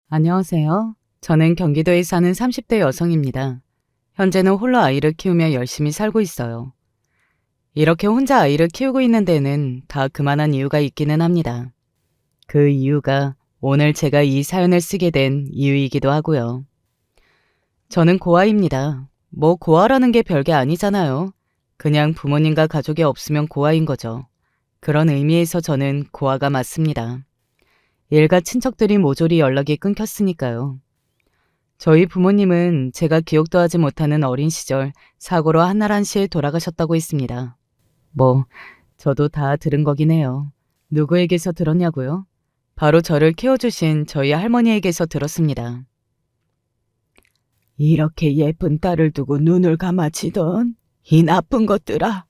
안녕하세요. 저는 경기도에 사는 30대 여성입니다. 현재는 홀로 아이를 키우며 열심히 살고 있어요. 이렇게 혼자 아이를 키우고 있는 데는 다 그만한 이유가 있기는 합니다. 그 이유가 오늘 제가 이 사연을 쓰게 된 이유이기도 하고요. 저는 고아입니다. 뭐 고아라는 게 별게 아니잖아요. 그냥 부모님과 가족이 없으면 고아인 거죠. 그런 의미에서 저는 고아가 맞습니다. 일가 친척들이 모조리 연락이 끊겼으니까요. 저희 부모님은 제가 기억도 하지 못하는 어린 시절 사고로 한나란시에 돌아가셨다고 했습니다. 뭐, 저도 다 들은 거긴 해요. 누구에게서 들었냐고요? 바로 저를 키워주신 저희 할머니에게서 들었습니다. 이렇게 예쁜 딸을 두고 눈을 감아치던 이 나쁜 것들아.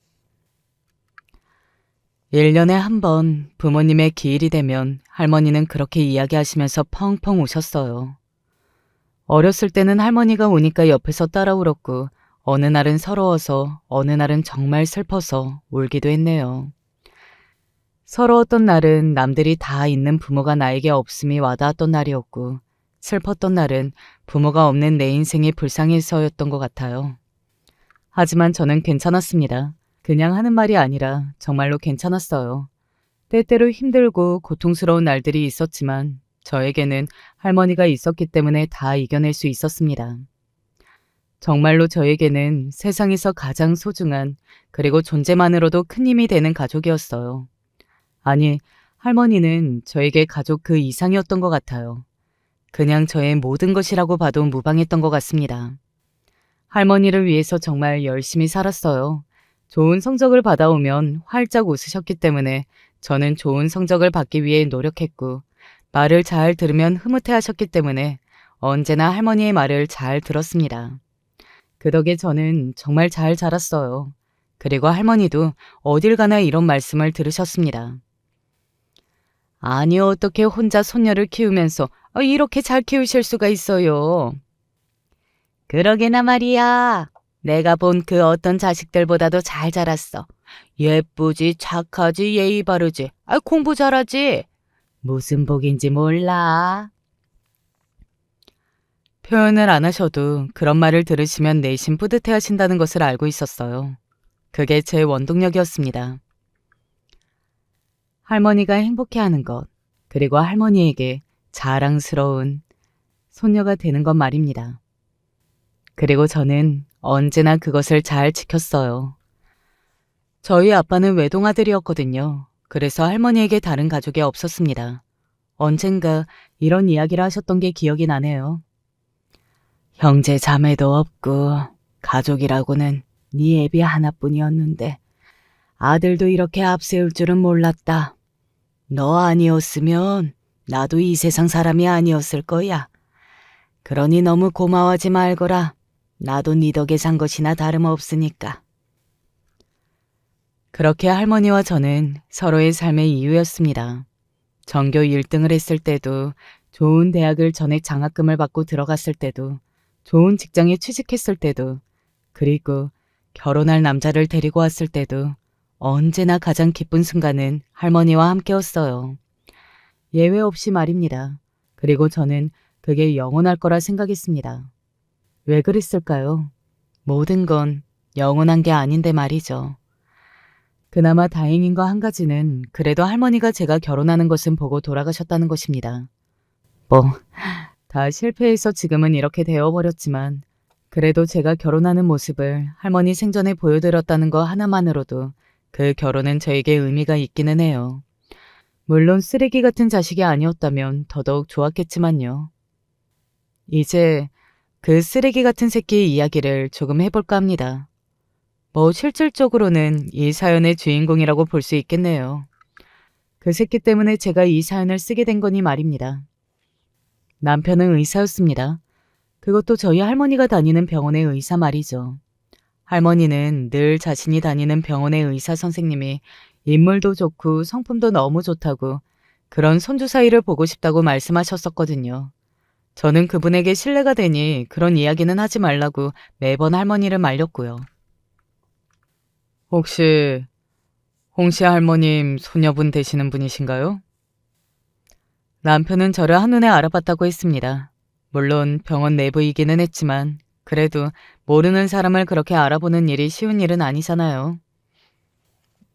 1년에 한 번 부모님의 기일이 되면 할머니는 그렇게 이야기하시면서 펑펑 우셨어요. 어렸을 때는 할머니가 우니까 옆에서 따라 울었고 어느 날은 서러워서 어느 날은 정말 슬퍼서 울기도 했네요. 서러웠던 날은 남들이 다 있는 부모가 나에게 없음이 와닿았던 날이었고 슬펐던 날은 부모가 없는 내 인생이 불쌍해서였던 것 같아요. 하지만 저는 괜찮았습니다. 그냥 하는 말이 아니라 정말로 괜찮았어요. 때때로 힘들고 고통스러운 날들이 있었지만 저에게는 할머니가 있었기 때문에 다 이겨낼 수 있었습니다. 정말로 저에게는 세상에서 가장 소중한 그리고 존재만으로도 큰 힘이 되는 가족이었어요. 아니, 할머니는 저에게 가족 그 이상이었던 것 같아요. 그냥 저의 모든 것이라고 봐도 무방했던 것 같습니다. 할머니를 위해서 정말 열심히 살았어요. 좋은 성적을 받아오면 활짝 웃으셨기 때문에 저는 좋은 성적을 받기 위해 노력했고 말을 잘 들으면 흐뭇해 하셨기 때문에 언제나 할머니의 말을 잘 들었습니다. 그 덕에 저는 정말 잘 자랐어요. 그리고 할머니도 어딜 가나 이런 말씀을 들으셨습니다. 아니 어떻게 혼자 손녀를 키우면서 이렇게 잘 키우실 수가 있어요. 그러게나 말이야. 내가 본 그 어떤 자식들보다도 잘 자랐어. 예쁘지, 착하지, 예의 바르지. 공부 잘하지. 무슨 복인지 몰라. 표현을 안 하셔도 그런 말을 들으시면 내심 뿌듯해 하신다는 것을 알고 있었어요. 그게 제 원동력이었습니다. 할머니가 행복해하는 것, 그리고 할머니에게 자랑스러운 손녀가 되는 것 말입니다. 그리고 저는 언제나 그것을 잘 지켰어요. 저희 아빠는 외동아들이었거든요. 그래서 할머니에게 다른 가족이 없었습니다. 언젠가 이런 이야기를 하셨던 게 기억이 나네요. 형제 자매도 없고 가족이라고는 네 애비 하나뿐이었는데 아들도 이렇게 앞세울 줄은 몰랐다. 너 아니었으면 나도 이 세상 사람이 아니었을 거야. 그러니 너무 고마워하지 말거라. 나도 네 덕에 산 것이나 다름없으니까. 그렇게 할머니와 저는 서로의 삶의 이유였습니다. 전교 1등을 했을 때도, 좋은 대학을 전액 장학금을 받고 들어갔을 때도, 좋은 직장에 취직했을 때도, 그리고 결혼할 남자를 데리고 왔을 때도 언제나 가장 기쁜 순간은 할머니와 함께였어요. 예외 없이 말입니다. 그리고 저는 그게 영원할 거라 생각했습니다. 왜 그랬을까요? 모든 건 영원한 게 아닌데 말이죠. 그나마 다행인 거 한 가지는 그래도 할머니가 제가 결혼하는 것은 보고 돌아가셨다는 것입니다. 다 실패해서 지금은 이렇게 되어버렸지만 그래도 제가 결혼하는 모습을 할머니 생전에 보여드렸다는 거 하나만으로도 그 결혼은 저에게 의미가 있기는 해요. 물론 쓰레기 같은 자식이 아니었다면 더더욱 좋았겠지만요. 이제 그 쓰레기 같은 새끼의 이야기를 조금 해볼까 합니다. 실질적으로는 이 사연의 주인공이라고 볼 수 있겠네요. 그 새끼 때문에 제가 이 사연을 쓰게 된 거니 말입니다. 남편은 의사였습니다. 그것도 저희 할머니가 다니는 병원의 의사 말이죠. 할머니는 늘 자신이 다니는 병원의 의사 선생님이 인물도 좋고 성품도 너무 좋다고 그런 손주 사이를 보고 싶다고 말씀하셨었거든요. 저는 그분에게 신뢰가 되니 그런 이야기는 하지 말라고 매번 할머니를 말렸고요. 혹시 홍씨 할머님 소녀분 되시는 분이신가요? 남편은 저를 한눈에 알아봤다고 했습니다. 물론 병원 내부이기는 했지만 그래도 모르는 사람을 그렇게 알아보는 일이 쉬운 일은 아니잖아요.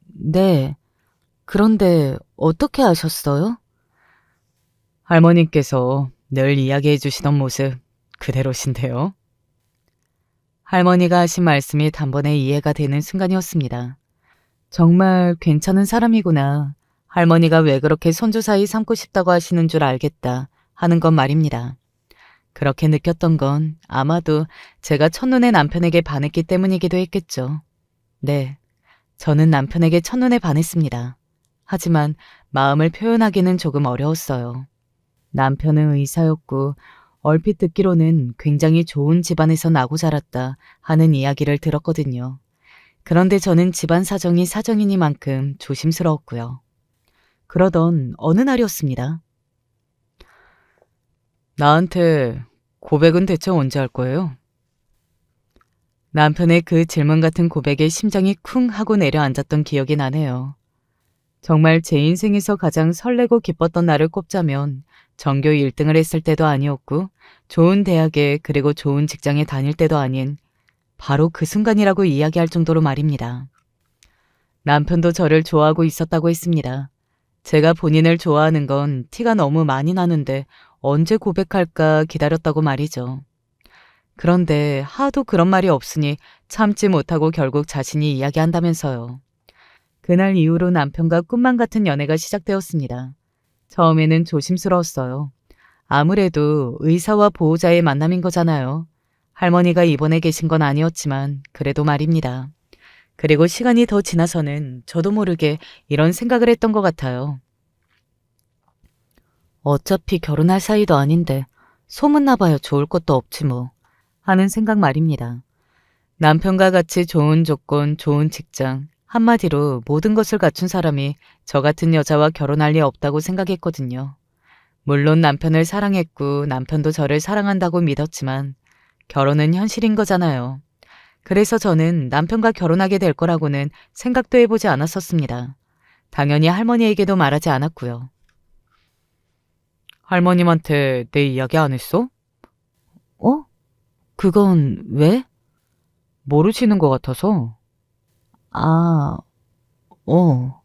네, 그런데 어떻게 아셨어요? 할머니께서 늘 이야기해 주시던 모습 그대로신데요. 할머니가 하신 말씀이 단번에 이해가 되는 순간이었습니다. 정말 괜찮은 사람이구나. 할머니가 왜 그렇게 손주 사이 삼고 싶다고 하시는 줄 알겠다 하는 건 말입니다. 그렇게 느꼈던 건 아마도 제가 첫눈에 남편에게 반했기 때문이기도 했겠죠. 네, 저는 남편에게 첫눈에 반했습니다. 하지만 마음을 표현하기는 조금 어려웠어요. 남편은 의사였고 얼핏 듣기로는 굉장히 좋은 집안에서 나고 자랐다 하는 이야기를 들었거든요. 그런데 저는 집안 사정이 사정이니만큼 조심스러웠고요. 그러던 어느 날이었습니다. 나한테 고백은 대체 언제 할 거예요? 남편의 그 질문 같은 고백에 심장이 쿵 하고 내려앉았던 기억이 나네요. 정말 제 인생에서 가장 설레고 기뻤던 날을 꼽자면 전교 1등을 했을 때도 아니었고 좋은 대학에 그리고 좋은 직장에 다닐 때도 아닌 바로 그 순간이라고 이야기할 정도로 말입니다. 남편도 저를 좋아하고 있었다고 했습니다. 제가 본인을 좋아하는 건 티가 너무 많이 나는데 언제 고백할까 기다렸다고 말이죠. 그런데 하도 그런 말이 없으니 참지 못하고 결국 자신이 이야기한다면서요. 그날 이후로 남편과 꿈만 같은 연애가 시작되었습니다. 처음에는 조심스러웠어요. 아무래도 의사와 보호자의 만남인 거잖아요. 할머니가 입원해 계신 건 아니었지만 그래도 말입니다. 그리고 시간이 더 지나서는 저도 모르게 이런 생각을 했던 것 같아요. 어차피 결혼할 사이도 아닌데 소문나봐야 좋을 것도 없지 뭐 하는 생각 말입니다. 남편과 같이 좋은 조건, 좋은 직장, 한마디로 모든 것을 갖춘 사람이 저 같은 여자와 결혼할 리 없다고 생각했거든요. 물론 남편을 사랑했고 남편도 저를 사랑한다고 믿었지만 결혼은 현실인 거잖아요. 그래서 저는 남편과 결혼하게 될 거라고는 생각도 해보지 않았었습니다. 당연히 할머니에게도 말하지 않았고요. 할머님한테 내 이야기 안 했어? 어? 그건 왜? 모르시는 것 같아서. 아, 어.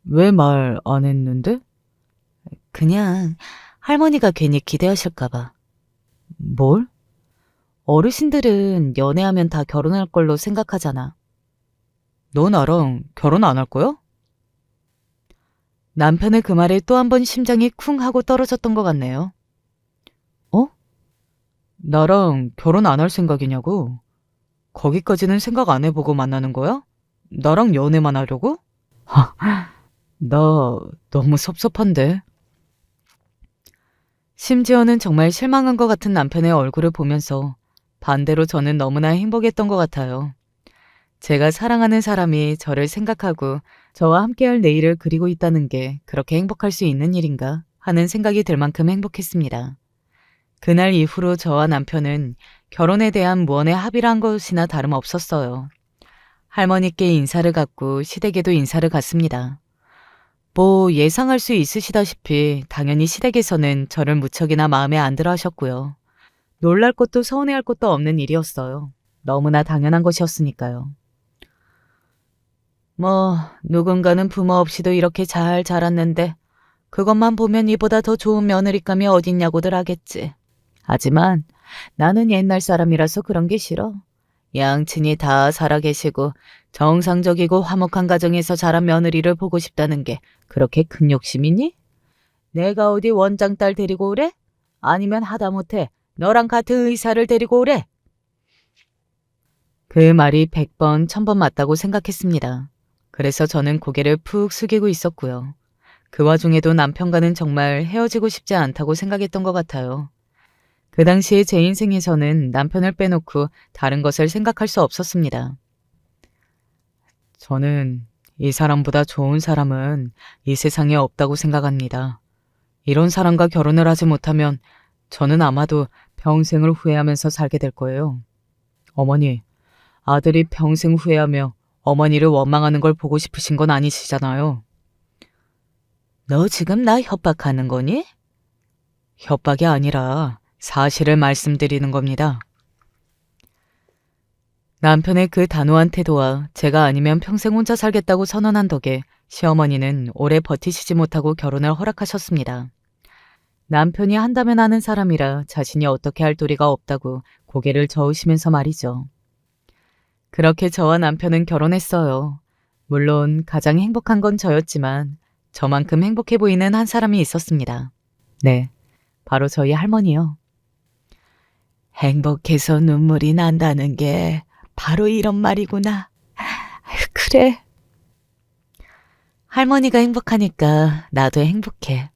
왜 말 안 했는데? 그냥 할머니가 괜히 기대하실까 봐. 뭘? 어르신들은 연애하면 다 결혼할 걸로 생각하잖아. 너 나랑 결혼 안 할 거야? 남편의 그 말에 또 한 번 심장이 쿵 하고 떨어졌던 것 같네요. 어? 나랑 결혼 안 할 생각이냐고? 거기까지는 생각 안 해보고 만나는 거야? 나랑 연애만 하려고? 나 너무 섭섭한데. 심지어는 정말 실망한 것 같은 남편의 얼굴을 보면서 반대로 저는 너무나 행복했던 것 같아요. 제가 사랑하는 사람이 저를 생각하고 저와 함께할 내일을 그리고 있다는 게 그렇게 행복할 수 있는 일인가 하는 생각이 들 만큼 행복했습니다. 그날 이후로 저와 남편은 결혼에 대한 무언의 합의를 한 것이나 다름없었어요. 할머니께 인사를 갔고 시댁에도 인사를 갔습니다. 뭐 예상할 수 있으시다시피 당연히 시댁에서는 저를 무척이나 마음에 안 들어 하셨고요. 놀랄 것도 서운해할 것도 없는 일이었어요. 너무나 당연한 것이었으니까요. 뭐 누군가는 부모 없이도 이렇게 잘 자랐는데 그것만 보면 이보다 더 좋은 며느리감이 어딨냐고들 하겠지. 하지만 나는 옛날 사람이라서 그런 게 싫어. 양친이 다 살아계시고 정상적이고 화목한 가정에서 자란 며느리를 보고 싶다는 게 그렇게 큰 욕심이니? 내가 어디 원장 딸 데리고 오래? 아니면 하다못해 너랑 같은 의사를 데리고 오래? 그 말이 100번, 1000번 맞다고 생각했습니다. 그래서 저는 고개를 푹 숙이고 있었고요. 그 와중에도 남편과는 정말 헤어지고 싶지 않다고 생각했던 것 같아요. 그 당시에 제 인생에서는 남편을 빼놓고 다른 것을 생각할 수 없었습니다. 저는 이 사람보다 좋은 사람은 이 세상에 없다고 생각합니다. 이런 사람과 결혼을 하지 못하면 저는 아마도 평생을 후회하면서 살게 될 거예요. 어머니, 아들이 평생 후회하며 어머니를 원망하는 걸 보고 싶으신 건 아니시잖아요. 너 지금 나 협박하는 거니? 협박이 아니라 사실을 말씀드리는 겁니다. 남편의 그 단호한 태도와 제가 아니면 평생 혼자 살겠다고 선언한 덕에 시어머니는 오래 버티시지 못하고 결혼을 허락하셨습니다. 남편이 한다면 하는 사람이라 자신이 어떻게 할 도리가 없다고 고개를 저으시면서 말이죠. 그렇게 저와 남편은 결혼했어요. 물론 가장 행복한 건 저였지만 저만큼 행복해 보이는 한 사람이 있었습니다. 네, 바로 저희 할머니요. 행복해서 눈물이 난다는 게 바로 이런 말이구나. 그래. 할머니가 행복하니까 나도 행복해.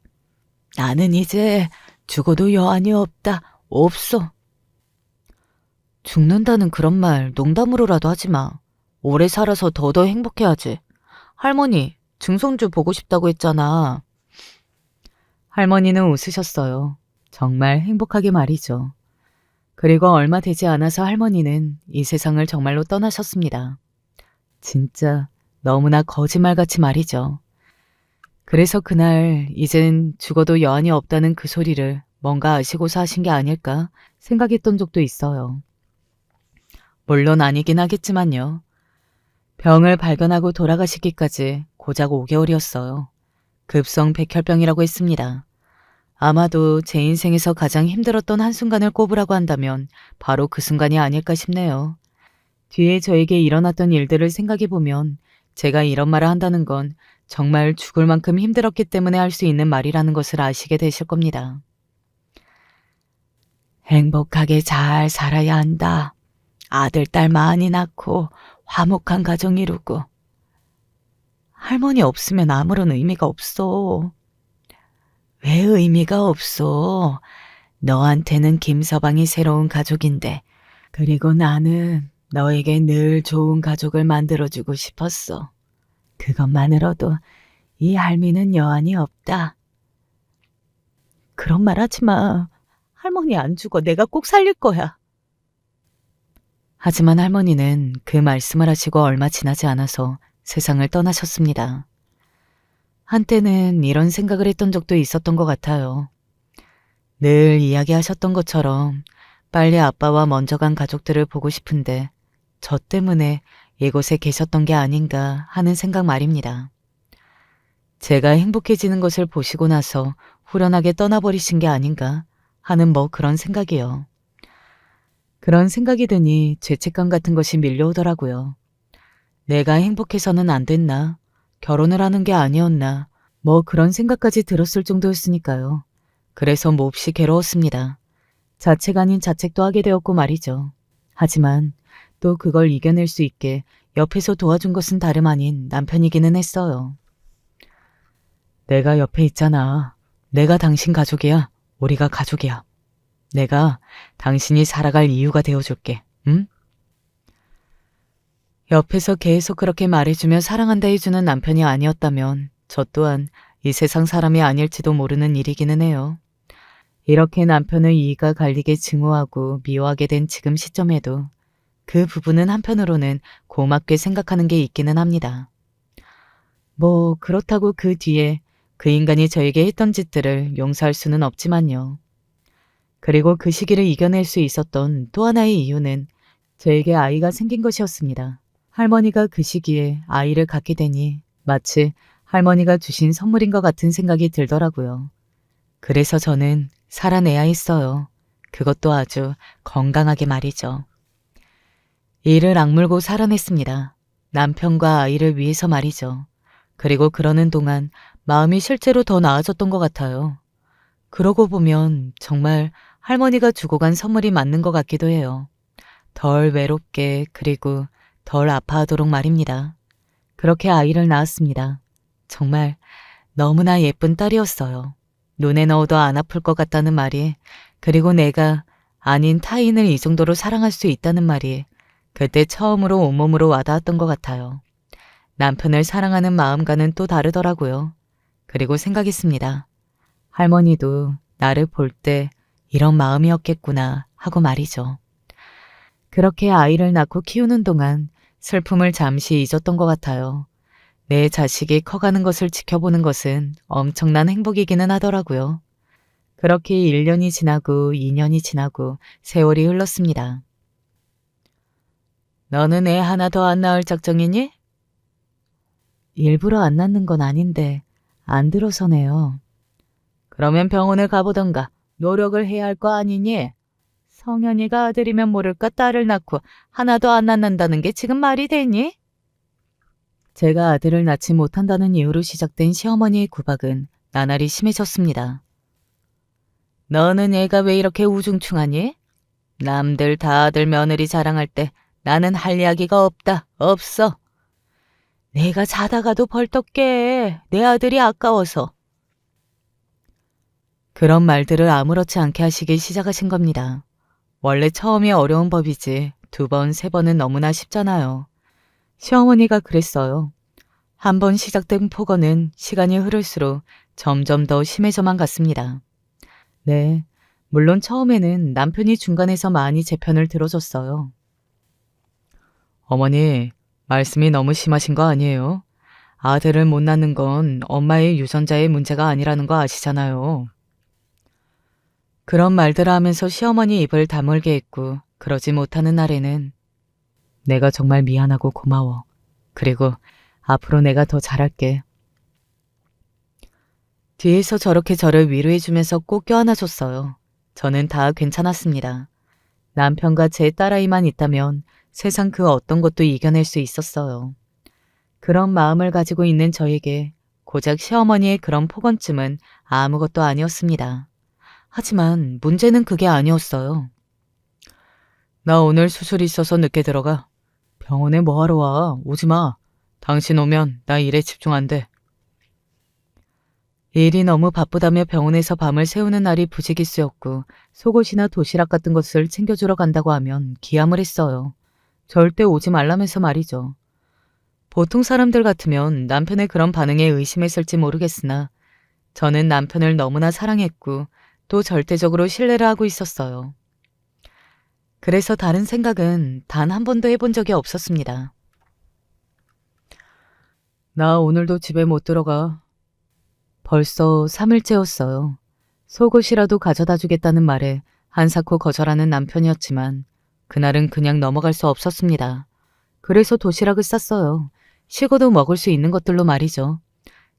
나는 이제 죽어도 여한이 없다. 없어. 죽는다는 그런 말 농담으로라도 하지 마. 오래 살아서 더더 행복해야지. 할머니, 증손주 보고 싶다고 했잖아. 할머니는 웃으셨어요. 정말 행복하게 말이죠. 그리고 얼마 되지 않아서 할머니는 이 세상을 정말로 떠나셨습니다. 진짜 너무나 거짓말같이 말이죠. 그래서 그날 이젠 죽어도 여한이 없다는 그 소리를 뭔가 아시고서 하신 게 아닐까 생각했던 적도 있어요. 물론 아니긴 하겠지만요. 병을 발견하고 돌아가시기까지 고작 5개월이었어요. 급성 백혈병이라고 했습니다. 아마도 제 인생에서 가장 힘들었던 한순간을 꼽으라고 한다면 바로 그 순간이 아닐까 싶네요. 뒤에 저에게 일어났던 일들을 생각해보면 제가 이런 말을 한다는 건 정말 죽을 만큼 힘들었기 때문에 할 수 있는 말이라는 것을 아시게 되실 겁니다. 행복하게 잘 살아야 한다. 아들, 딸 많이 낳고 화목한 가정 이루고. 할머니 없으면 아무런 의미가 없어. 왜 의미가 없어? 너한테는 김서방이 새로운 가족인데, 그리고 나는 너에게 늘 좋은 가족을 만들어주고 싶었어. 그것만으로도 이 할미는 여한이 없다. 그런 말 하지 마. 할머니 안 죽어. 내가 꼭 살릴 거야. 하지만 할머니는 그 말씀을 하시고 얼마 지나지 않아서 세상을 떠나셨습니다. 한때는 이런 생각을 했던 적도 있었던 것 같아요. 늘 이야기하셨던 것처럼 빨리 아빠와 먼저 간 가족들을 보고 싶은데 저 때문에 이곳에 계셨던 게 아닌가 하는 생각 말입니다. 제가 행복해지는 것을 보시고 나서 후련하게 떠나버리신 게 아닌가 하는 뭐 그런 생각이요. 그런 생각이 드니 죄책감 같은 것이 밀려오더라고요. 내가 행복해서는 안 됐나? 결혼을 하는 게 아니었나? 뭐 그런 생각까지 들었을 정도였으니까요. 그래서 몹시 괴로웠습니다. 자책 아닌 자책도 하게 되었고 말이죠. 하지만 또 그걸 이겨낼 수 있게 옆에서 도와준 것은 다름 아닌 남편이기는 했어요. 내가 옆에 있잖아. 내가 당신 가족이야. 우리가 가족이야. 내가 당신이 살아갈 이유가 되어줄게. 응? 옆에서 계속 그렇게 말해주며 사랑한다 해주는 남편이 아니었다면 저 또한 이 세상 사람이 아닐지도 모르는 일이기는 해요. 이렇게 남편을 이가 갈리게 증오하고 미워하게 된 지금 시점에도 그 부분은 한편으로는 고맙게 생각하는 게 있기는 합니다. 뭐 그렇다고 그 뒤에 그 인간이 저에게 했던 짓들을 용서할 수는 없지만요. 그리고 그 시기를 이겨낼 수 있었던 또 하나의 이유는 저에게 아이가 생긴 것이었습니다. 할머니가 그 시기에 아이를 갖게 되니 마치 할머니가 주신 선물인 것 같은 생각이 들더라고요. 그래서 저는 살아내야 했어요. 그것도 아주 건강하게 말이죠. 이를 악물고 살아냈습니다. 남편과 아이를 위해서 말이죠. 그리고 그러는 동안 마음이 실제로 더 나아졌던 것 같아요. 그러고 보면 정말 할머니가 주고 간 선물이 맞는 것 같기도 해요. 덜 외롭게 그리고 덜 아파하도록 말입니다. 그렇게 아이를 낳았습니다. 정말 너무나 예쁜 딸이었어요. 눈에 넣어도 안 아플 것 같다는 말이, 그리고 내가 아닌 타인을 이 정도로 사랑할 수 있다는 말이 그때 처음으로 온몸으로 와닿았던 것 같아요. 남편을 사랑하는 마음과는 또 다르더라고요. 그리고 생각했습니다. 할머니도 나를 볼 때 이런 마음이었겠구나 하고 말이죠. 그렇게 아이를 낳고 키우는 동안 슬픔을 잠시 잊었던 것 같아요. 내 자식이 커가는 것을 지켜보는 것은 엄청난 행복이기는 하더라고요. 그렇게 1년이 지나고 2년이 지나고 세월이 흘렀습니다. 너는 애 하나 더 안 낳을 작정이니? 일부러 안 낳는 건 아닌데 안 들어서네요. 그러면 병원을 가보던가 노력을 해야 할 거 아니니? 성현이가 아들이면 모를까 딸을 낳고 하나도 안 낳는다는 게 지금 말이 되니? 제가 아들을 낳지 못한다는 이유로 시작된 시어머니의 구박은 나날이 심해졌습니다. 너는 애가 왜 이렇게 우중충하니? 남들 다 아들 며느리 자랑할 때 나는 할 이야기가 없다. 없어. 내가 자다가도 벌떡 깨. 내 아들이 아까워서. 그런 말들을 아무렇지 않게 하시기 시작하신 겁니다. 원래 처음이 어려운 법이지 2번, 3번은 너무나 쉽잖아요. 시어머니가 그랬어요. 한 번 시작된 폭언은 시간이 흐를수록 점점 더 심해져만 갔습니다. 네, 물론 처음에는 남편이 중간에서 많이 제 편을 들어줬어요. 어머니, 말씀이 너무 심하신 거 아니에요? 아들을 못 낳는 건 엄마의 유전자의 문제가 아니라는 거 아시잖아요. 그런 말들을 하면서 시어머니 입을 다물게 했고 그러지 못하는 날에는 내가 정말 미안하고 고마워. 그리고 앞으로 내가 더 잘할게. 뒤에서 저렇게 저를 위로해주면서 꼭 껴안아줬어요. 저는 다 괜찮았습니다. 남편과 제 딸아이만 있다면 세상 그 어떤 것도 이겨낼 수 있었어요. 그런 마음을 가지고 있는 저에게 고작 시어머니의 그런 폭언쯤은 아무것도 아니었습니다. 하지만 문제는 그게 아니었어요. 나 오늘 수술이 있어서 늦게 들어가. 병원에 뭐하러 와? 오지 마. 당신 오면 나 일에 집중 안 돼. 일이 너무 바쁘다며 병원에서 밤을 새우는 날이 부지기수였고 속옷이나 도시락 같은 것을 챙겨주러 간다고 하면 기함을 했어요. 절대 오지 말라면서 말이죠. 보통 사람들 같으면 남편의 그런 반응에 의심했을지 모르겠으나 저는 남편을 너무나 사랑했고 또 절대적으로 신뢰를 하고 있었어요. 그래서 다른 생각은 단 한 번도 해본 적이 없었습니다. 나 오늘도 집에 못 들어가. 벌써 3일째였어요. 속옷이라도 가져다 주겠다는 말에 한사코 거절하는 남편이었지만 그날은 그냥 넘어갈 수 없었습니다. 그래서 도시락을 쌌어요. 식어도 먹을 수 있는 것들로 말이죠.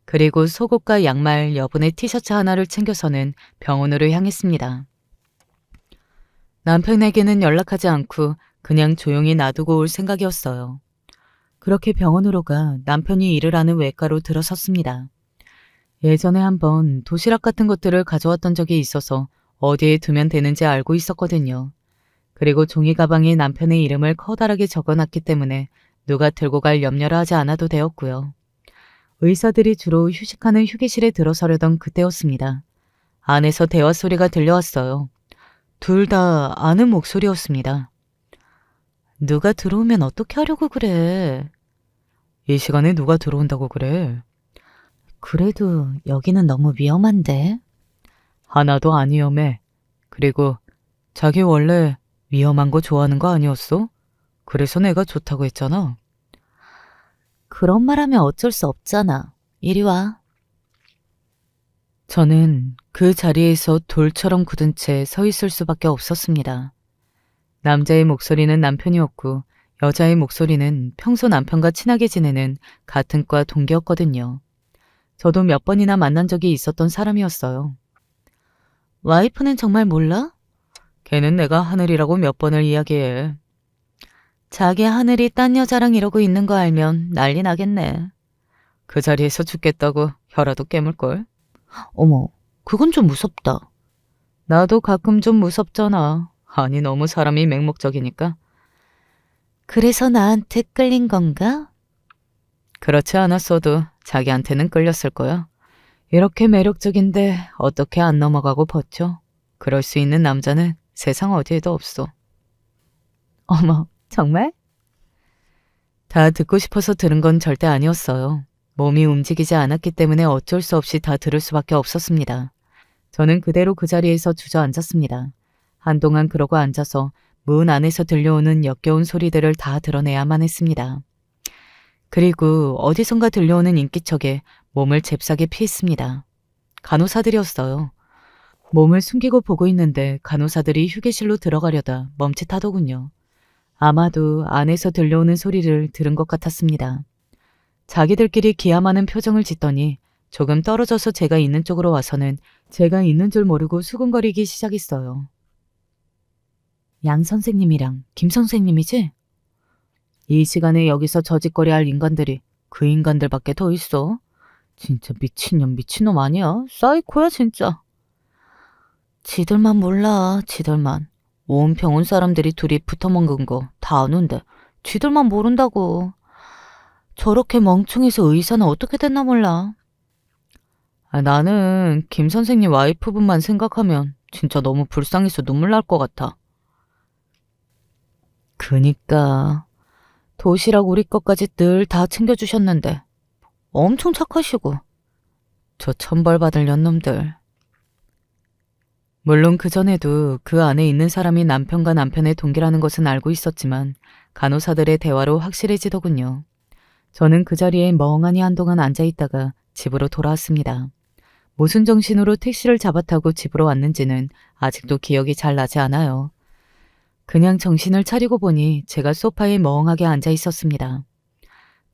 그리고 속옷과 양말, 여분의 티셔츠 하나를 챙겨서는 병원으로 향했습니다. 남편에게는 연락하지 않고 그냥 조용히 놔두고 올 생각이었어요. 그렇게 병원으로 가 남편이 일을 하는 외과로 들어섰습니다. 예전에 한번 도시락 같은 것들을 가져왔던 적이 있어서 어디에 두면 되는지 알고 있었거든요. 그리고 종이 가방에 남편의 이름을 커다랗게 적어놨기 때문에 누가 들고 갈 염려를 하지 않아도 되었고요. 의사들이 주로 휴식하는 휴게실에 들어서려던 그때였습니다. 안에서 대화 소리가 들려왔어요. 둘 다 아는 목소리였습니다. 누가 들어오면 어떻게 하려고 그래? 이 시간에 누가 들어온다고 그래? 그래도 여기는 너무 위험한데? 하나도 안 위험해. 그리고 자기 원래 위험한 거 좋아하는 거 아니었어? 그래서 내가 좋다고 했잖아. 그런 말 하면 어쩔 수 없잖아. 이리 와. 저는 그 자리에서 돌처럼 굳은 채 서 있을 수밖에 없었습니다. 남자의 목소리는 남편이었고 여자의 목소리는 평소 남편과 친하게 지내는 같은 과 동기였거든요. 저도 몇 번이나 만난 적이 있었던 사람이었어요. 와이프는 정말 몰라? 걔는 내가 하늘이라고 몇 번을 이야기해. 자기 하늘이 딴 여자랑 이러고 있는 거 알면 난리 나겠네. 그 자리에서 죽겠다고 혀라도 깨물걸. 어머, 그건 좀 무섭다. 나도 가끔 좀 무섭잖아. 아니 너무 사람이 맹목적이니까. 그래서 나한테 끌린 건가? 그렇지 않았어도 자기한테는 끌렸을 거야. 이렇게 매력적인데 어떻게 안 넘어가고 버텨? 그럴 수 있는 남자는 세상 어디에도 없어. 어머, 정말? 다 듣고 싶어서 들은 건 절대 아니었어요. 몸이 움직이지 않았기 때문에 어쩔 수 없이 다 들을 수밖에 없었습니다. 저는 그대로 그 자리에서 주저앉았습니다. 한동안 그러고 앉아서 문 안에서 들려오는 역겨운 소리들을 다 드러내야만 했습니다. 그리고 어디선가 들려오는 인기척에 몸을 잽싸게 피했습니다. 간호사들이었어요. 몸을 숨기고 보고 있는데 간호사들이 휴게실로 들어가려다 멈칫하더군요. 아마도 안에서 들려오는 소리를 들은 것 같았습니다. 자기들끼리 기함하는 표정을 짓더니 조금 떨어져서 제가 있는 쪽으로 와서는 제가 있는 줄 모르고 수근거리기 시작했어요. 양 선생님이랑 김 선생님이지? 이 시간에 여기서 저짓거리 할 인간들이 그 인간들밖에 더 있어? 진짜 미친년 미친놈 아니야? 사이코야 진짜. 지들만 몰라 지들만. 온 병원 사람들이 둘이 붙어먹은 거 다 아는데 지들만 모른다고. 저렇게 멍청해서 의사는 어떻게 됐나 몰라. 나는 김 선생님 와이프분만 생각하면 진짜 너무 불쌍해서 눈물 날 것 같아. 그니까 도시락 우리 것까지 늘 다 챙겨주셨는데 엄청 착하시고. 저 천벌받을 년놈들. 물론 그전에도 그 안에 있는 사람이 남편과 남편의 동기라는 것은 알고 있었지만 간호사들의 대화로 확실해지더군요. 저는 그 자리에 멍하니 한동안 앉아있다가 집으로 돌아왔습니다. 무슨 정신으로 택시를 잡아타고 집으로 왔는지는 아직도 기억이 잘 나지 않아요. 그냥 정신을 차리고 보니 제가 소파에 멍하게 앉아 있었습니다.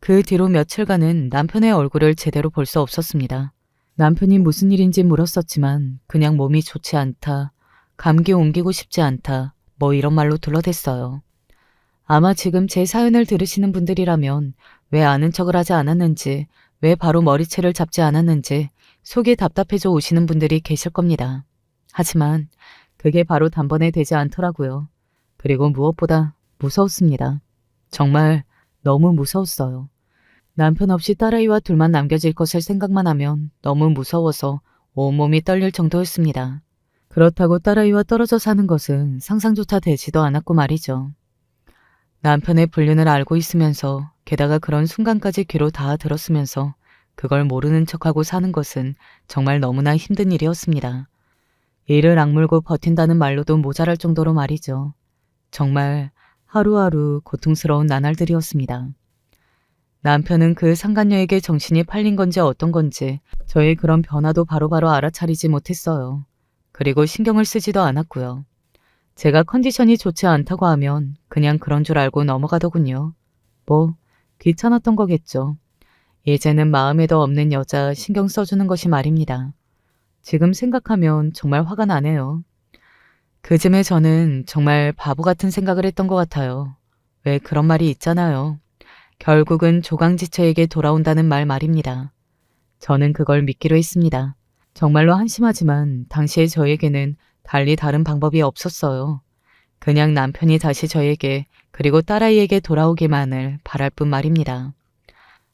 그 뒤로 며칠간은 남편의 얼굴을 제대로 볼 수 없었습니다. 남편이 무슨 일인지 물었었지만 그냥 몸이 좋지 않다, 감기 옮기고 싶지 않다, 뭐 이런 말로 둘러댔어요. 아마 지금 제 사연을 들으시는 분들이라면 왜 아는 척을 하지 않았는지, 왜 바로 머리채를 잡지 않았는지 속이 답답해져 오시는 분들이 계실 겁니다. 하지만 그게 바로 단번에 되지 않더라고요. 그리고 무엇보다 무서웠습니다. 정말 너무 무서웠어요. 남편 없이 딸아이와 둘만 남겨질 것을 생각만 하면 너무 무서워서 온몸이 떨릴 정도였습니다. 그렇다고 딸아이와 떨어져 사는 것은 상상조차 되지도 않았고 말이죠. 남편의 불륜을 알고 있으면서 게다가 그런 순간까지 귀로 다 들었으면서 그걸 모르는 척하고 사는 것은 정말 너무나 힘든 일이었습니다. 이를 악물고 버틴다는 말로도 모자랄 정도로 말이죠. 정말 하루하루 고통스러운 나날들이었습니다. 남편은 그 상간녀에게 정신이 팔린 건지 어떤 건지 저의 그런 변화도 바로바로 알아차리지 못했어요. 그리고 신경을 쓰지도 않았고요. 제가 컨디션이 좋지 않다고 하면 그냥 그런 줄 알고 넘어가더군요. 뭐 귀찮았던 거겠죠. 이제는 마음에도 없는 여자 신경 써주는 것이 말입니다. 지금 생각하면 정말 화가 나네요. 그쯤에 저는 정말 바보 같은 생각을 했던 것 같아요. 왜 그런 말이 있잖아요. 결국은 조강지처에게 돌아온다는 말입니다. 저는 그걸 믿기로 했습니다. 정말로 한심하지만 당시에 저에게는 달리 다른 방법이 없었어요. 그냥 남편이 다시 저에게 그리고 딸아이에게 돌아오기만을 바랄 뿐 말입니다.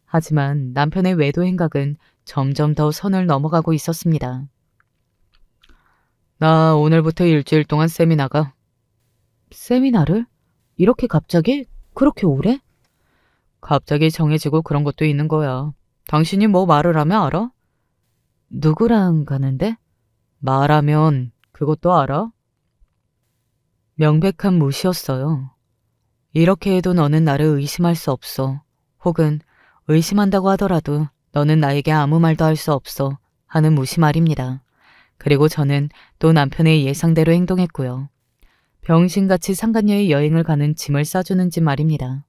하지만 남편의 외도 행각은 점점 더 선을 넘어가고 있었습니다. 나 오늘부터 일주일 동안 세미나가. 세미나를? 이렇게 갑자기? 그렇게 오래? 갑자기 정해지고 그런 것도 있는 거야. 당신이 뭐 말을 하면 알아? 누구랑 가는데? 말하면 그것도 알아? 명백한 무시였어요. 이렇게 해도 너는 나를 의심할 수 없어. 혹은 의심한다고 하더라도 너는 나에게 아무 말도 할 수 없어 하는 무시 말입니다. 그리고 저는 또 남편의 예상대로 행동했고요. 병신같이 상간녀의 여행을 가는 짐을 싸주는지 말입니다.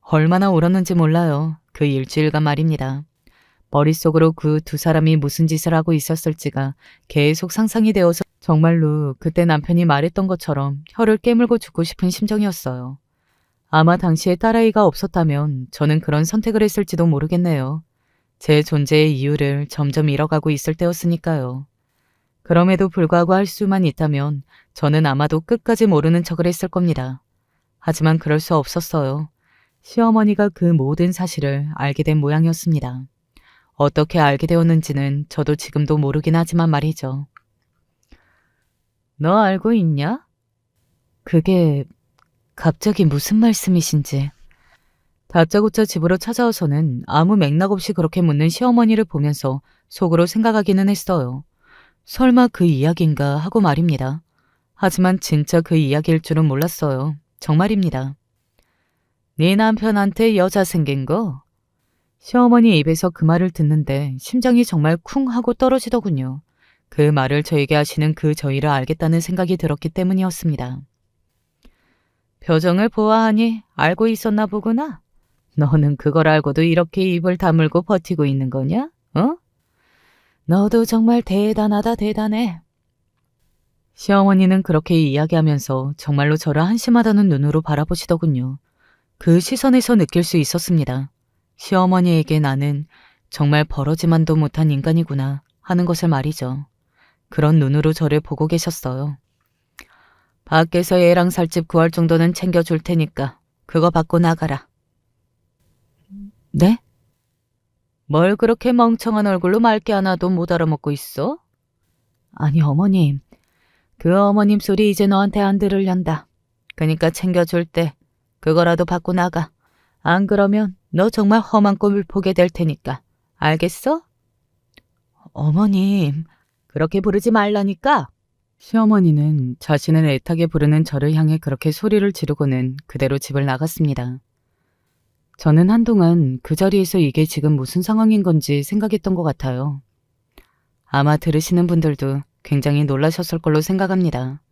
얼마나 울었는지 몰라요. 그 일주일간 말입니다. 머릿속으로 그 두 사람이 무슨 짓을 하고 있었을지가 계속 상상이 되어서 정말로 그때 남편이 말했던 것처럼 혀를 깨물고 죽고 싶은 심정이었어요. 아마 당시에 딸아이가 없었다면 저는 그런 선택을 했을지도 모르겠네요. 제 존재의 이유를 점점 잃어가고 있을 때였으니까요. 그럼에도 불구하고 할 수만 있다면 저는 아마도 끝까지 모르는 척을 했을 겁니다. 하지만 그럴 수 없었어요. 시어머니가 그 모든 사실을 알게 된 모양이었습니다. 어떻게 알게 되었는지는 저도 지금도 모르긴 하지만 말이죠. 너 알고 있냐? 그게 갑자기 무슨 말씀이신지. 다짜고짜 집으로 찾아와서는 아무 맥락 없이 그렇게 묻는 시어머니를 보면서 속으로 생각하기는 했어요. 설마 그 이야기인가 하고 말입니다. 하지만 진짜 그 이야기일 줄은 몰랐어요. 정말입니다. 네 남편한테 여자 생긴 거? 시어머니 입에서 그 말을 듣는데 심장이 정말 쿵 하고 떨어지더군요. 그 말을 저에게 하시는 그 저희를 알겠다는 생각이 들었기 때문이었습니다. 표정을 보아하니 알고 있었나 보구나. 너는 그걸 알고도 이렇게 입을 다물고 버티고 있는 거냐? 어? 너도 정말 대단하다 대단해. 시어머니는 그렇게 이야기하면서 정말로 저를 한심하다는 눈으로 바라보시더군요. 그 시선에서 느낄 수 있었습니다. 시어머니에게 나는 정말 버러지만도 못한 인간이구나 하는 것을 말이죠. 그런 눈으로 저를 보고 계셨어요. 밖에서 애랑 살집 구할 정도는 챙겨줄 테니까 그거 받고 나가라. 네? 뭘 그렇게 멍청한 얼굴로 맑게 하나도 못 알아먹고 있어? 아니 어머님, 그 어머님 소리 이제 너한테 안 들으련다. 그니까 챙겨줄 때 그거라도 받고 나가. 안 그러면 너 정말 험한 꼴을 보게 될 테니까. 알겠어? 어머님, 그렇게 부르지 말라니까. 시어머니는 자신을 애타게 부르는 저를 향해 그렇게 소리를 지르고는 그대로 집을 나갔습니다. 저는 한동안 그 자리에서 이게 지금 무슨 상황인 건지 생각했던 것 같아요. 아마 들으시는 분들도 굉장히 놀라셨을 걸로 생각합니다.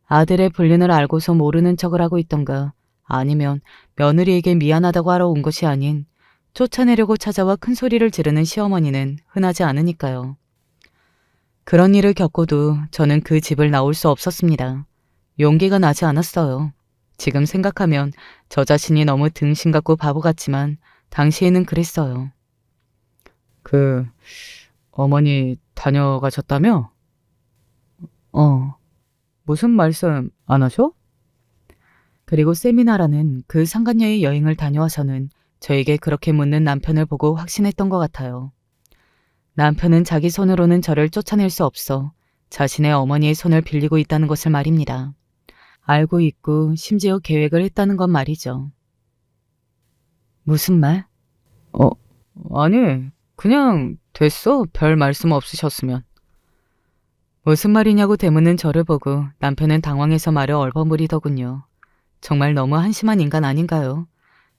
아들의 불륜을 알고서 모르는 척을 하고 있던가 아니면 며느리에게 미안하다고 하러 온 것이 아닌 쫓아내려고 찾아와 큰 소리를 지르는 시어머니는 흔하지 않으니까요. 그런 일을 겪고도 저는 그 집을 나올 수 없었습니다. 용기가 나지 않았어요. 지금 생각하면 저 자신이 너무 등신 같고 바보 같지만 당시에는 그랬어요. 어머니 다녀가셨다며? 무슨 말씀 안 하셔? 그리고 세미나라는 그 상간녀의 여행을 다녀와서는 저에게 그렇게 묻는 남편을 보고 확신했던 것 같아요. 남편은 자기 손으로는 저를 쫓아낼 수 없어 자신의 어머니의 손을 빌리고 있다는 것을 말입니다. 알고 있고 심지어 계획을 했다는 건 말이죠. 무슨 말? 아니, 그냥 됐어. 별 말씀 없으셨으면. 무슨 말이냐고 대묻는 저를 보고 남편은 당황해서 말을 얼버무리더군요. 정말 너무 한심한 인간 아닌가요?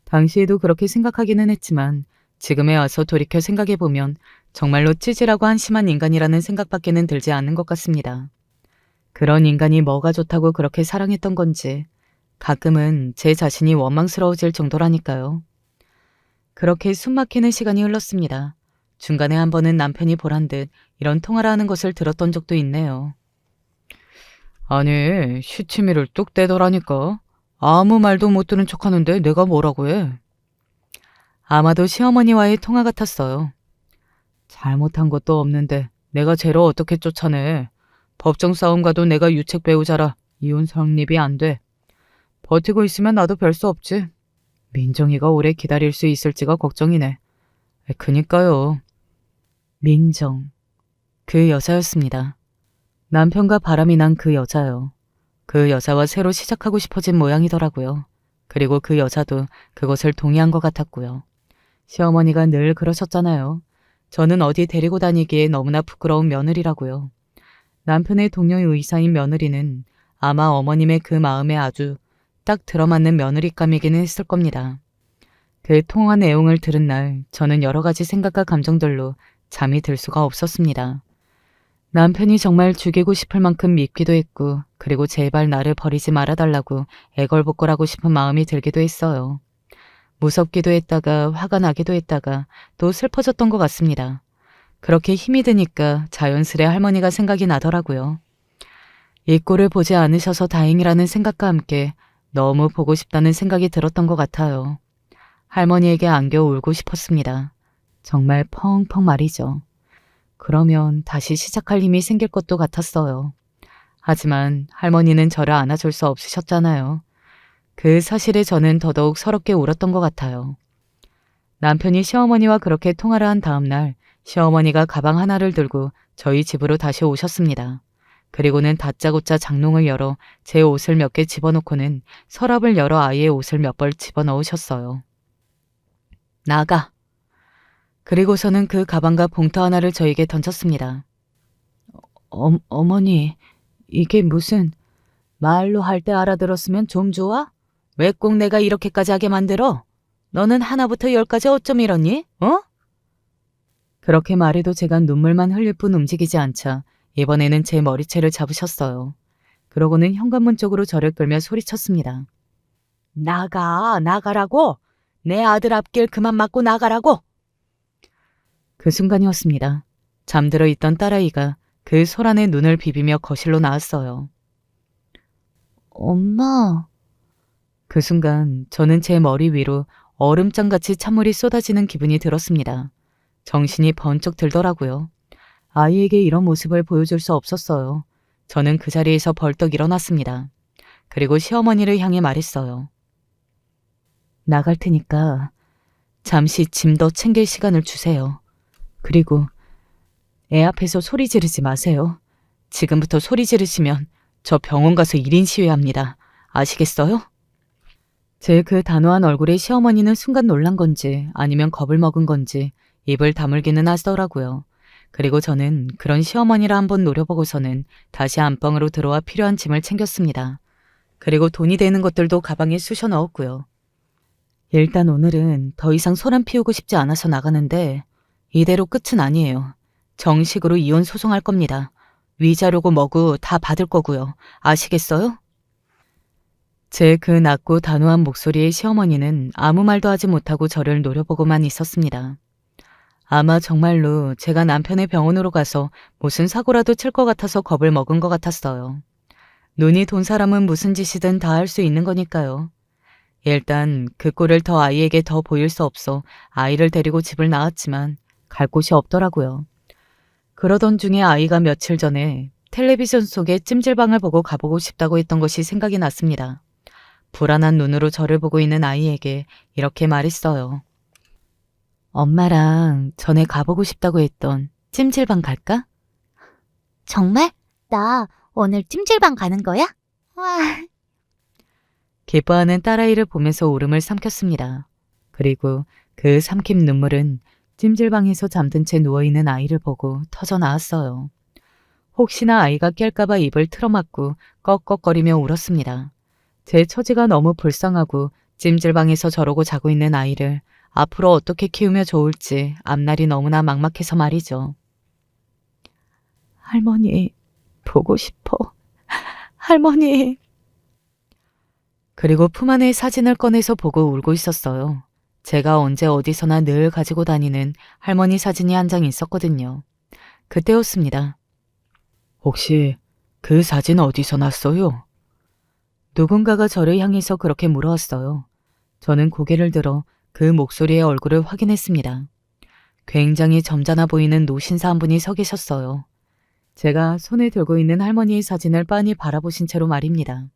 당시에도 그렇게 생각하기는 했지만 지금에 와서 돌이켜 생각해보면 정말로 찌질하고 한심한 인간이라는 생각밖에는 들지 않는 것 같습니다. 그런 인간이 뭐가 좋다고 그렇게 사랑했던 건지 가끔은 제 자신이 원망스러워질 정도라니까요. 그렇게 숨막히는 시간이 흘렀습니다. 중간에 한 번은 남편이 보란 듯 이런 통화를 하는 것을 들었던 적도 있네요. 아니, 시치미를 뚝 떼더라니까. 아무 말도 못 들은 척하는데 내가 뭐라고 해. 아마도 시어머니와의 통화 같았어요. 잘못한 것도 없는데 내가 쟤로 어떻게 쫓아내. 법정 싸움 가도 내가 유책 배우자라 이혼 성립이 안 돼. 버티고 있으면 나도 별 수 없지. 민정이가 오래 기다릴 수 있을지가 걱정이네. 그니까요. 민정. 그 여자였습니다. 남편과 바람이 난 그 여자요. 그 여자와 새로 시작하고 싶어진 모양이더라고요. 그리고 그 여자도 그것을 동의한 것 같았고요. 시어머니가 늘 그러셨잖아요. 저는 어디 데리고 다니기에 너무나 부끄러운 며느리라고요. 남편의 동료의 의사인 며느리는 아마 어머님의 그 마음에 아주 딱 들어맞는 며느리감이기는 했을 겁니다. 그 통화 내용을 들은 날 저는 여러 가지 생각과 감정들로 잠이 들 수가 없었습니다. 남편이 정말 죽이고 싶을 만큼 밉기도 했고 그리고 제발 나를 버리지 말아달라고 애걸복걸하고 싶은 마음이 들기도 했어요. 무섭기도 했다가 화가 나기도 했다가 또 슬퍼졌던 것 같습니다. 그렇게 힘이 드니까 자연스레 할머니가 생각이 나더라고요. 이 꼴을 보지 않으셔서 다행이라는 생각과 함께 너무 보고 싶다는 생각이 들었던 것 같아요. 할머니에게 안겨 울고 싶었습니다. 정말 펑펑 말이죠. 그러면 다시 시작할 힘이 생길 것도 같았어요. 하지만 할머니는 저를 안아줄 수 없으셨잖아요. 그 사실에 저는 더더욱 서럽게 울었던 것 같아요. 남편이 시어머니와 그렇게 통화를 한 다음 날 시어머니가 가방 하나를 들고 저희 집으로 다시 오셨습니다. 그리고는 다짜고짜 장롱을 열어 제 옷을 몇 개 집어넣고는 서랍을 열어 아이의 옷을 몇 벌 집어넣으셨어요. 나가. 그리고서는 그 가방과 봉투 하나를 저에게 던졌습니다. 어머니, 이게 무슨... 말로 할 때 알아들었으면 좀 좋아? 왜 꼭 내가 이렇게까지 하게 만들어? 너는 하나부터 열까지 어쩜 이러니? 어? 그렇게 말해도 제가 눈물만 흘릴 뿐 움직이지 않자 이번에는 제 머리채를 잡으셨어요. 그러고는 현관문 쪽으로 저를 끌며 소리쳤습니다. 나가라고! 내 아들 앞길 그만 막고 나가라고! 그 순간이었습니다. 잠들어 있던 딸아이가 그 소란에 눈을 비비며 거실로 나왔어요. 엄마. 그 순간 저는 제 머리 위로 얼음장같이 찬물이 쏟아지는 기분이 들었습니다. 정신이 번쩍 들더라고요. 아이에게 이런 모습을 보여줄 수 없었어요. 저는 그 자리에서 벌떡 일어났습니다. 그리고 시어머니를 향해 말했어요. 나갈 테니까 잠시 짐 더 챙길 시간을 주세요. 그리고 애 앞에서 소리 지르지 마세요. 지금부터 소리 지르시면 저 병원 가서 1인 시위합니다. 아시겠어요? 제 그 단호한 얼굴에 시어머니는 순간 놀란 건지 아니면 겁을 먹은 건지 입을 다물기는 하시더라고요. 그리고 저는 그런 시어머니를 한번 노려보고서는 다시 안방으로 들어와 필요한 짐을 챙겼습니다. 그리고 돈이 되는 것들도 가방에 쑤셔 넣었고요. 일단 오늘은 더 이상 소란 피우고 싶지 않아서 나가는데 이대로 끝은 아니에요. 정식으로 이혼 소송할 겁니다. 위자료고 뭐고 다 받을 거고요. 아시겠어요? 제 그 낮고 단호한 목소리의 시어머니는 아무 말도 하지 못하고 저를 노려보고만 있었습니다. 아마 정말로 제가 남편의 병원으로 가서 무슨 사고라도 칠 것 같아서 겁을 먹은 것 같았어요. 눈이 돈 사람은 무슨 짓이든 다 할 수 있는 거니까요. 일단 그 꼴을 더 아이에게 더 보일 수 없어 아이를 데리고 집을 나왔지만 갈 곳이 없더라고요. 그러던 중에 아이가 며칠 전에 텔레비전 속의 찜질방을 보고 가보고 싶다고 했던 것이 생각이 났습니다. 불안한 눈으로 저를 보고 있는 아이에게 이렇게 말했어요. 엄마랑 전에 가보고 싶다고 했던 찜질방 갈까? 정말? 나 오늘 찜질방 가는 거야? 와, 기뻐하는 딸아이를 보면서 울음을 삼켰습니다. 그리고 그 삼킨 눈물은 찜질방에서 잠든 채 누워있는 아이를 보고 터져 나왔어요. 혹시나 아이가 깰까봐 입을 틀어막고 꺽꺽거리며 울었습니다. 제 처지가 너무 불쌍하고 찜질방에서 저러고 자고 있는 아이를 앞으로 어떻게 키우며 좋을지 앞날이 너무나 막막해서 말이죠. 할머니, 보고 싶어. 할머니. 그리고 품 안에 사진을 꺼내서 보고 울고 있었어요. 제가 언제 어디서나 늘 가지고 다니는 할머니 사진이 한 장 있었거든요. 그때였습니다. 혹시 그 사진 어디서 났어요? 누군가가 저를 향해서 그렇게 물어왔어요. 저는 고개를 들어 그 목소리의 얼굴을 확인했습니다. 굉장히 점잖아 보이는 노신사 한 분이 서 계셨어요. 제가 손에 들고 있는 할머니의 사진을 빤히 바라보신 채로 말입니다.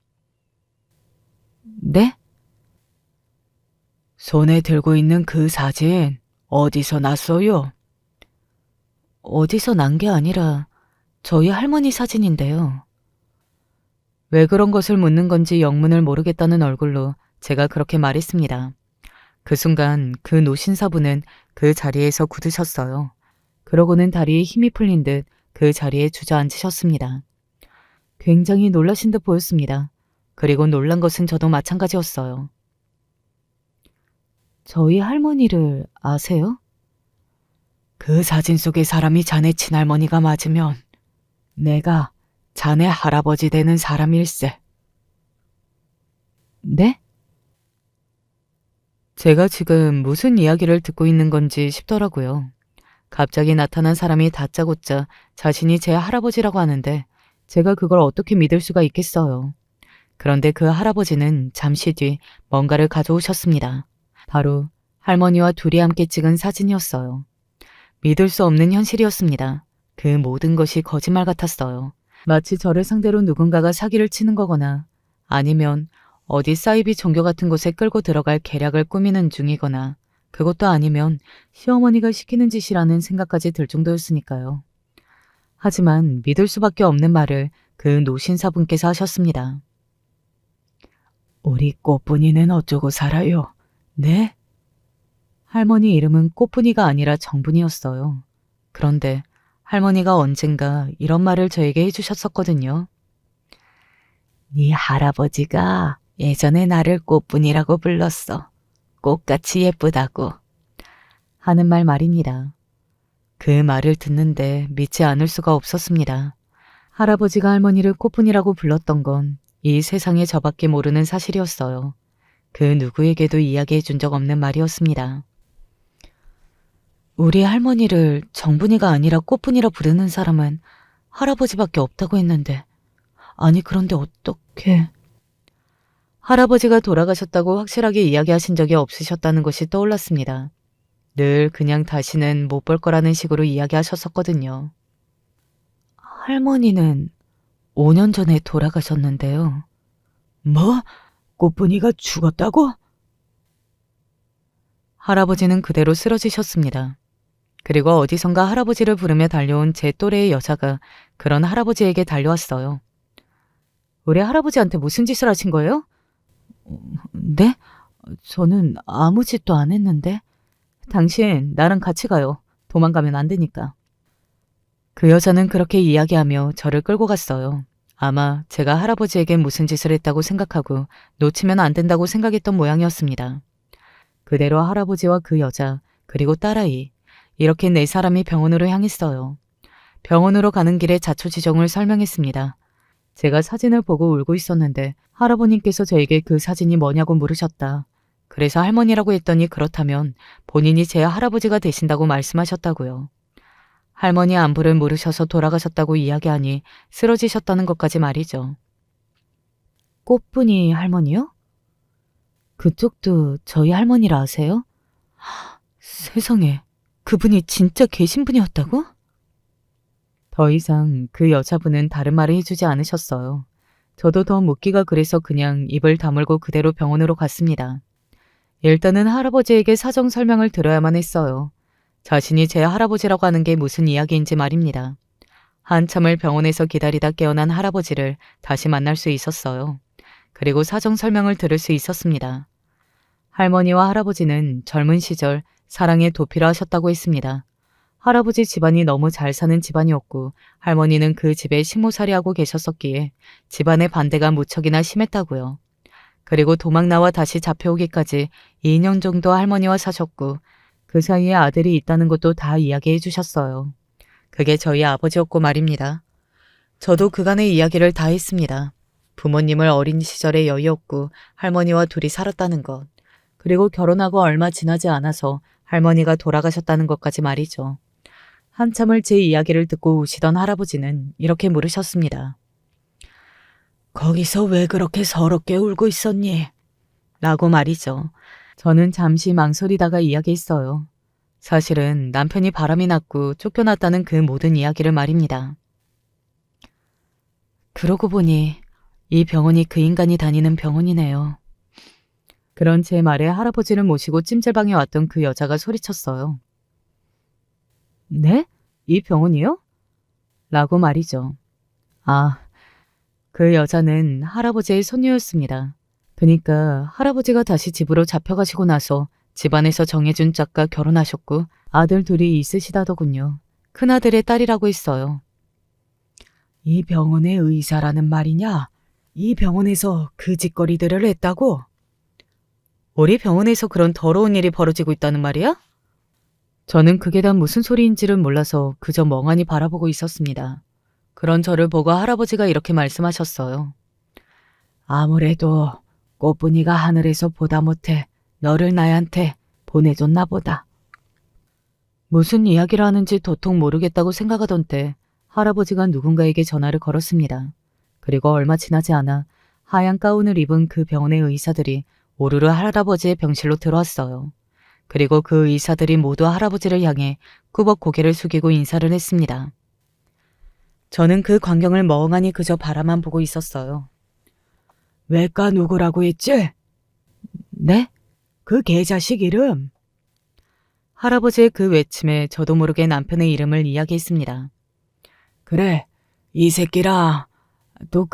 네? 손에 들고 있는 그 사진 어디서 났어요? 어디서 난 게 아니라 저희 할머니 사진인데요. 왜 그런 것을 묻는 건지 영문을 모르겠다는 얼굴로 제가 그렇게 말했습니다. 그 순간 그 노신사분은 그 자리에서 굳으셨어요. 그러고는 다리에 힘이 풀린 듯 그 자리에 주저앉으셨습니다. 굉장히 놀라신 듯 보였습니다. 그리고 놀란 것은 저도 마찬가지였어요. 저희 할머니를 아세요? 그 사진 속의 사람이 자네 친할머니가 맞으면 내가 자네 할아버지 되는 사람일세. 네? 제가 지금 무슨 이야기를 듣고 있는 건지 싶더라고요. 갑자기 나타난 사람이 다짜고짜 자신이 제 할아버지라고 하는데 제가 그걸 어떻게 믿을 수가 있겠어요. 그런데 그 할아버지는 잠시 뒤 뭔가를 가져오셨습니다. 바로 할머니와 둘이 함께 찍은 사진이었어요. 믿을 수 없는 현실이었습니다. 그 모든 것이 거짓말 같았어요. 마치 저를 상대로 누군가가 사기를 치는 거거나 아니면 어디 사이비 종교 같은 곳에 끌고 들어갈 계략을 꾸미는 중이거나 그것도 아니면 시어머니가 시키는 짓이라는 생각까지 들 정도였으니까요. 하지만 믿을 수밖에 없는 말을 그 노신사분께서 하셨습니다. 우리 꽃분이는 어쩌고 살아요? 네? 할머니 이름은 꽃분이가 아니라 정분이었어요. 그런데 할머니가 언젠가 이런 말을 저에게 해주셨었거든요. 네 할아버지가 예전에 나를 꽃분이라고 불렀어. 꽃같이 예쁘다고 하는 말입니다. 그 말을 듣는데 믿지 않을 수가 없었습니다. 할아버지가 할머니를 꽃분이라고 불렀던 건 이 세상에 저밖에 모르는 사실이었어요. 그 누구에게도 이야기해 준 적 없는 말이었습니다. 우리 할머니를 정분이가 아니라 꽃분이라 부르는 사람은 할아버지밖에 없다고 했는데, 아니 그런데 어떻게... 할아버지가 돌아가셨다고 확실하게 이야기하신 적이 없으셨다는 것이 떠올랐습니다. 늘 그냥 다시는 못 볼 거라는 식으로 이야기하셨었거든요. 할머니는 5년 전에 돌아가셨는데요. 뭐? 꽃분이가 죽었다고? 할아버지는 그대로 쓰러지셨습니다. 그리고 어디선가 할아버지를 부르며 달려온 제 또래의 여자가 그런 할아버지에게 달려왔어요. 우리 할아버지한테 무슨 짓을 하신 거예요? 네? 저는 아무 짓도 안 했는데. 당신 나랑 같이 가요. 도망가면 안 되니까. 그 여자는 그렇게 이야기하며 저를 끌고 갔어요. 아마 제가 할아버지에게 무슨 짓을 했다고 생각하고 놓치면 안 된다고 생각했던 모양이었습니다. 그대로 할아버지와 그 여자, 그리고 딸아이, 이렇게 4사람이 병원으로 향했어요. 병원으로 가는 길에 자초지종을 설명했습니다. 제가 사진을 보고 울고 있었는데 할아버님께서 저에게 그 사진이 뭐냐고 물으셨다. 그래서 할머니라고 했더니 그렇다면 본인이 제 할아버지가 되신다고 말씀하셨다고요. 할머니 안부를 물으셔서 돌아가셨다고 이야기하니 쓰러지셨다는 것까지 말이죠. 꽃분이 할머니요? 그쪽도 저희 할머니라 아세요? 세상에, 그분이 진짜 계신 분이었다고? 더 이상 그 여자분은 다른 말을 해주지 않으셨어요. 저도 더 묻기가 그래서 그냥 입을 다물고 그대로 병원으로 갔습니다. 일단은 할아버지에게 사정 설명을 들어야만 했어요. 자신이 제 할아버지라고 하는 게 무슨 이야기인지 말입니다. 한참을 병원에서 기다리다 깨어난 할아버지를 다시 만날 수 있었어요. 그리고 사정 설명을 들을 수 있었습니다. 할머니와 할아버지는 젊은 시절 사랑에 도피를 하셨다고 했습니다. 할아버지 집안이 너무 잘 사는 집안이었고 할머니는 그 집에 식모살이하고 계셨었기에 집안의 반대가 무척이나 심했다고요. 그리고 도망 나와 다시 잡혀오기까지 2년 정도 할머니와 사셨고 그 사이에 아들이 있다는 것도 다 이야기해 주셨어요. 그게 저희 아버지였고 말입니다. 저도 그간의 이야기를 다 했습니다. 부모님을 어린 시절에 여의었고 할머니와 둘이 살았다는 것, 그리고 결혼하고 얼마 지나지 않아서 할머니가 돌아가셨다는 것까지 말이죠. 한참을 제 이야기를 듣고 우시던 할아버지는 이렇게 물으셨습니다. 거기서 왜 그렇게 서럽게 울고 있었니? 라고 말이죠. 저는 잠시 망설이다가 이야기했어요. 사실은 남편이 바람이 났고 쫓겨났다는 그 모든 이야기를 말입니다. 그러고 보니 이 병원이 그 인간이 다니는 병원이네요. 그런 제 말에 할아버지를 모시고 찜질방에 왔던 그 여자가 소리쳤어요. 네? 이 병원이요? 라고 말이죠. 아, 그 여자는 할아버지의 손녀였습니다. 그러니까 할아버지가 다시 집으로 잡혀가시고 나서 집안에서 정해준 짝과 결혼하셨고 아들 둘이 있으시다더군요. 큰아들의 딸이라고 했어요. 이 병원의 의사라는 말이냐? 이 병원에서 그 짓거리들을 했다고? 우리 병원에서 그런 더러운 일이 벌어지고 있다는 말이야? 저는 그게 다 무슨 소리인지를 몰라서 그저 멍하니 바라보고 있었습니다. 그런 저를 보고 할아버지가 이렇게 말씀하셨어요. 아무래도 꽃분이가 하늘에서 보다 못해 너를 나한테 보내줬나 보다. 무슨 이야기를 하는지 도통 모르겠다고 생각하던 때 할아버지가 누군가에게 전화를 걸었습니다. 그리고 얼마 지나지 않아 하얀 가운을 입은 그 병원의 의사들이 오르르 할아버지의 병실로 들어왔어요. 그리고 그 의사들이 모두 할아버지를 향해 꾸벅 고개를 숙이고 인사를 했습니다. 저는 그 광경을 멍하니 그저 바라만 보고 있었어요. 외과 누구라고 했지? 네? 그 개자식 이름? 할아버지의 그 외침에 저도 모르게 남편의 이름을 이야기했습니다. 그래, 이 새끼랑 또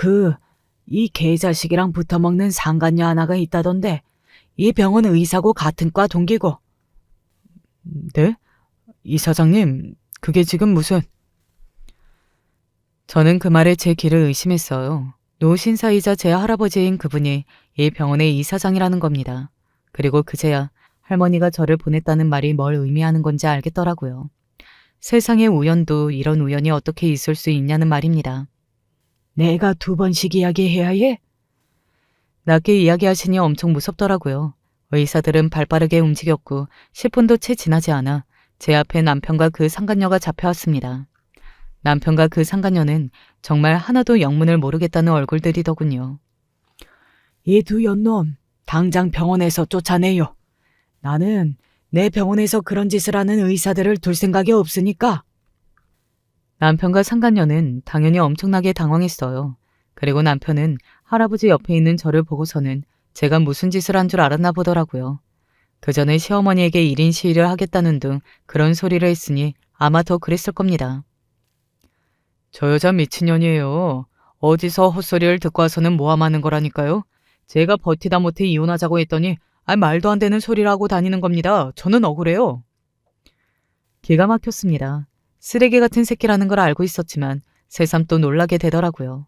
이 개자식이랑 붙어먹는 상간녀 하나가 있다던데 이 병원 의사고 같은 과 동기고. 네? 이사장님, 그게 지금 무슨... 저는 그 말에 제 귀를 의심했어요. 노신사이자 제 할아버지인 그분이 이 병원의 이사장이라는 겁니다. 그리고 그제야 할머니가 저를 보냈다는 말이 뭘 의미하는 건지 알겠더라고요. 세상에 우연도 이런 우연이 어떻게 있을 수 있냐는 말입니다. 내가 2번씩 이야기해야 해? 낮게 이야기하시니 엄청 무섭더라고요. 의사들은 발빠르게 움직였고 10분도 채 지나지 않아 제 앞에 남편과 그 상간녀가 잡혀왔습니다. 남편과 그 상간녀는 정말 하나도 영문을 모르겠다는 얼굴들이더군요. 이 2 연놈, 당장 병원에서 쫓아내요. 나는 내 병원에서 그런 짓을 하는 의사들을 둘 생각이 없으니까. 남편과 상간녀는 당연히 엄청나게 당황했어요. 그리고 남편은 할아버지 옆에 있는 저를 보고서는 제가 무슨 짓을 한 줄 알았나 보더라고요. 그 전에 시어머니에게 1인 시위를 하겠다는 등 그런 소리를 했으니 아마 더 그랬을 겁니다. 저 여자 미친년이에요. 어디서 헛소리를 듣고 와서는 모함하는 거라니까요. 제가 버티다 못해 이혼하자고 했더니 말도 안 되는 소리를 하고 다니는 겁니다. 저는 억울해요. 기가 막혔습니다. 쓰레기 같은 새끼라는 걸 알고 있었지만 새삼 또 놀라게 되더라고요.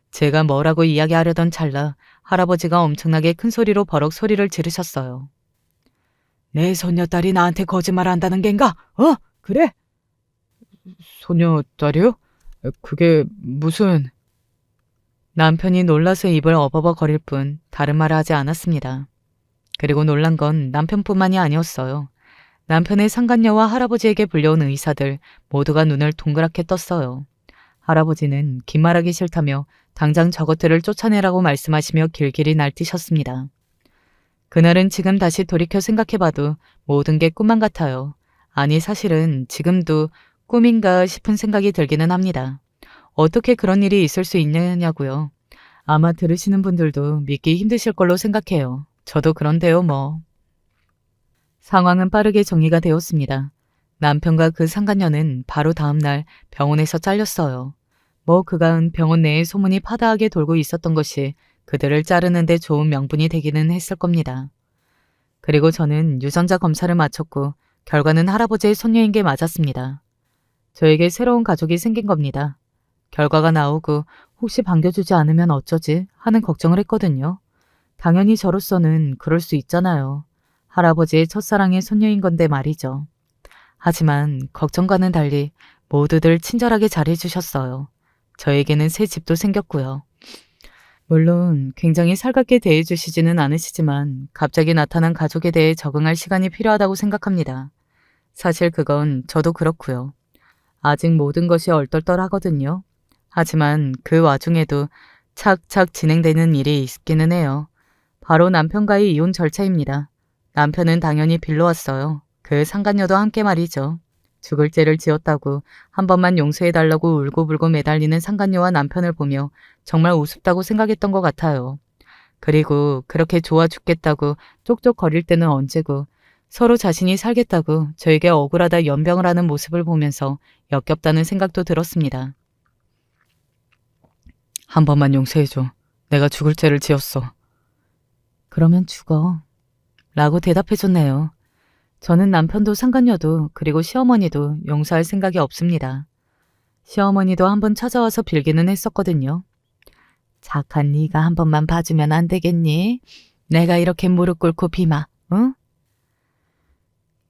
제가 뭐라고 이야기하려던 찰나 할아버지가 엄청나게 큰 소리로 버럭 소리를 지르셨어요. 내 손녀딸이 나한테 거짓말 한다는 겐가? 그래? 손녀딸이요? 그게 무슨... 남편이 놀라서 입을 어버버거릴 뿐 다른 말을 하지 않았습니다. 그리고 놀란 건 남편뿐만이 아니었어요. 남편의 상간녀와 할아버지에게 불려온 의사들 모두가 눈을 동그랗게 떴어요. 할아버지는 긴 말하기 싫다며 당장 저것들을 쫓아내라고 말씀하시며 길길이 날뛰셨습니다. 그날은 지금 다시 돌이켜 생각해봐도 모든 게 꿈만 같아요. 아니 사실은 지금도 꿈인가 싶은 생각이 들기는 합니다. 어떻게 그런 일이 있을 수 있느냐고요. 아마 들으시는 분들도 믿기 힘드실 걸로 생각해요. 저도 그런데요 뭐. 상황은 빠르게 정리가 되었습니다. 남편과 그 상간녀는 바로 다음 날 병원에서 잘렸어요. 뭐 그간 병원 내에 소문이 파다하게 돌고 있었던 것이 그들을 자르는 데 좋은 명분이 되기는 했을 겁니다. 그리고 저는 유전자 검사를 마쳤고 결과는 할아버지의 손녀인 게 맞았습니다. 저에게 새로운 가족이 생긴 겁니다. 결과가 나오고 혹시 반겨주지 않으면 어쩌지 하는 걱정을 했거든요. 당연히 저로서는 그럴 수 있잖아요. 할아버지의 첫사랑의 손녀인 건데 말이죠. 하지만 걱정과는 달리 모두들 친절하게 잘해주셨어요. 저에게는 새 집도 생겼고요. 물론 굉장히 살갑게 대해주시지는 않으시지만 갑자기 나타난 가족에 대해 적응할 시간이 필요하다고 생각합니다. 사실 그건 저도 그렇고요. 아직 모든 것이 얼떨떨하거든요. 하지만 그 와중에도 착착 진행되는 일이 있기는 해요. 바로 남편과의 이혼 절차입니다. 남편은 당연히 빌러왔어요. 그 상간녀도 함께 말이죠. 죽을 죄를 지었다고 한 번만 용서해달라고 울고불고 매달리는 상간녀와 남편을 보며 정말 우습다고 생각했던 것 같아요. 그리고 그렇게 좋아 죽겠다고 쪽쪽거릴 때는 언제고 서로 자신이 살겠다고 저에게 억울하다 연병을 하는 모습을 보면서 역겹다는 생각도 들었습니다. 한 번만 용서해줘. 내가 죽을 죄를 지었어. 그러면 죽어. 라고 대답해줬네요. 저는 남편도 상간녀도 그리고 시어머니도 용서할 생각이 없습니다. 시어머니도 한번 찾아와서 빌기는 했었거든요. 착한 네가 한 번만 봐주면 안 되겠니? 내가 이렇게 무릎 꿇고 비마, 응?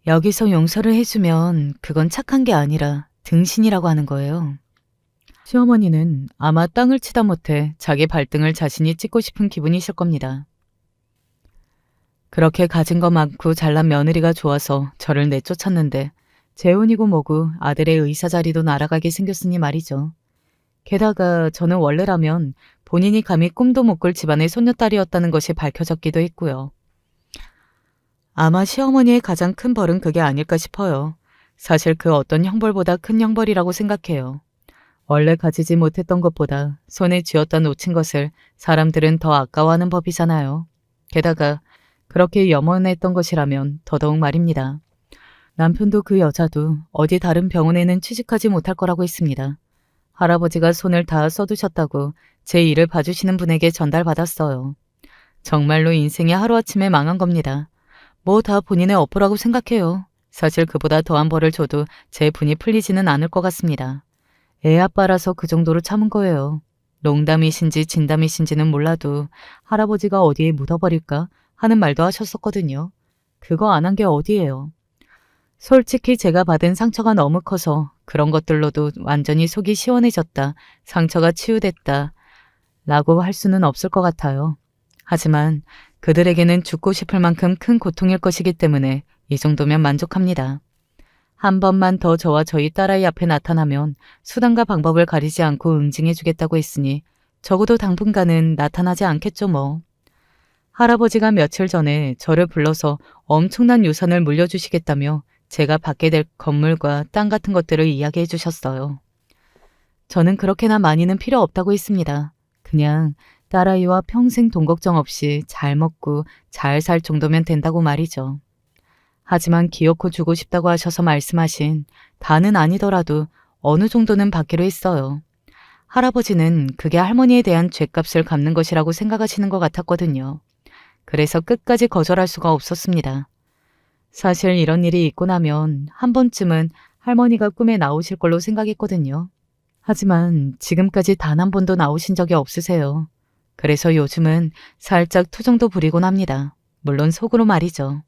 여기서 용서를 해주면 그건 착한 게 아니라 등신이라고 하는 거예요. 시어머니는 아마 땅을 치다 못해 자기 발등을 자신이 찍고 싶은 기분이실 겁니다. 그렇게 가진 거 많고 잘난 며느리가 좋아서 저를 내쫓았는데 재혼이고 뭐고 아들의 의사 자리도 날아가게 생겼으니 말이죠. 게다가 저는 원래라면 본인이 감히 꿈도 못 꿀 집안의 손녀딸이었다는 것이 밝혀졌기도 했고요. 아마 시어머니의 가장 큰 벌은 그게 아닐까 싶어요. 사실 그 어떤 형벌보다 큰 형벌이라고 생각해요. 원래 가지지 못했던 것보다 손에 쥐었다 놓친 것을 사람들은 더 아까워하는 법이잖아요. 게다가 그렇게 염원했던 것이라면 더더욱 말입니다. 남편도 그 여자도 어디 다른 병원에는 취직하지 못할 거라고 했습니다. 할아버지가 손을 다 써두셨다고 제 일을 봐주시는 분에게 전달받았어요. 정말로 인생이 하루아침에 망한 겁니다. 뭐 다 본인의 업보라고 생각해요. 사실 그보다 더한 벌을 줘도 제 분이 풀리지는 않을 것 같습니다. 애 아빠라서 그 정도로 참은 거예요. 농담이신지 진담이신지는 몰라도 할아버지가 어디에 묻어버릴까 하는 말도 하셨었거든요. 그거 안 한 게 어디예요. 솔직히 제가 받은 상처가 너무 커서 그런 것들로도 완전히 속이 시원해졌다, 상처가 치유됐다 라고 할 수는 없을 것 같아요. 하지만 그들에게는 죽고 싶을 만큼 큰 고통일 것이기 때문에 이 정도면 만족합니다. 한 번만 더 저와 저희 딸아이 앞에 나타나면 수단과 방법을 가리지 않고 응징해주겠다고 했으니 적어도 당분간은 나타나지 않겠죠 뭐. 할아버지가 며칠 전에 저를 불러서 엄청난 유산을 물려주시겠다며 제가 받게 될 건물과 땅 같은 것들을 이야기해 주셨어요. 저는 그렇게나 많이는 필요 없다고 했습니다. 그냥 딸아이와 평생 돈 걱정 없이 잘 먹고 잘 살 정도면 된다고 말이죠. 하지만 기어코 주고 싶다고 하셔서 말씀하신 다는 아니더라도 어느 정도는 받기로 했어요. 할아버지는 그게 할머니에 대한 죗값을 갚는 것이라고 생각하시는 것 같았거든요. 그래서 끝까지 거절할 수가 없었습니다. 사실 이런 일이 있고 나면 한 번쯤은 할머니가 꿈에 나오실 걸로 생각했거든요. 하지만 지금까지 단 한 번도 나오신 적이 없으세요. 그래서 요즘은 살짝 투정도 부리곤 합니다. 물론 속으로 말이죠.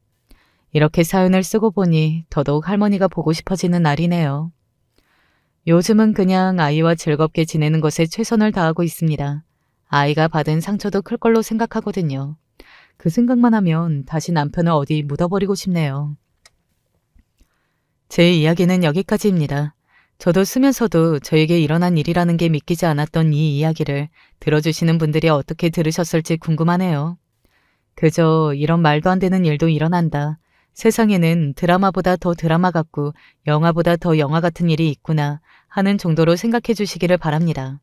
이렇게 사연을 쓰고 보니 더더욱 할머니가 보고 싶어지는 날이네요. 요즘은 그냥 아이와 즐겁게 지내는 것에 최선을 다하고 있습니다. 아이가 받은 상처도 클 걸로 생각하거든요. 그 생각만 하면 다시 남편을 어디 묻어버리고 싶네요. 제 이야기는 여기까지입니다. 저도 쓰면서도 저에게 일어난 일이라는 게 믿기지 않았던 이 이야기를 들어주시는 분들이 어떻게 들으셨을지 궁금하네요. 그저 이런 말도 안 되는 일도 일어난다. 세상에는 드라마보다 더 드라마 같고 영화보다 더 영화 같은 일이 있구나 하는 정도로 생각해 주시기를 바랍니다.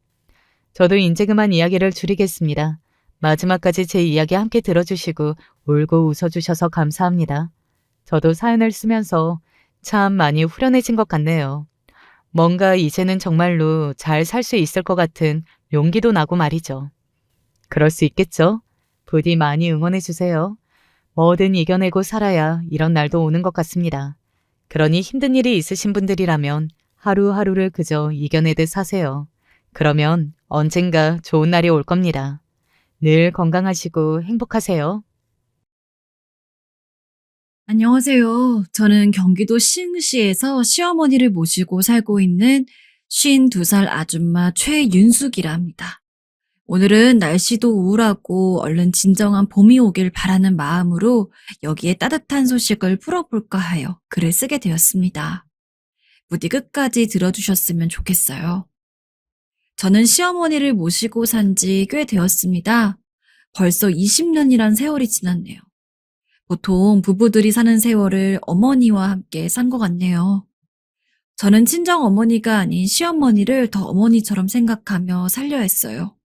저도 이제 그만 이야기를 줄이겠습니다. 마지막까지 제 이야기 함께 들어주시고 울고 웃어주셔서 감사합니다. 저도 사연을 쓰면서 참 많이 후련해진 것 같네요. 뭔가 이제는 정말로 잘 살 수 있을 것 같은 용기도 나고 말이죠. 그럴 수 있겠죠? 부디 많이 응원해주세요. 뭐든 이겨내고 살아야 이런 날도 오는 것 같습니다. 그러니 힘든 일이 있으신 분들이라면 하루하루를 그저 이겨내듯 사세요. 그러면 언젠가 좋은 날이 올 겁니다. 늘 건강하시고 행복하세요. 안녕하세요. 저는 경기도 시흥시에서 시어머니를 모시고 살고 있는 52살 아줌마 최윤숙이라 합니다. 오늘은 날씨도 우울하고 얼른 진정한 봄이 오길 바라는 마음으로 여기에 따뜻한 소식을 풀어볼까 하여 글을 쓰게 되었습니다. 부디 끝까지 들어주셨으면 좋겠어요. 저는 시어머니를 모시고 산지 꽤 되었습니다. 벌써 20년이란 세월이 지났네요. 보통 부부들이 사는 세월을 어머니와 함께 산 것 같네요. 저는 친정 어머니가 아닌 시어머니를 더 어머니처럼 생각하며 살려 했어요.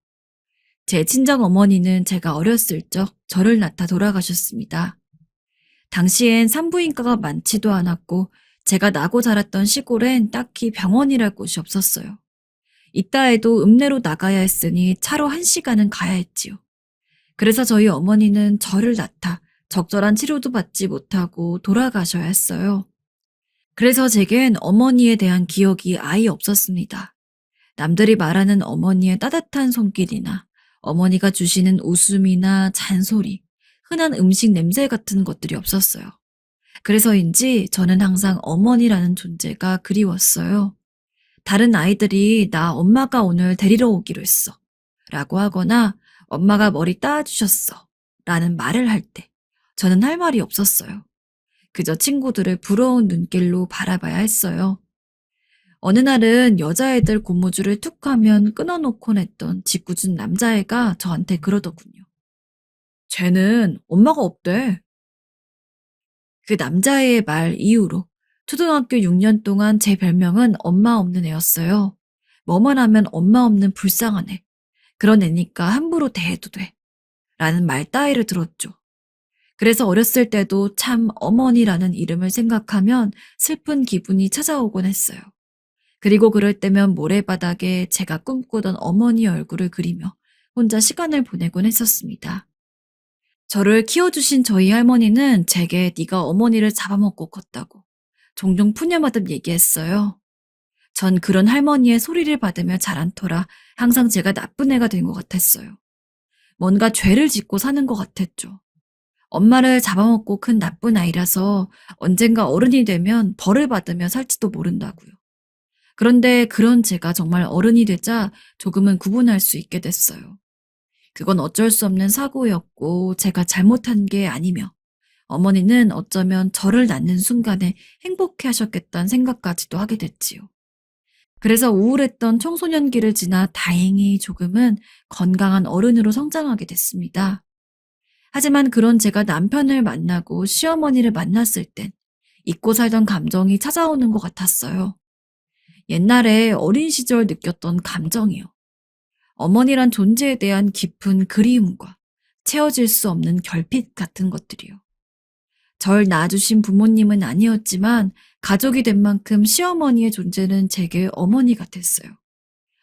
제 친정 어머니는 제가 어렸을 적 저를 낳다 돌아가셨습니다. 당시엔 산부인과가 많지도 않았고 제가 나고 자랐던 시골엔 딱히 병원이랄 곳이 없었어요. 이따 해도 읍내로 나가야 했으니 차로 1시간은 가야 했지요. 그래서 저희 어머니는 저를 낳다 적절한 치료도 받지 못하고 돌아가셔야 했어요. 그래서 제겐 어머니에 대한 기억이 아예 없었습니다. 남들이 말하는 어머니의 따뜻한 손길이나 어머니가 주시는 웃음이나 잔소리, 흔한 음식 냄새 같은 것들이 없었어요. 그래서인지 저는 항상 어머니라는 존재가 그리웠어요. 다른 아이들이 나 엄마가 오늘 데리러 오기로 했어 라고 하거나 엄마가 머리 따주셨어 라는 말을 할 때 저는 할 말이 없었어요. 그저 친구들을 부러운 눈길로 바라봐야 했어요. 어느 날은 여자애들 고무줄을 툭 하면 끊어놓곤 했던 짓궂은 남자애가 저한테 그러더군요. 쟤는 엄마가 없대. 그 남자애의 말 이후로 초등학교 6년 동안 제 별명은 엄마 없는 애였어요. 뭐만 하면 엄마 없는 불쌍한 애. 그런 애니까 함부로 대해도 돼. 라는 말 따위를 들었죠. 그래서 어렸을 때도 참 어머니라는 이름을 생각하면 슬픈 기분이 찾아오곤 했어요. 그리고 그럴 때면 모래바닥에 제가 꿈꾸던 어머니 얼굴을 그리며 혼자 시간을 보내곤 했었습니다. 저를 키워주신 저희 할머니는 제게 네가 어머니를 잡아먹고 컸다고 종종 푸념하듯 얘기했어요. 전 그런 할머니의 소리를 받으며 자란 터라 항상 제가 나쁜 애가 된 것 같았어요. 뭔가 죄를 짓고 사는 것 같았죠. 엄마를 잡아먹고 큰 나쁜 아이라서 언젠가 어른이 되면 벌을 받으며 살지도 모른다고요. 그런데 그런 제가 정말 어른이 되자 조금은 구분할 수 있게 됐어요. 그건 어쩔 수 없는 사고였고 제가 잘못한 게 아니며 어머니는 어쩌면 저를 낳는 순간에 행복해 하셨겠다는 생각까지도 하게 됐지요. 그래서 우울했던 청소년기를 지나 다행히 조금은 건강한 어른으로 성장하게 됐습니다. 하지만 그런 제가 남편을 만나고 시어머니를 만났을 땐 잊고 살던 감정이 찾아오는 것 같았어요. 옛날에 어린 시절 느꼈던 감정이요. 어머니란 존재에 대한 깊은 그리움과 채워질 수 없는 결핍 같은 것들이요. 절 낳아주신 부모님은 아니었지만 가족이 된 만큼 시어머니의 존재는 제게 어머니 같았어요.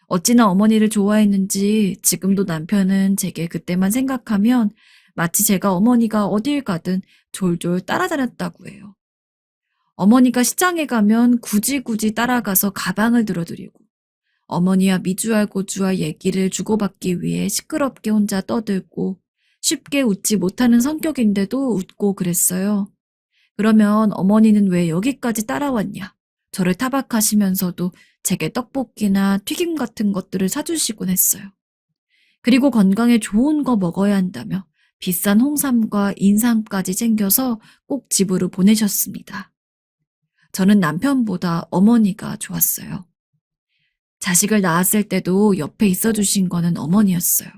어찌나 어머니를 좋아했는지 지금도 남편은 제게 그때만 생각하면 마치 제가 어머니가 어딜 가든 졸졸 따라다녔다고 해요. 어머니가 시장에 가면 굳이 따라가서 가방을 들어드리고 어머니와 미주알 고주알 얘기를 주고받기 위해 시끄럽게 혼자 떠들고 쉽게 웃지 못하는 성격인데도 웃고 그랬어요. 그러면 어머니는 왜 여기까지 따라왔냐? 저를 타박하시면서도 제게 떡볶이나 튀김 같은 것들을 사주시곤 했어요. 그리고 건강에 좋은 거 먹어야 한다며 비싼 홍삼과 인삼까지 챙겨서 꼭 집으로 보내셨습니다. 저는 남편보다 어머니가 좋았어요. 자식을 낳았을 때도 옆에 있어주신 거는 어머니였어요.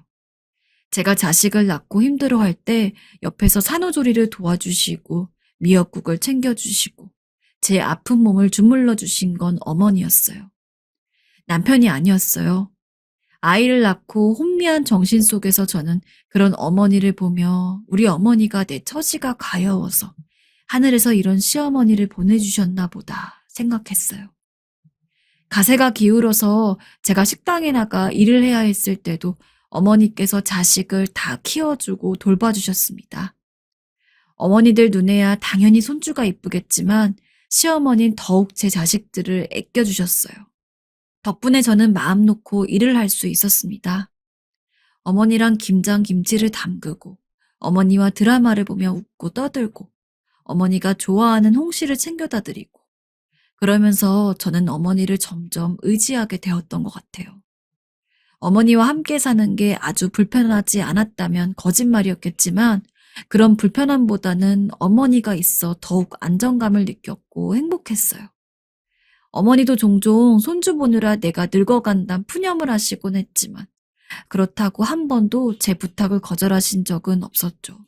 제가 자식을 낳고 힘들어할 때 옆에서 산후조리를 도와주시고 미역국을 챙겨주시고 제 아픈 몸을 주물러 주신 건 어머니였어요. 남편이 아니었어요. 아이를 낳고 혼미한 정신 속에서 저는 그런 어머니를 보며 우리 어머니가 내 처지가 가여워서 하늘에서 이런 시어머니를 보내주셨나 보다 생각했어요. 가세가 기울어서 제가 식당에 나가 일을 해야 했을 때도 어머니께서 자식을 다 키워주고 돌봐주셨습니다. 어머니들 눈에야 당연히 손주가 이쁘겠지만 시어머니는 더욱 제 자식들을 아껴주셨어요. 덕분에 저는 마음 놓고 일을 할 수 있었습니다. 어머니랑 김장 김치를 담그고 어머니와 드라마를 보며 웃고 떠들고 어머니가 좋아하는 홍시를 챙겨다 드리고 그러면서 저는 어머니를 점점 의지하게 되었던 것 같아요. 어머니와 함께 사는 게 아주 불편하지 않았다면 거짓말이었겠지만 그런 불편함보다는 어머니가 있어 더욱 안정감을 느꼈고 행복했어요. 어머니도 종종 손주 보느라 내가 늙어간다는 푸념을 하시곤 했지만 그렇다고 한 번도 제 부탁을 거절하신 적은 없었죠.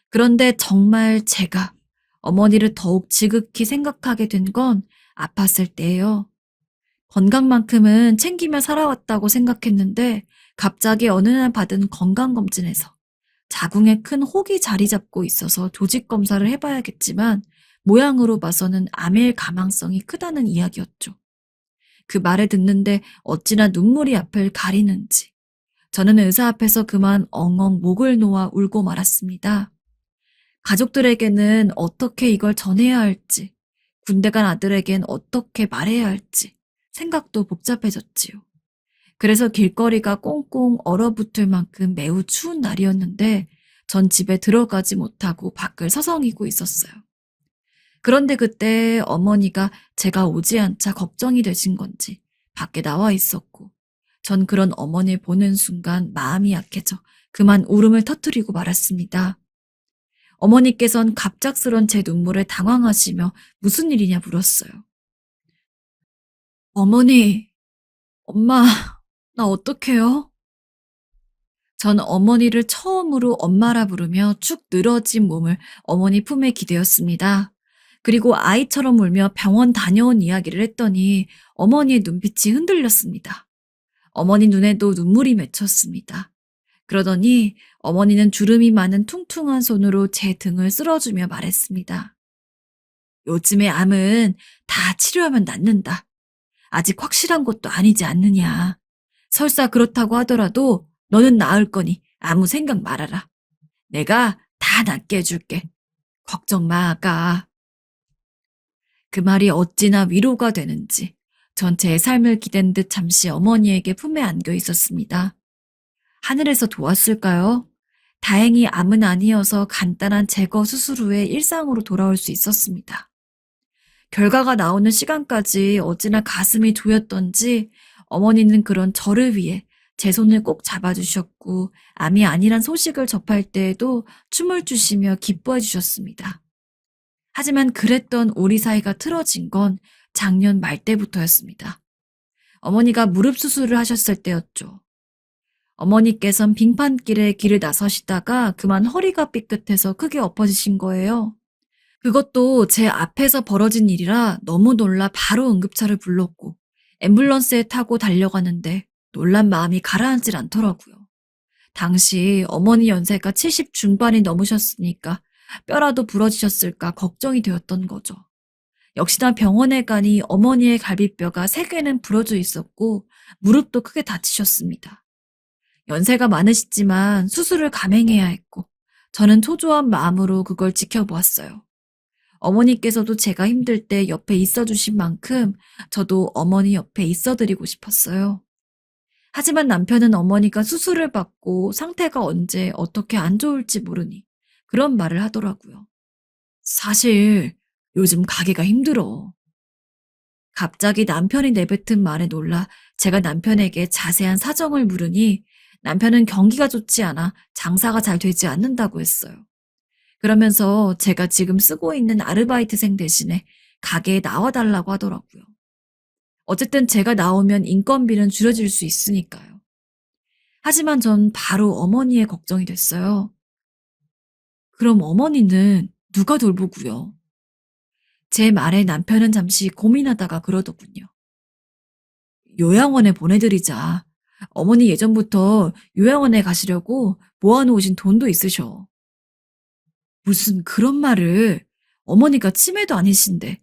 그런데 정말 제가 어머니를 더욱 지극히 생각하게 된 건 아팠을 때예요. 건강만큼은 챙기며 살아왔다고 생각했는데 갑자기 어느 날 받은 건강검진에서 자궁에 큰 혹이 자리 잡고 있어서 조직 검사를 해봐야겠지만 모양으로 봐서는 암일 가망성이 크다는 이야기였죠. 그 말을 듣는데 어찌나 눈물이 앞을 가리는지 저는 의사 앞에서 그만 엉엉 목을 놓아 울고 말았습니다. 가족들에게는 어떻게 이걸 전해야 할지, 군대 간 아들에겐 어떻게 말해야 할지 생각도 복잡해졌지요. 그래서 길거리가 꽁꽁 얼어붙을 만큼 매우 추운 날이었는데 전 집에 들어가지 못하고 밖을 서성이고 있었어요. 그런데 그때 어머니가 제가 오지 않자 걱정이 되신 건지 밖에 나와 있었고 전 그런 어머니를 보는 순간 마음이 약해져 그만 울음을 터뜨리고 말았습니다. 어머니께선 갑작스런 제 눈물에 당황하시며 무슨 일이냐 물었어요. 어머니, 엄마, 나 어떡해요? 전 어머니를 처음으로 엄마라 부르며 축 늘어진 몸을 어머니 품에 기대었습니다. 그리고 아이처럼 울며 병원 다녀온 이야기를 했더니 어머니의 눈빛이 흔들렸습니다. 어머니 눈에도 눈물이 맺혔습니다. 그러더니 어머니는 주름이 많은 퉁퉁한 손으로 제 등을 쓸어주며 말했습니다. 요즘의 암은 다 치료하면 낫는다. 아직 확실한 것도 아니지 않느냐. 설사 그렇다고 하더라도 너는 나을 거니 아무 생각 말아라. 내가 다 낫게 해줄게. 걱정 마, 아가. 그 말이 어찌나 위로가 되는지 전 제 삶을 기댄 듯 잠시 어머니에게 품에 안겨 있었습니다. 하늘에서 도왔을까요? 다행히 암은 아니어서 간단한 제거 수술 후에 일상으로 돌아올 수 있었습니다. 결과가 나오는 시간까지 어찌나 가슴이 조였던지 어머니는 그런 저를 위해 제 손을 꼭 잡아주셨고 암이 아니란 소식을 접할 때에도 춤을 추시며 기뻐해 주셨습니다. 하지만 그랬던 우리 사이가 틀어진 건 작년 말 때부터였습니다. 어머니가 무릎 수술을 하셨을 때였죠. 어머니께선 빙판길에 길을 나서시다가 그만 허리가 삐끗해서 크게 엎어지신 거예요. 그것도 제 앞에서 벌어진 일이라 너무 놀라 바로 응급차를 불렀고 앰뷸런스에 타고 달려가는데 놀란 마음이 가라앉질 않더라고요. 당시 어머니 연세가 70 중반이 넘으셨으니까 뼈라도 부러지셨을까 걱정이 되었던 거죠. 역시나 병원에 가니 어머니의 갈비뼈가 3개는 부러져 있었고 무릎도 크게 다치셨습니다. 연세가 많으시지만 수술을 감행해야 했고 저는 초조한 마음으로 그걸 지켜보았어요. 어머니께서도 제가 힘들 때 옆에 있어주신 만큼 저도 어머니 옆에 있어드리고 싶었어요. 하지만 남편은 어머니가 수술을 받고 상태가 언제 어떻게 안 좋을지 모르니 그런 말을 하더라고요. 사실 요즘 가기가 힘들어. 갑자기 남편이 내뱉은 말에 놀라 제가 남편에게 자세한 사정을 물으니 남편은 경기가 좋지 않아 장사가 잘 되지 않는다고 했어요. 그러면서 제가 지금 쓰고 있는 아르바이트생 대신에 가게에 나와달라고 하더라고요. 어쨌든 제가 나오면 인건비는 줄여질 수 있으니까요. 하지만 전 바로 어머니의 걱정이 됐어요. 그럼 어머니는 누가 돌보고요? 제 말에 남편은 잠시 고민하다가 그러더군요. 요양원에 보내드리자. 어머니 예전부터 요양원에 가시려고 모아놓으신 돈도 있으셔. 무슨 그런 말을. 어머니가 치매도 아니신데.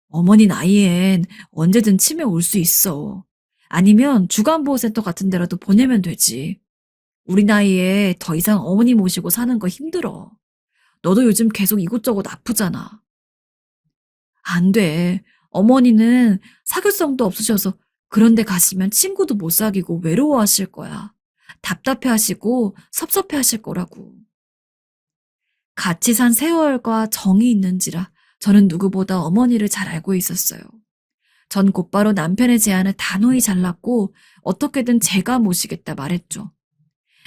어머니 나이엔 언제든 치매 올 수 있어. 아니면 주간보호센터 같은 데라도 보내면 되지. 우리 나이에 더 이상 어머니 모시고 사는 거 힘들어. 너도 요즘 계속 이곳저곳 아프잖아. 안 돼. 어머니는 사교성도 없으셔서 그런 데 가시면 친구도 못 사귀고 외로워하실 거야. 답답해하시고 섭섭해하실 거라고. 같이 산 세월과 정이 있는지라 저는 누구보다 어머니를 잘 알고 있었어요. 전 곧바로 남편의 제안을 단호히 잘랐고 어떻게든 제가 모시겠다 말했죠.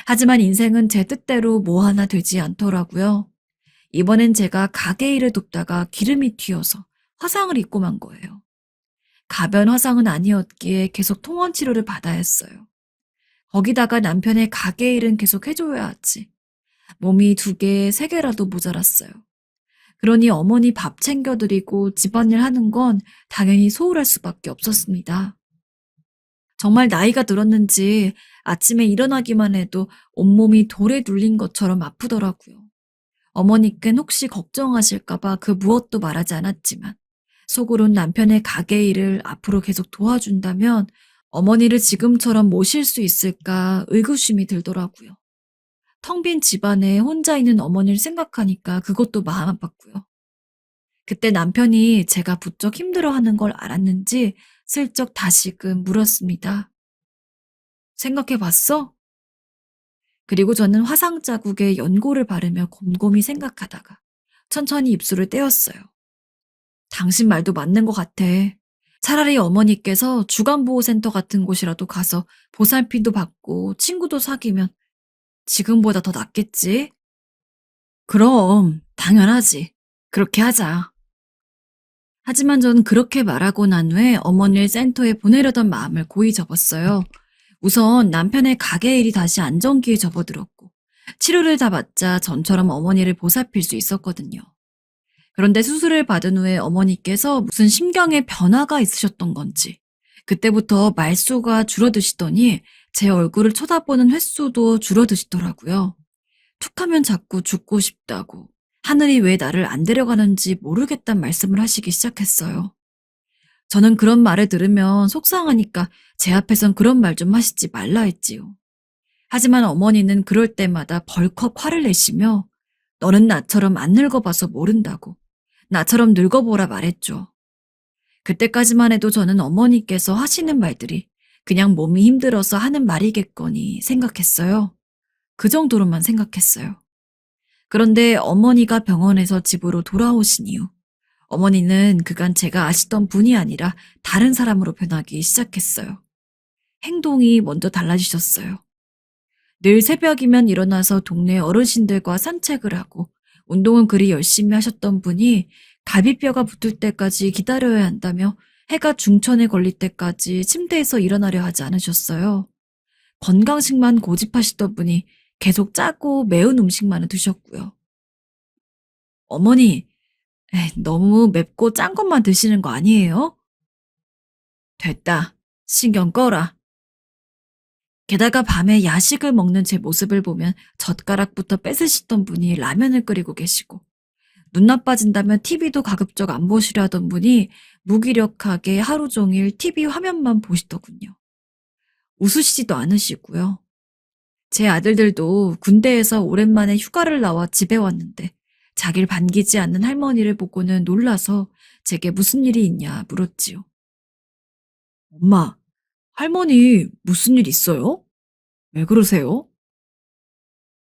하지만 인생은 제 뜻대로 뭐 하나 되지 않더라고요. 이번엔 제가 가게 일을 돕다가 기름이 튀어서 화상을 입고 만 거예요. 가변 화상은 아니었기에 계속 통원 치료를 받아야 했어요. 거기다가 남편의 가게 일은 계속 해줘야 하지. 몸이 2개, 3개라도 모자랐어요. 그러니 어머니 밥 챙겨드리고 집안일 하는 건 당연히 소홀할 수밖에 없었습니다. 정말 나이가 들었는지 아침에 일어나기만 해도 온몸이 돌에 눌린 것처럼 아프더라고요. 어머니께는 혹시 걱정하실까봐 그 무엇도 말하지 않았지만 속으론 남편의 가게 일을 앞으로 계속 도와준다면 어머니를 지금처럼 모실 수 있을까 의구심이 들더라고요. 텅 빈 집안에 혼자 있는 어머니를 생각하니까 그것도 마음 아팠고요. 그때 남편이 제가 부쩍 힘들어하는 걸 알았는지 슬쩍 다시금 물었습니다. 생각해봤어? 그리고 저는 화상 자국에 연고를 바르며 곰곰이 생각하다가 천천히 입술을 떼었어요. 당신 말도 맞는 것 같아. 차라리 어머니께서 주간보호센터 같은 곳이라도 가서 보살핌도 받고 친구도 사귀면 지금보다 더 낫겠지? 그럼 당연하지. 그렇게 하자. 하지만 전 그렇게 말하고 난 후에 어머니를 센터에 보내려던 마음을 고이 접었어요. 우선 남편의 가게 일이 다시 안정기에 접어들었고 치료를 다 받자 전처럼 어머니를 보살필 수 있었거든요. 그런데 수술을 받은 후에 어머니께서 무슨 심경의 변화가 있으셨던 건지 그때부터 말수가 줄어드시더니 제 얼굴을 쳐다보는 횟수도 줄어드시더라고요. 툭하면 자꾸 죽고 싶다고 하늘이 왜 나를 안 데려가는지 모르겠단 말씀을 하시기 시작했어요. 저는 그런 말을 들으면 속상하니까 제 앞에선 그런 말 좀 하시지 말라 했지요. 하지만 어머니는 그럴 때마다 벌컥 화를 내시며 너는 나처럼 안 늙어봐서 모른다고 나처럼 늙어보라 말했죠. 그때까지만 해도 저는 어머니께서 하시는 말들이 그냥 몸이 힘들어서 하는 말이겠거니 생각했어요. 그 정도로만 생각했어요. 그런데 어머니가 병원에서 집으로 돌아오신 이후 어머니는 그간 제가 아시던 분이 아니라 다른 사람으로 변하기 시작했어요. 행동이 먼저 달라지셨어요. 늘 새벽이면 일어나서 동네 어르신들과 산책을 하고 운동은 그리 열심히 하셨던 분이 갈비뼈가 붙을 때까지 기다려야 한다며 해가 중천에 걸릴 때까지 침대에서 일어나려 하지 않으셨어요. 건강식만 고집하시던 분이 계속 짜고 매운 음식만을 드셨고요. 어머니, 너무 맵고 짠 것만 드시는 거 아니에요? 됐다. 신경 꺼라. 게다가 밤에 야식을 먹는 제 모습을 보면 젓가락부터 뺏으시던 분이 라면을 끓이고 계시고 눈 나빠진다면 TV도 가급적 안 보시려 하던 분이 무기력하게 하루 종일 TV 화면만 보시더군요. 웃으시지도 않으시고요. 제 아들들도 군대에서 오랜만에 휴가를 나와 집에 왔는데 자기를 반기지 않는 할머니를 보고는 놀라서 제게 무슨 일이 있냐 물었지요. 엄마, 할머니 무슨 일 있어요? 왜 그러세요?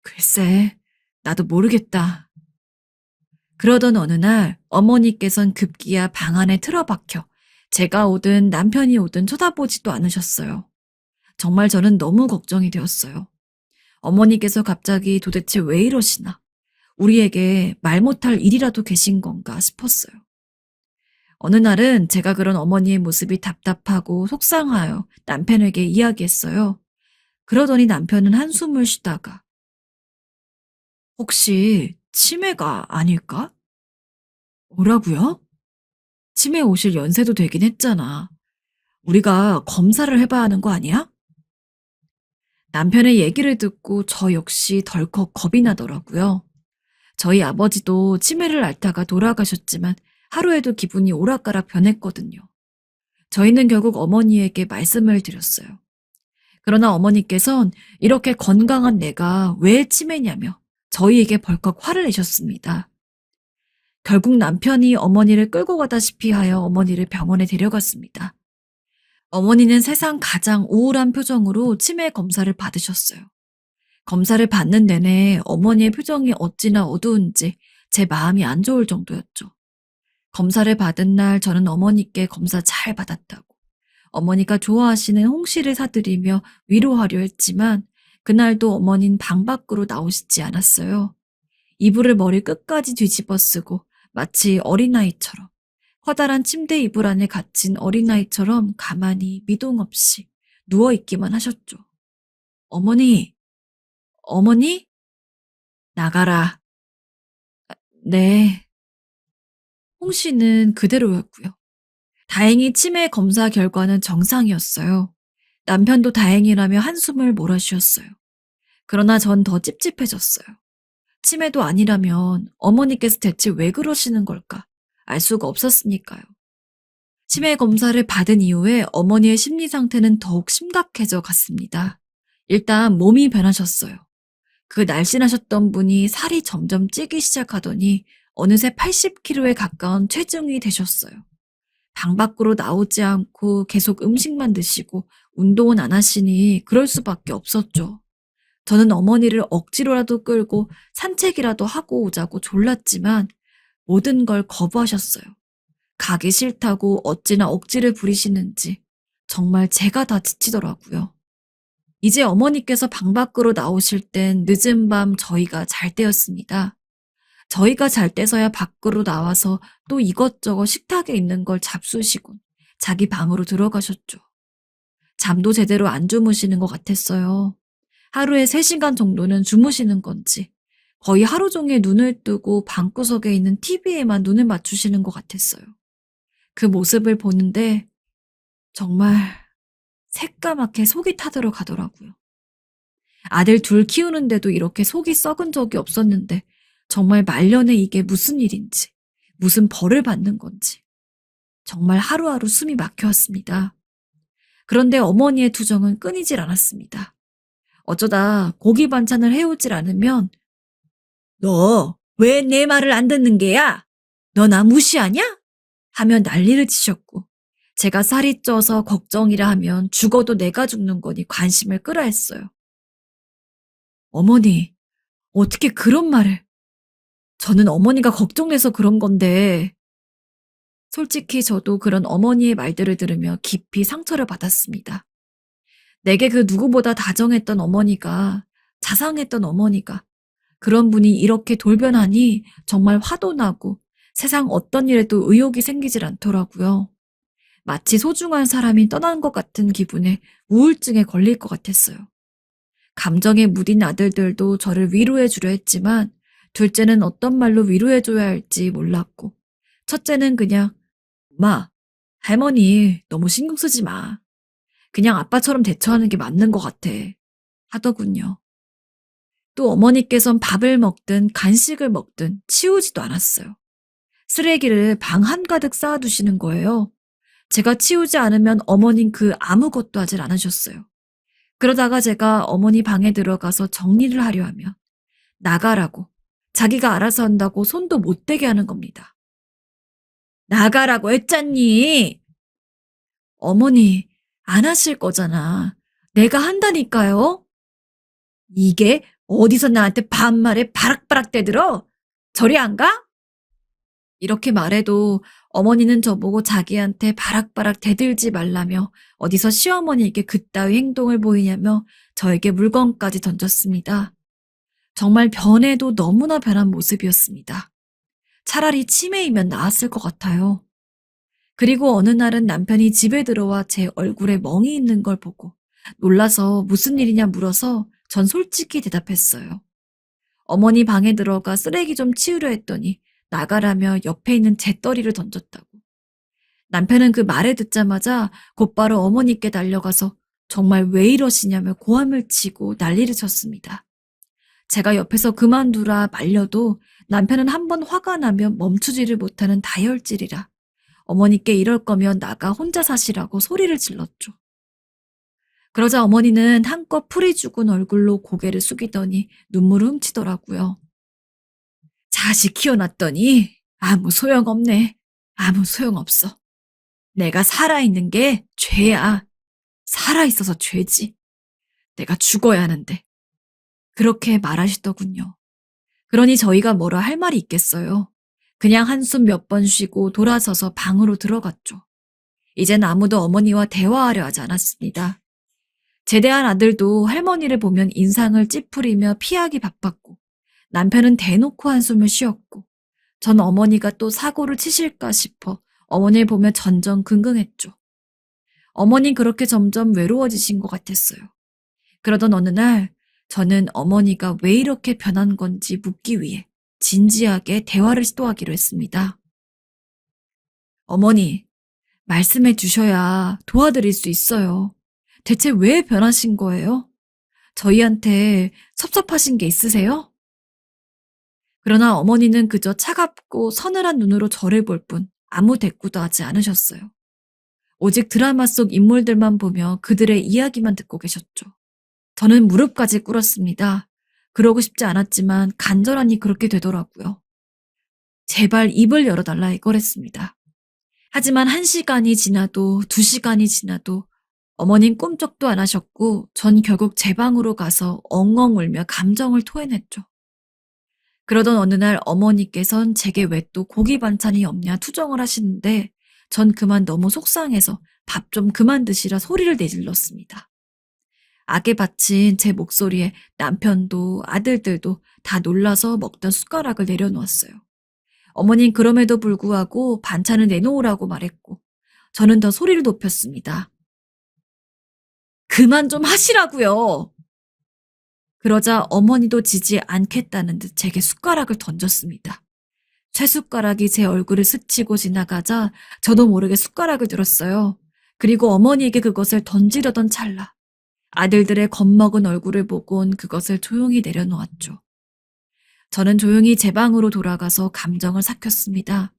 글쎄, 나도 모르겠다. 그러던 어느 날 어머니께선 급기야 방 안에 틀어박혀 제가 오든 남편이 오든 쳐다보지도 않으셨어요. 정말 저는 너무 걱정이 되었어요. 어머니께서 갑자기 도대체 왜 이러시나? 우리에게 말 못할 일이라도 계신 건가 싶었어요. 어느 날은 제가 그런 어머니의 모습이 답답하고 속상하여 남편에게 이야기했어요. 그러더니 남편은 한숨을 쉬다가 혹시 치매가 아닐까? 뭐라고요? 치매 오실 연세도 되긴 했잖아. 우리가 검사를 해봐야 하는 거 아니야? 남편의 얘기를 듣고 저 역시 덜컥 겁이 나더라고요. 저희 아버지도 치매를 앓다가 돌아가셨지만 하루에도 기분이 오락가락 변했거든요. 저희는 결국 어머니에게 말씀을 드렸어요. 그러나 어머니께선 이렇게 건강한 내가 왜 치매냐며 저희에게 벌컥 화를 내셨습니다. 결국 남편이 어머니를 끌고 가다시피 하여 어머니를 병원에 데려갔습니다. 어머니는 세상 가장 우울한 표정으로 치매 검사를 받으셨어요. 검사를 받는 내내 어머니의 표정이 어찌나 어두운지 제 마음이 안 좋을 정도였죠. 검사를 받은 날 저는 어머니께 검사 잘 받았다고 어머니가 좋아하시는 홍시를 사드리며 위로하려 했지만 그날도 어머니는 방 밖으로 나오시지 않았어요. 이불을 머리 끝까지 뒤집어 쓰고 마치 어린아이처럼 커다란 침대 이불 안에 갇힌 어린아이처럼 가만히 미동 없이 누워있기만 하셨죠. 어머니, 어머니? 나가라. 네. 홍 씨는 그대로였고요. 다행히 치매 검사 결과는 정상이었어요. 남편도 다행이라며 한숨을 몰아쉬었어요. 그러나 전 더 찝찝해졌어요. 치매도 아니라면 어머니께서 대체 왜 그러시는 걸까? 알 수가 없었으니까요. 치매 검사를 받은 이후에 어머니의 심리 상태는 더욱 심각해져 갔습니다. 일단 몸이 변하셨어요. 그 날씬하셨던 분이 살이 점점 찌기 시작하더니 어느새 80kg에 가까운 체중이 되셨어요. 방 밖으로 나오지 않고 계속 음식만 드시고 운동은 안 하시니 그럴 수밖에 없었죠. 저는 어머니를 억지로라도 끌고 산책이라도 하고 오자고 졸랐지만 모든 걸 거부하셨어요. 가기 싫다고 어찌나 억지를 부리시는지 정말 제가 다 지치더라고요. 이제 어머니께서 방 밖으로 나오실 땐 늦은 밤 저희가 잘 때였습니다. 저희가 잘 때서야 밖으로 나와서 또 이것저것 식탁에 있는 걸 잡수시곤 자기 방으로 들어가셨죠. 잠도 제대로 안 주무시는 것 같았어요. 하루에 3시간 정도는 주무시는 건지 거의 하루 종일 눈을 뜨고 방구석에 있는 TV에만 눈을 맞추시는 것 같았어요. 그 모습을 보는데 정말 새까맣게 속이 타들어 가더라고요. 아들 둘 키우는데도 이렇게 속이 썩은 적이 없었는데 정말 말년에 이게 무슨 일인지, 무슨 벌을 받는 건지 정말 하루하루 숨이 막혀왔습니다. 그런데 어머니의 투정은 끊이질 않았습니다. 어쩌다 고기 반찬을 해오질 않으면 너 왜 내 말을 안 듣는 게야? 너 나 무시하냐? 하며 난리를 치셨고 제가 살이 쪄서 걱정이라 하면 죽어도 내가 죽는 거니 관심을 끌어 했어요. 어머니, 어떻게 그런 말을. 저는 어머니가 걱정돼서 그런 건데. 솔직히 저도 그런 어머니의 말들을 들으며 깊이 상처를 받았습니다. 내게 그 누구보다 다정했던 어머니가, 자상했던 어머니가, 그런 분이 이렇게 돌변하니 정말 화도 나고 세상 어떤 일에도 의욕이 생기질 않더라고요. 마치 소중한 사람이 떠난 것 같은 기분에 우울증에 걸릴 것 같았어요. 감정에 무딘 아들들도 저를 위로해 주려 했지만 둘째는 어떤 말로 위로해 줘야 할지 몰랐고 첫째는 그냥 엄마, 할머니 너무 신경 쓰지 마. 그냥 아빠처럼 대처하는 게 맞는 것 같아. 하더군요. 또 어머니께선 밥을 먹든 간식을 먹든 치우지도 않았어요. 쓰레기를 방 한가득 쌓아두시는 거예요. 제가 치우지 않으면 어머닌 그 아무것도 하질 않으셨어요. 그러다가 제가 어머니 방에 들어가서 정리를 하려 하면 나가라고, 자기가 알아서 한다고 손도 못 대게 하는 겁니다. 나가라고 했잖니. 어머니, 안 하실 거잖아. 내가 한다니까요. 이게 어디서 나한테 반말에 바락바락 대들어? 저리 안 가? 이렇게 말해도 어머니는 저보고 자기한테 바락바락 대들지 말라며 어디서 시어머니에게 그따위 행동을 보이냐며 저에게 물건까지 던졌습니다. 정말 변해도 너무나 변한 모습이었습니다. 차라리 치매이면 나았을 것 같아요. 그리고 어느 날은 남편이 집에 들어와 제 얼굴에 멍이 있는 걸 보고 놀라서 무슨 일이냐 물어서 전 솔직히 대답했어요. 어머니 방에 들어가 쓰레기 좀 치우려 했더니 나가라며 옆에 있는 재떨이를 던졌다고. 남편은 그 말을 듣자마자 곧바로 어머니께 달려가서 정말 왜 이러시냐며 고함을 치고 난리를 쳤습니다. 제가 옆에서 그만두라 말려도 남편은 한 번 화가 나면 멈추지를 못하는 다혈질이라 어머니께 이럴 거면 나가 혼자 사시라고 소리를 질렀죠. 그러자 어머니는 한껏 풀이 죽은 얼굴로 고개를 숙이더니 눈물을 훔치더라고요. 자식 키워놨더니 아무 소용없네. 아무 소용없어. 내가 살아있는 게 죄야. 살아있어서 죄지. 내가 죽어야 하는데. 그렇게 말하시더군요. 그러니 저희가 뭐라 할 말이 있겠어요. 그냥 한숨 몇 번 쉬고 돌아서서 방으로 들어갔죠. 이젠 아무도 어머니와 대화하려 하지 않았습니다. 제대한 아들도 할머니를 보면 인상을 찌푸리며 피하기 바빴고 남편은 대놓고 한숨을 쉬었고 전 어머니가 또 사고를 치실까 싶어 어머니를 보며 전전긍긍했죠. 어머니 그렇게 점점 외로워지신 것 같았어요. 그러던 어느 날 저는 어머니가 왜 이렇게 변한 건지 묻기 위해 진지하게 대화를 시도하기로 했습니다. 어머니, 말씀해 주셔야 도와드릴 수 있어요. 대체 왜 변하신 거예요? 저희한테 섭섭하신 게 있으세요? 그러나 어머니는 그저 차갑고 서늘한 눈으로 저를 볼 뿐 아무 대꾸도 하지 않으셨어요. 오직 드라마 속 인물들만 보며 그들의 이야기만 듣고 계셨죠. 저는 무릎까지 꿇었습니다. 그러고 싶지 않았지만 간절하니 그렇게 되더라고요. 제발 입을 열어달라 이거랬습니다. 하지만 1시간이 지나도 2시간이 지나도 어머님 꿈쩍도 안 하셨고 전 결국 제 방으로 가서 엉엉 울며 감정을 토해냈죠. 그러던 어느 날 어머니께선 제게 왜 또 고기 반찬이 없냐 투정을 하시는데 전 그만 너무 속상해서 밥 좀 그만 드시라 소리를 내질렀습니다. 악에 바친 제 목소리에 남편도 아들들도 다 놀라서 먹던 숟가락을 내려놓았어요. 어머닌 그럼에도 불구하고 반찬을 내놓으라고 말했고 저는 더 소리를 높였습니다. 그만 좀 하시라고요. 그러자 어머니도 지지 않겠다는 듯 제게 숟가락을 던졌습니다. 쇠숟가락이 제 얼굴을 스치고 지나가자 저도 모르게 숟가락을 들었어요. 그리고 어머니에게 그것을 던지려던 찰나 아들들의 겁먹은 얼굴을 보곤 그것을 조용히 내려놓았죠. 저는 조용히 제 방으로 돌아가서 감정을 삭혔습니다.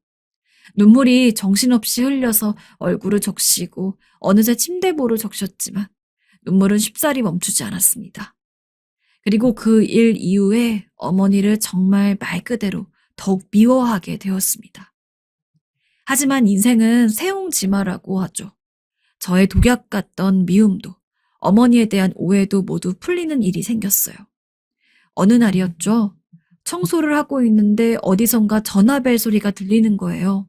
눈물이 정신없이 흘려서 얼굴을 적시고 어느새 침대보를 적셨지만 눈물은 쉽사리 멈추지 않았습니다. 그리고 그 일 이후에 어머니를 정말 말 그대로 더욱 미워하게 되었습니다. 하지만 인생은 세옹지마라고 하죠. 저의 독약 같던 미움도 어머니에 대한 오해도 모두 풀리는 일이 생겼어요. 어느 날이었죠. 청소를 하고 있는데 어디선가 전화벨 소리가 들리는 거예요.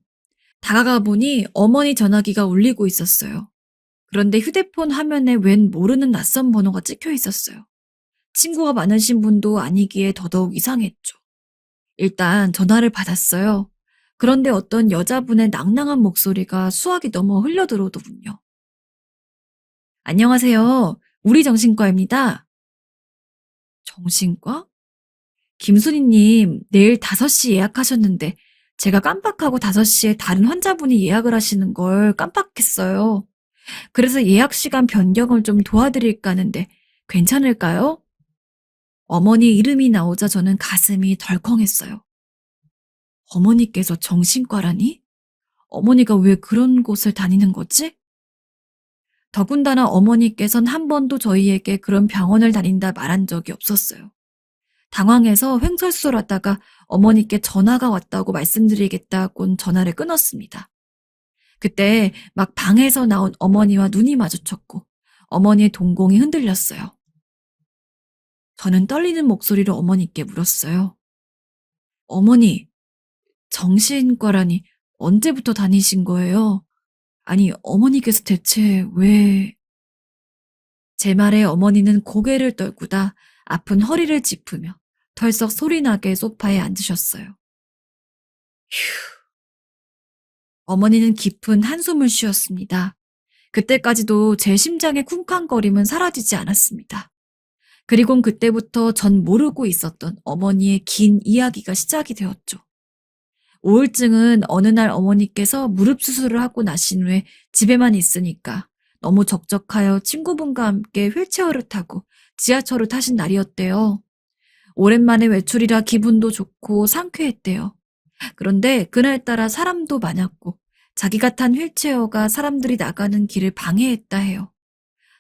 다가가 보니 어머니 전화기가 울리고 있었어요. 그런데 휴대폰 화면에 웬 모르는 낯선 번호가 찍혀 있었어요. 친구가 많으신 분도 아니기에 더더욱 이상했죠. 일단 전화를 받았어요. 그런데 어떤 여자분의 낭낭한 목소리가 수화기 넘어 흘려들어오더군요. 안녕하세요. 우리 정신과입니다. 정신과? 김순희님, 내일 5시 예약하셨는데 제가 깜빡하고 5시에 다른 환자분이 예약을 하시는 걸 깜빡했어요. 그래서 예약 시간 변경을 좀 도와드릴까 하는데 괜찮을까요? 어머니 이름이 나오자 저는 가슴이 덜컹했어요. 어머니께서 정신과라니? 어머니가 왜 그런 곳을 다니는 거지? 더군다나 어머니께선 한 번도 저희에게 그런 병원을 다닌다 말한 적이 없었어요. 당황해서 횡설수설하다가 어머니께 전화가 왔다고 말씀드리겠다곤 전화를 끊었습니다. 그때 막 방에서 나온 어머니와 눈이 마주쳤고 어머니의 동공이 흔들렸어요. 저는 떨리는 목소리로 어머니께 물었어요. 어머니, 정신과라니 언제부터 다니신 거예요? 아니, 어머니께서 대체 왜... 제 말에 어머니는 고개를 떨구다 아픈 허리를 짚으며 털썩 소리나게 소파에 앉으셨어요. 휴. 어머니는 깊은 한숨을 쉬었습니다. 그때까지도 제 심장의 쿵쾅거림은 사라지지 않았습니다. 그리곤 그때부터 전 모르고 있었던 어머니의 긴 이야기가 시작이 되었죠. 우울증은 어느 날 어머니께서 무릎 수술을 하고 나신 후에 집에만 있으니까 너무 적적하여 친구분과 함께 휠체어를 타고 지하철을 타신 날이었대요. 오랜만에 외출이라 기분도 좋고 상쾌했대요. 그런데 그날따라 사람도 많았고 자기가 탄 휠체어가 사람들이 나가는 길을 방해했다 해요.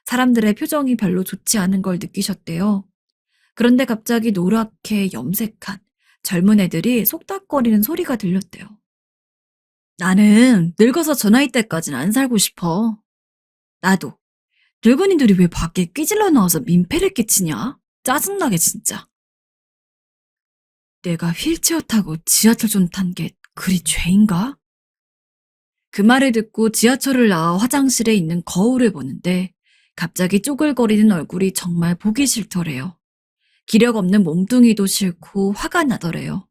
사람들의 표정이 별로 좋지 않은 걸 느끼셨대요. 그런데 갑자기 노랗게 염색한 젊은 애들이 속닥거리는 소리가 들렸대요. 나는 늙어서 저 나이 때까지는 안 살고 싶어. 나도. 늙은이들이 왜 밖에 끼질러 나와서 민폐를 끼치냐? 짜증나게 진짜. 내가 휠체어 타고 지하철 좀 탄 게 그리 죄인가? 그 말을 듣고 지하철을 나와 화장실에 있는 거울을 보는데 갑자기 쪼글거리는 얼굴이 정말 보기 싫더래요. 기력 없는 몸뚱이도 싫고 화가 나더래요.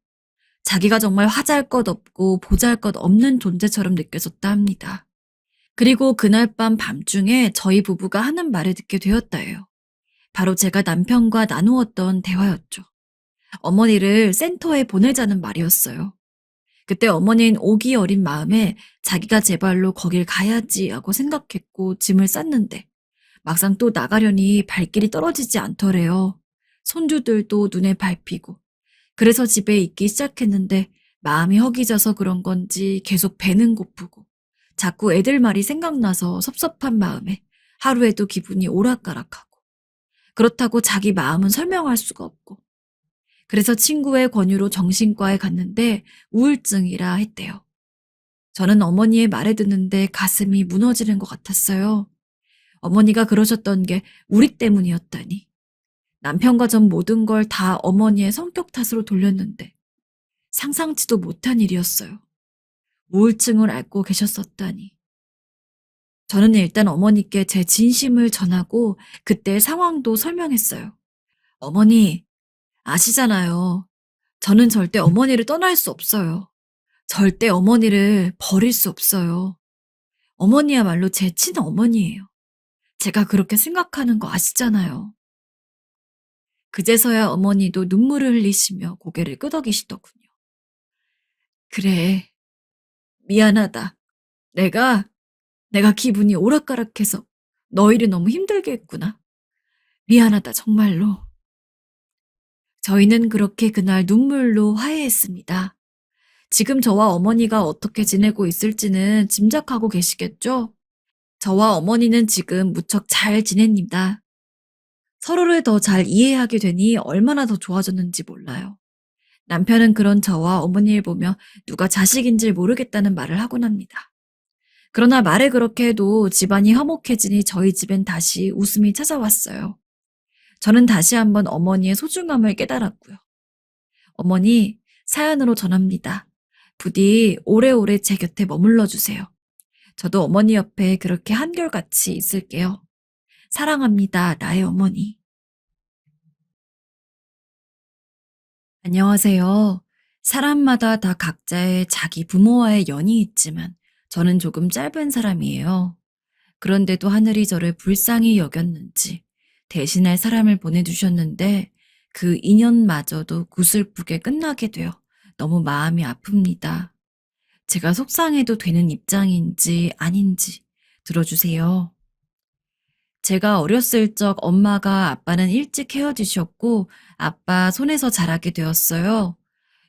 자기가 정말 화잘 것 없고 보잘 것 없는 존재처럼 느껴졌다 합니다. 그리고 그날 밤 밤중에 저희 부부가 하는 말을 듣게 되었다 해요. 바로 제가 남편과 나누었던 대화였죠. 어머니를 센터에 보내자는 말이었어요. 그때 어머니는 오기 어린 마음에 자기가 제 발로 거길 가야지 하고 생각했고 짐을 쌌는데 막상 또 나가려니 발길이 떨어지지 않더래요. 손주들도 눈에 밟히고 그래서 집에 있기 시작했는데 마음이 허기져서 그런 건지 계속 배는 고프고 자꾸 애들 말이 생각나서 섭섭한 마음에 하루에도 기분이 오락가락하고 그렇다고 자기 마음은 설명할 수가 없고 그래서 친구의 권유로 정신과에 갔는데 우울증이라 했대요. 저는 어머니의 말을 듣는데 가슴이 무너지는 것 같았어요. 어머니가 그러셨던 게 우리 때문이었다니. 남편과 전 모든 걸 다 어머니의 성격 탓으로 돌렸는데 상상치도 못한 일이었어요. 우울증을 앓고 계셨었다니. 저는 일단 어머니께 제 진심을 전하고 그때의 상황도 설명했어요. 어머니, 아시잖아요. 저는 절대 어머니를 떠날 수 없어요. 절대 어머니를 버릴 수 없어요. 어머니야말로 제 친어머니예요. 제가 그렇게 생각하는 거 아시잖아요. 그제서야 어머니도 눈물을 흘리시며 고개를 끄덕이시더군요. 그래, 미안하다. 내가 기분이 오락가락해서 너희를 너무 힘들게 했구나. 미안하다, 정말로. 저희는 그렇게 그날 눈물로 화해했습니다. 지금 저와 어머니가 어떻게 지내고 있을지는 짐작하고 계시겠죠? 저와 어머니는 지금 무척 잘 지냅니다. 서로를 더 잘 이해하게 되니 얼마나 더 좋아졌는지 몰라요. 남편은 그런 저와 어머니를 보며 누가 자식인지 모르겠다는 말을 하곤 합니다. 그러나 말을 그렇게 해도 집안이 화목해지니 저희 집엔 다시 웃음이 찾아왔어요. 저는 다시 한번 어머니의 소중함을 깨달았고요. 어머니, 사연으로 전합니다. 부디 오래오래 제 곁에 머물러 주세요. 저도 어머니 옆에 그렇게 한결같이 있을게요. 사랑합니다, 나의 어머니. 안녕하세요. 사람마다 다 각자의 자기 부모와의 연이 있지만 저는 조금 짧은 사람이에요. 그런데도 하늘이 저를 불쌍히 여겼는지 대신할 사람을 보내주셨는데 그 인연마저도 구슬프게 끝나게 되어 너무 마음이 아픕니다. 제가 속상해도 되는 입장인지 아닌지 들어주세요. 제가 어렸을 적 엄마가 아빠는 일찍 헤어지셨고 아빠 손에서 자라게 되었어요.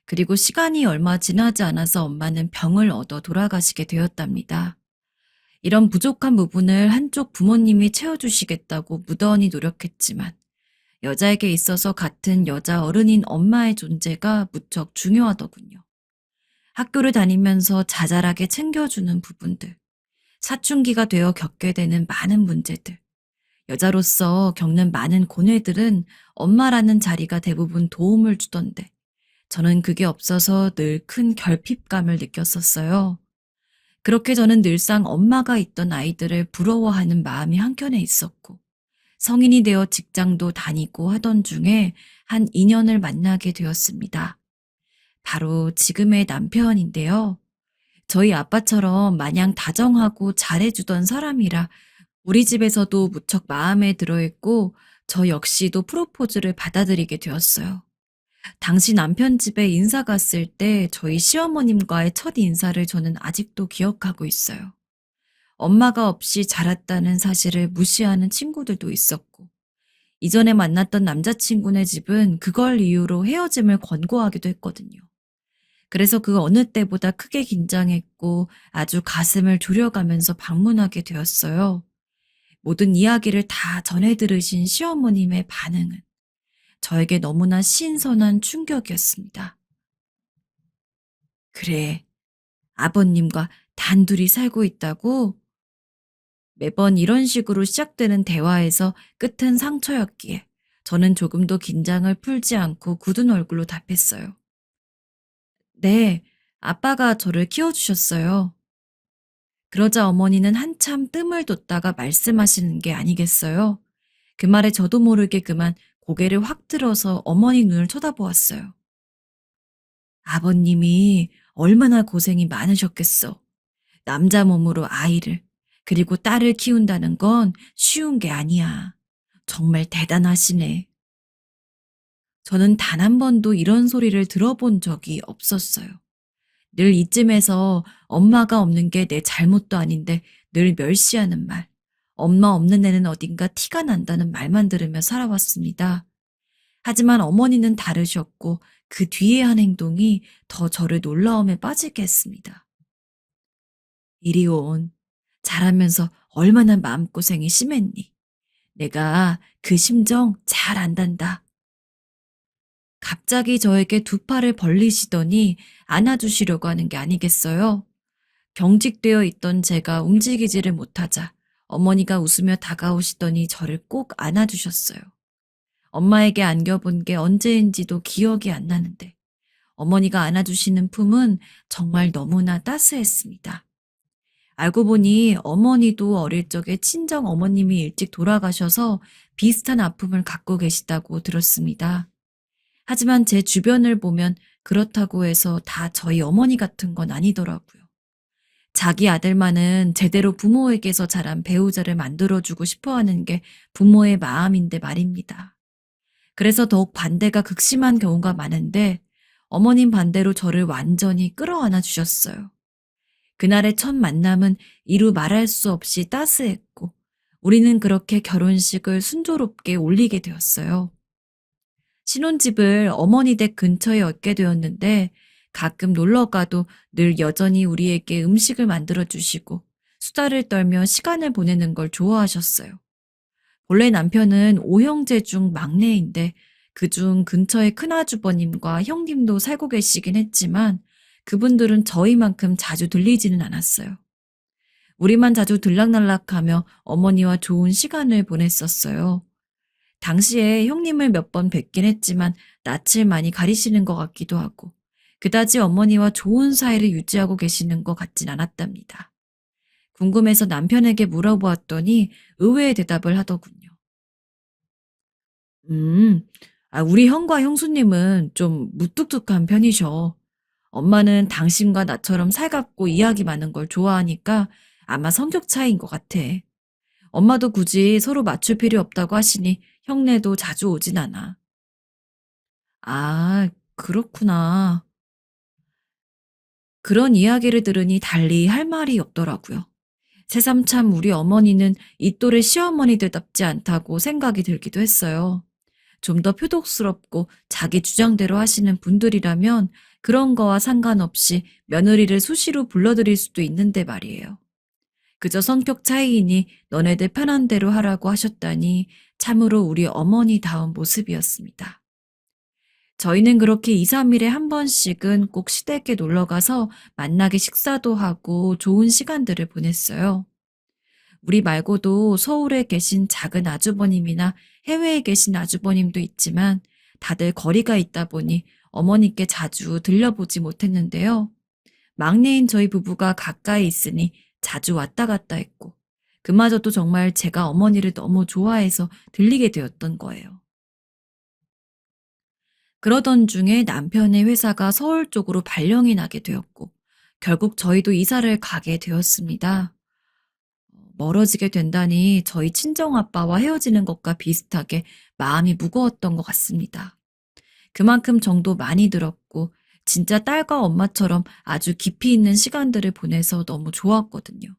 그리고 시간이 얼마 지나지 않아서 엄마는 병을 얻어 돌아가시게 되었답니다. 이런 부족한 부분을 한쪽 부모님이 채워주시겠다고 무던히 노력했지만 여자에게 있어서 같은 여자 어른인 엄마의 존재가 무척 중요하더군요. 학교를 다니면서 자잘하게 챙겨주는 부분들, 사춘기가 되어 겪게 되는 많은 문제들, 여자로서 겪는 많은 고뇌들은 엄마라는 자리가 대부분 도움을 주던데 저는 그게 없어서 늘 큰 결핍감을 느꼈었어요. 그렇게 저는 늘상 엄마가 있던 아이들을 부러워하는 마음이 한켠에 있었고 성인이 되어 직장도 다니고 하던 중에 한 인연을 만나게 되었습니다. 바로 지금의 남편인데요. 저희 아빠처럼 마냥 다정하고 잘해주던 사람이라 우리 집에서도 무척 마음에 들어했고 저 역시도 프로포즈를 받아들이게 되었어요. 당시 남편 집에 인사 갔을 때 저희 시어머님과의 첫 인사를 저는 아직도 기억하고 있어요. 엄마가 없이 자랐다는 사실을 무시하는 친구들도 있었고 이전에 만났던 남자친구네 집은 그걸 이유로 헤어짐을 권고하기도 했거든요. 그래서 그 어느 때보다 크게 긴장했고 아주 가슴을 졸여가면서 방문하게 되었어요. 모든 이야기를 다 전해 들으신 시어머님의 반응은 저에게 너무나 신선한 충격이었습니다. 그래, 아버님과 단둘이 살고 있다고? 매번 이런 식으로 시작되는 대화에서 끝은 상처였기에 저는 조금도 긴장을 풀지 않고 굳은 얼굴로 답했어요. 네, 아빠가 저를 키워주셨어요. 그러자 어머니는 한참 뜸을 뒀다가 말씀하시는 게 아니겠어요? 그 말에 저도 모르게 그만 고개를 확 들어서 어머니 눈을 쳐다보았어요. 아버님이 얼마나 고생이 많으셨겠어. 남자 몸으로 아이를, 그리고 딸을 키운다는 건 쉬운 게 아니야. 정말 대단하시네. 저는 단 한 번도 이런 소리를 들어본 적이 없었어요. 늘 이쯤에서 엄마가 없는 게 내 잘못도 아닌데 늘 멸시하는 말, 엄마 없는 애는 어딘가 티가 난다는 말만 들으며 살아왔습니다. 하지만 어머니는 다르셨고 그 뒤에 한 행동이 더 저를 놀라움에 빠지게 했습니다. 이리 온. 자라면서 얼마나 마음고생이 심했니? 내가 그 심정 잘 안단다. 갑자기 저에게 두 팔을 벌리시더니 안아주시려고 하는 게 아니겠어요? 경직되어 있던 제가 움직이지를 못하자 어머니가 웃으며 다가오시더니 저를 꼭 안아주셨어요. 엄마에게 안겨본 게 언제인지도 기억이 안 나는데 어머니가 안아주시는 품은 정말 너무나 따스했습니다. 알고 보니 어머니도 어릴 적에 친정 어머님이 일찍 돌아가셔서 비슷한 아픔을 갖고 계시다고 들었습니다. 하지만 제 주변을 보면 그렇다고 해서 다 저희 어머니 같은 건 아니더라고요. 자기 아들만은 제대로 부모에게서 자란 배우자를 만들어주고 싶어 하는 게 부모의 마음인데 말입니다. 그래서 더욱 반대가 극심한 경우가 많은데 어머님 반대로 저를 완전히 끌어안아 주셨어요. 그날의 첫 만남은 이루 말할 수 없이 따스했고 우리는 그렇게 결혼식을 순조롭게 올리게 되었어요. 신혼집을 어머니 댁 근처에 얻게 되었는데 가끔 놀러 가도 늘 여전히 우리에게 음식을 만들어 주시고 수다를 떨며 시간을 보내는 걸 좋아하셨어요. 본래 남편은 5형제 중 막내인데 그중 근처의 큰아주버님과 형님도 살고 계시긴 했지만 그분들은 저희만큼 자주 들리지는 않았어요. 우리만 자주 들락날락하며 어머니와 좋은 시간을 보냈었어요. 당시에 형님을 몇 번 뵙긴 했지만 낯을 많이 가리시는 것 같기도 하고 그다지 어머니와 좋은 사이를 유지하고 계시는 것 같진 않았답니다. 궁금해서 남편에게 물어보았더니 의외의 대답을 하더군요. 음, 우리 형과 형수님은 좀 무뚝뚝한 편이셔. 엄마는 당신과 나처럼 살갑고 이야기 많은 걸 좋아하니까 아마 성격 차이인 것 같아. 엄마도 굳이 서로 맞출 필요 없다고 하시니 형네도 자주 오진 않아. 아, 그렇구나. 그런 이야기를 들으니 달리 할 말이 없더라고요. 새삼 우리 어머니는 이 또래 시어머니들답지 않다고 생각이 들기도 했어요. 좀 더 표독스럽고 자기 주장대로 하시는 분들이라면 그런 거와 상관없이 며느리를 수시로 불러들일 수도 있는데 말이에요. 그저 성격 차이이니 너네들 편한 대로 하라고 하셨다니 참으로 우리 어머니다운 모습이었습니다. 저희는 그렇게 2, 3일에 한 번씩은 꼭 시댁에 놀러 가서 만나게 식사도 하고 좋은 시간들을 보냈어요. 우리 말고도 서울에 계신 작은 아주버님이나 해외에 계신 아주버님도 있지만 다들 거리가 있다 보니 어머니께 자주 들려보지 못했는데요. 막내인 저희 부부가 가까이 있으니 자주 왔다 갔다 했고 그마저도 정말 제가 어머니를 너무 좋아해서 들리게 되었던 거예요. 그러던 중에 남편의 회사가 서울 쪽으로 발령이 나게 되었고 결국 저희도 이사를 가게 되었습니다. 멀어지게 된다니 저희 친정아빠와 헤어지는 것과 비슷하게 마음이 무거웠던 것 같습니다. 그만큼 정도 많이 들었고 진짜 딸과 엄마처럼 아주 깊이 있는 시간들을 보내서 너무 좋았거든요.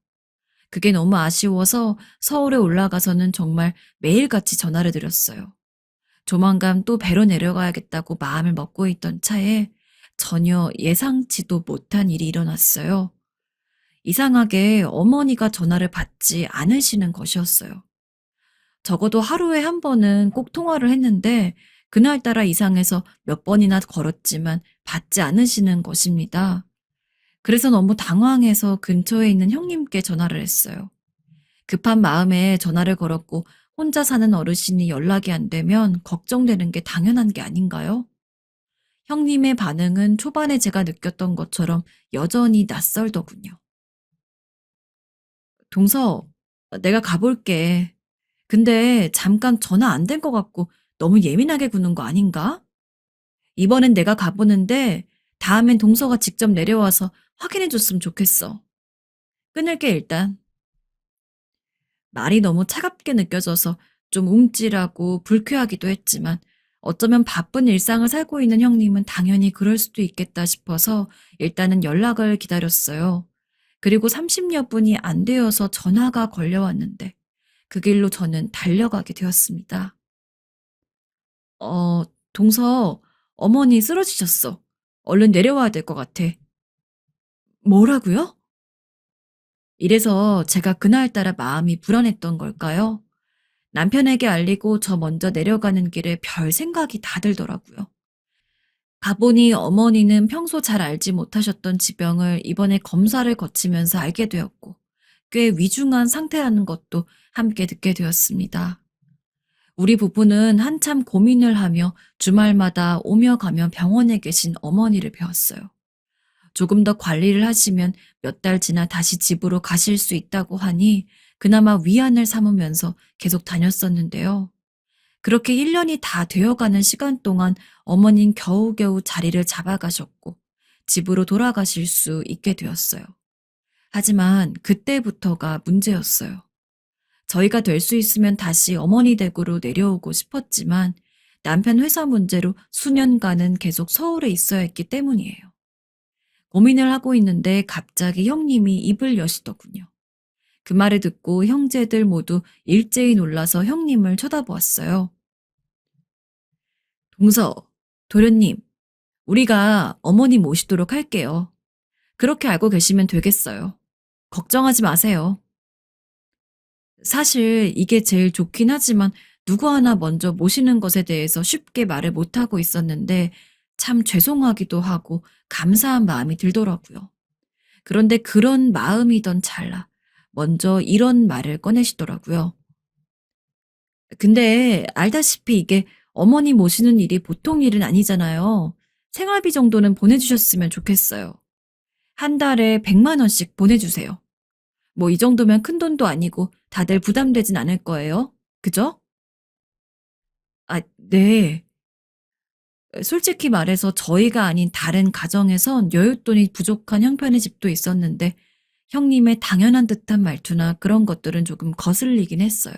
그게 너무 아쉬워서 서울에 올라가서는 정말 매일같이 전화를 드렸어요. 조만간 또 배로 내려가야겠다고 마음을 먹고 있던 차에 전혀 예상치도 못한 일이 일어났어요. 이상하게 어머니가 전화를 받지 않으시는 것이었어요. 적어도 하루에 한 번은 꼭 통화를 했는데 그날따라 이상해서 몇 번이나 걸었지만 받지 않으시는 것입니다. 그래서 너무 당황해서 근처에 있는 형님께 전화를 했어요. 급한 마음에 전화를 걸었고 혼자 사는 어르신이 연락이 안 되면 걱정되는 게 당연한 게 아닌가요? 형님의 반응은 초반에 제가 느꼈던 것처럼 여전히 낯설더군요. 동서, 내가 가볼게. 근데 잠깐 전화 안 된 것 같고 너무 예민하게 구는 거 아닌가? 이번엔 내가 가보는데 다음엔 동서가 직접 내려와서 확인해 줬으면 좋겠어. 끊을게 일단. 말이 너무 차갑게 느껴져서 좀 움찔하고 불쾌하기도 했지만 어쩌면 바쁜 일상을 살고 있는 형님은 당연히 그럴 수도 있겠다 싶어서 일단은 연락을 기다렸어요. 그리고 30여 분이 안 되어서 전화가 걸려왔는데 그 길로 저는 달려가게 되었습니다. 어, 동서, 어머니 쓰러지셨어. 얼른 내려와야 될 것 같아. 뭐라고요? 이래서 제가 그날따라 마음이 불안했던 걸까요? 남편에게 알리고 저 먼저 내려가는 길에 별 생각이 다 들더라고요. 가보니 어머니는 평소 잘 알지 못하셨던 지병을 이번에 검사를 거치면서 알게 되었고 꽤 위중한 상태라는 것도 함께 듣게 되었습니다. 우리 부부는 한참 고민을 하며 주말마다 오며 가며 병원에 계신 어머니를 배웠어요. 조금 더 관리를 하시면 몇 달 지나 다시 집으로 가실 수 있다고 하니 그나마 위안을 삼으면서 계속 다녔었는데요. 그렇게 1년이 다 되어가는 시간 동안 어머닌 겨우겨우 자리를 잡아가셨고 집으로 돌아가실 수 있게 되었어요. 하지만 그때부터가 문제였어요. 저희가 될 수 있으면 다시 어머니 댁으로 내려오고 싶었지만 남편 회사 문제로 수년간은 계속 서울에 있어야 했기 때문이에요. 고민을 하고 있는데 갑자기 형님이 입을 여시더군요. 그 말을 듣고 형제들 모두 일제히 놀라서 형님을 쳐다보았어요. 동서, 도련님, 우리가 어머니 모시도록 할게요. 그렇게 알고 계시면 되겠어요. 걱정하지 마세요. 사실 이게 제일 좋긴 하지만 누구 하나 먼저 모시는 것에 대해서 쉽게 말을 못하고 있었는데 참 죄송하기도 하고 감사한 마음이 들더라고요. 그런데 그런 마음이던 찰나 먼저 이런 말을 꺼내시더라고요. 근데 알다시피 이게 어머니 모시는 일이 보통 일은 아니잖아요. 생활비 정도는 보내주셨으면 좋겠어요. 한 달에 100만 원씩 보내주세요. 뭐 이 정도면 큰 돈도 아니고 다들 부담되진 않을 거예요. 그죠? 아, 네. 솔직히 말해서 저희가 아닌 다른 가정에선 여윳돈이 부족한 형편의 집도 있었는데 형님의 당연한 듯한 말투나 그런 것들은 조금 거슬리긴 했어요.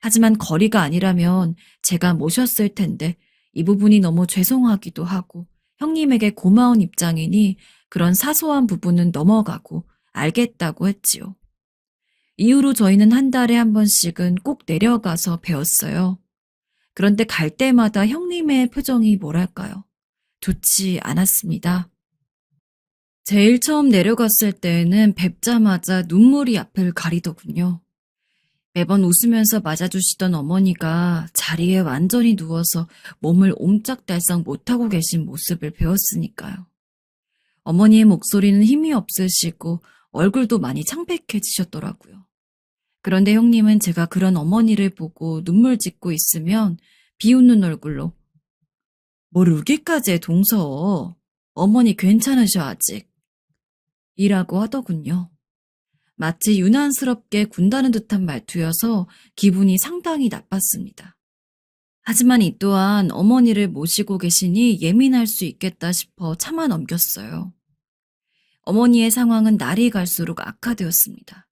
하지만 거리가 아니라면 제가 모셨을 텐데 이 부분이 너무 죄송하기도 하고 형님에게 고마운 입장이니 그런 사소한 부분은 넘어가고 알겠다고 했지요. 이후로 저희는 한 달에 한 번씩은 꼭 내려가서 배웠어요. 그런데 갈 때마다 형님의 표정이 뭐랄까요? 좋지 않았습니다. 제일 처음 내려갔을 때에는 뵙자마자 눈물이 앞을 가리더군요. 매번 웃으면서 맞아주시던 어머니가 자리에 완전히 누워서 몸을 옴짝달싹 못하고 계신 모습을 배웠으니까요. 어머니의 목소리는 힘이 없으시고 얼굴도 많이 창백해지셨더라고요. 그런데 형님은 제가 그런 어머니를 보고 눈물 짓고 있으면 비웃는 얼굴로 뭘 울기까지 해 동서. 어머니 괜찮으셔 아직. 이라고 하더군요. 마치 유난스럽게 군다는 듯한 말투여서 기분이 상당히 나빴습니다. 하지만 이 또한 어머니를 모시고 계시니 예민할 수 있겠다 싶어 참아 넘겼어요. 어머니의 상황은 날이 갈수록 악화되었습니다.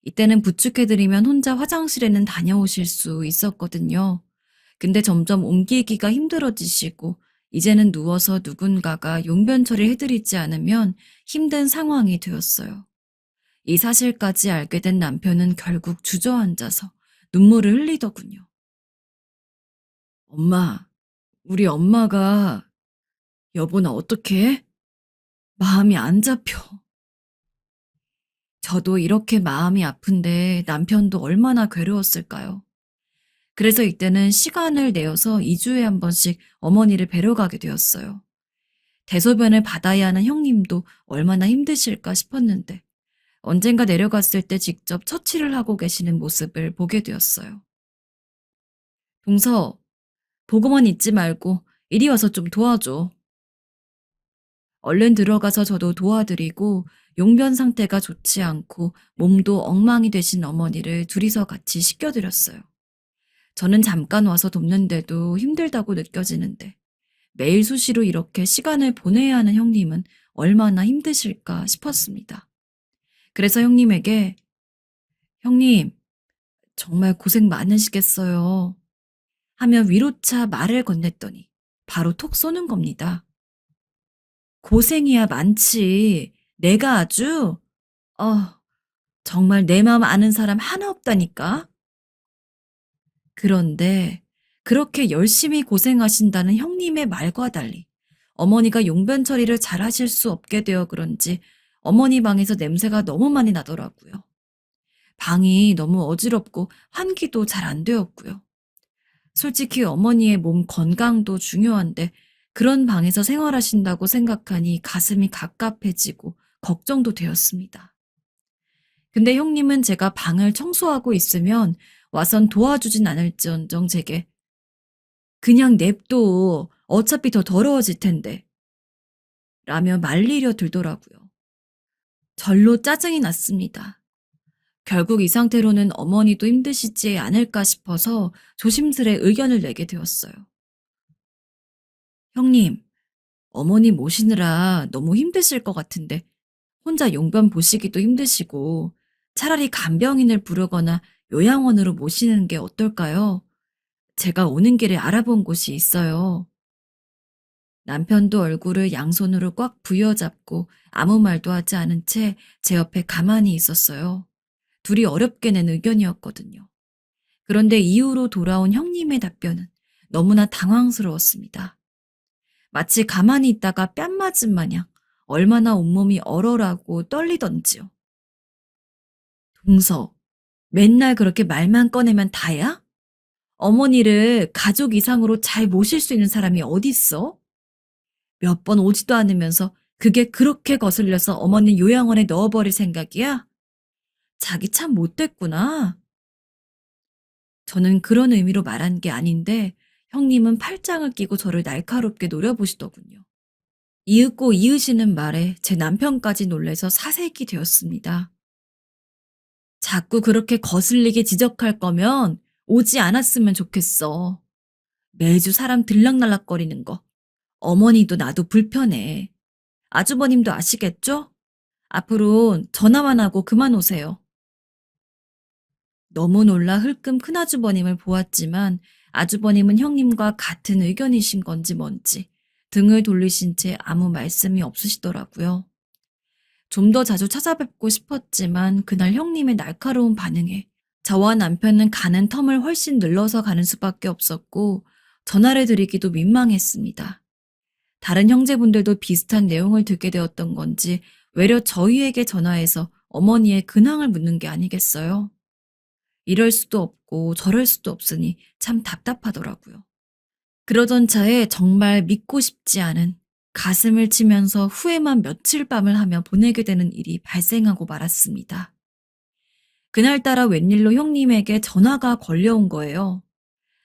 이때는 부축해드리면 혼자 화장실에는 다녀오실 수 있었거든요. 근데 점점 옮기기가 힘들어지시고 이제는 누워서 누군가가 용변 처리해드리지 않으면 힘든 상황이 되었어요. 이 사실까지 알게 된 남편은 결국 주저앉아서 눈물을 흘리더군요. 엄마, 우리 엄마가 여보 나 어떡해? 마음이 안 잡혀. 저도 이렇게 마음이 아픈데 남편도 얼마나 괴로웠을까요? 그래서 이때는 시간을 내어서 2주에 한 번씩 어머니를 뵈러 가게 되었어요. 대소변을 받아야 하는 형님도 얼마나 힘드실까 싶었는데 언젠가 내려갔을 때 직접 처치를 하고 계시는 모습을 보게 되었어요. 동서, 보고만 있지 말고 이리 와서 좀 도와줘. 얼른 들어가서 저도 도와드리고 용변 상태가 좋지 않고 몸도 엉망이 되신 어머니를 둘이서 같이 씻겨드렸어요. 저는 잠깐 와서 돕는데도 힘들다고 느껴지는데 매일 수시로 이렇게 시간을 보내야 하는 형님은 얼마나 힘드실까 싶었습니다. 그래서 형님에게 형님 정말 고생 많으시겠어요 하며 위로차 말을 건넸더니 바로 톡 쏘는 겁니다. 고생이야 많지. 내가 아주 정말 내 마음 아는 사람 하나 없다니까. 그런데 그렇게 열심히 고생하신다는 형님의 말과 달리 어머니가 용변 처리를 잘 하실 수 없게 되어 그런지 어머니 방에서 냄새가 너무 많이 나더라고요. 방이 너무 어지럽고 환기도 잘 안 되었고요. 솔직히 어머니의 몸 건강도 중요한데 그런 방에서 생활하신다고 생각하니 가슴이 갑갑해지고 걱정도 되었습니다. 근데 형님은 제가 방을 청소하고 있으면 와선 도와주진 않을지언정 제게 그냥 냅둬 어차피 더 더러워질 텐데 라며 말리려 들더라고요. 절로 짜증이 났습니다. 결국 이 상태로는 어머니도 힘드시지 않을까 싶어서 조심스레 의견을 내게 되었어요. 형님, 어머니 모시느라 너무 힘드실 것 같은데 혼자 용변 보시기도 힘드시고 차라리 간병인을 부르거나 요양원으로 모시는 게 어떨까요? 제가 오는 길에 알아본 곳이 있어요. 남편도 얼굴을 양손으로 꽉 부여잡고 아무 말도 하지 않은 채 제 옆에 가만히 있었어요. 둘이 어렵게 낸 의견이었거든요. 그런데 이후로 돌아온 형님의 답변은 너무나 당황스러웠습니다. 마치 가만히 있다가 뺨 맞은 마냥 얼마나 온몸이 얼얼하고 떨리던지요. 동서, 맨날 그렇게 말만 꺼내면 다야? 어머니를 가족 이상으로 잘 모실 수 있는 사람이 어딨어? 몇 번 오지도 않으면서 그게 그렇게 거슬려서 어머니 요양원에 넣어버릴 생각이야? 자기 참 못됐구나. 저는 그런 의미로 말한 게 아닌데 형님은 팔짱을 끼고 저를 날카롭게 노려보시더군요. 이윽고 이으시는 말에 제 남편까지 놀래서 사색이 되었습니다. 자꾸 그렇게 거슬리게 지적할 거면 오지 않았으면 좋겠어. 매주 사람 들락날락거리는 거. 어머니도 나도 불편해. 아주버님도 아시겠죠? 앞으론 전화만 하고 그만 오세요. 너무 놀라 흘끔 큰아주버님을 보았지만 아주버님은 형님과 같은 의견이신 건지 뭔지 등을 돌리신 채 아무 말씀이 없으시더라고요. 좀 더 자주 찾아뵙고 싶었지만 그날 형님의 날카로운 반응에 저와 남편은 가는 텀을 훨씬 늘러서 가는 수밖에 없었고 전화를 드리기도 민망했습니다. 다른 형제분들도 비슷한 내용을 듣게 되었던 건지 외려 저희에게 전화해서 어머니의 근황을 묻는 게 아니겠어요? 이럴 수도 없고 저럴 수도 없으니 참 답답하더라고요. 그러던 차에 정말 믿고 싶지 않은 가슴을 치면서 후회만 며칠 밤을 하며 보내게 되는 일이 발생하고 말았습니다. 그날따라 웬일로 형님에게 전화가 걸려온 거예요.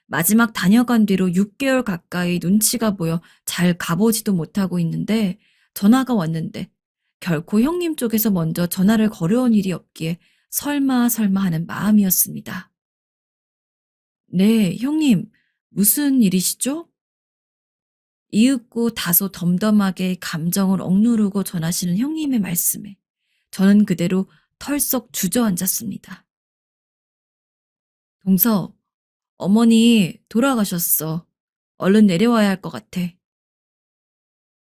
마지막 다녀간 뒤로 6개월 가까이 눈치가 보여 잘 가보지도 못하고 있는데 전화가 왔는데 결코 형님 쪽에서 먼저 전화를 걸어온 일이 없기에 설마 하는 마음이었습니다. 네, 형님, 무슨 일이시죠? 이윽고 다소 덤덤하게 감정을 억누르고 전하시는 형님의 말씀에 저는 그대로 털썩 주저앉았습니다. 동서, 어머니 돌아가셨어. 얼른 내려와야 할 것 같아.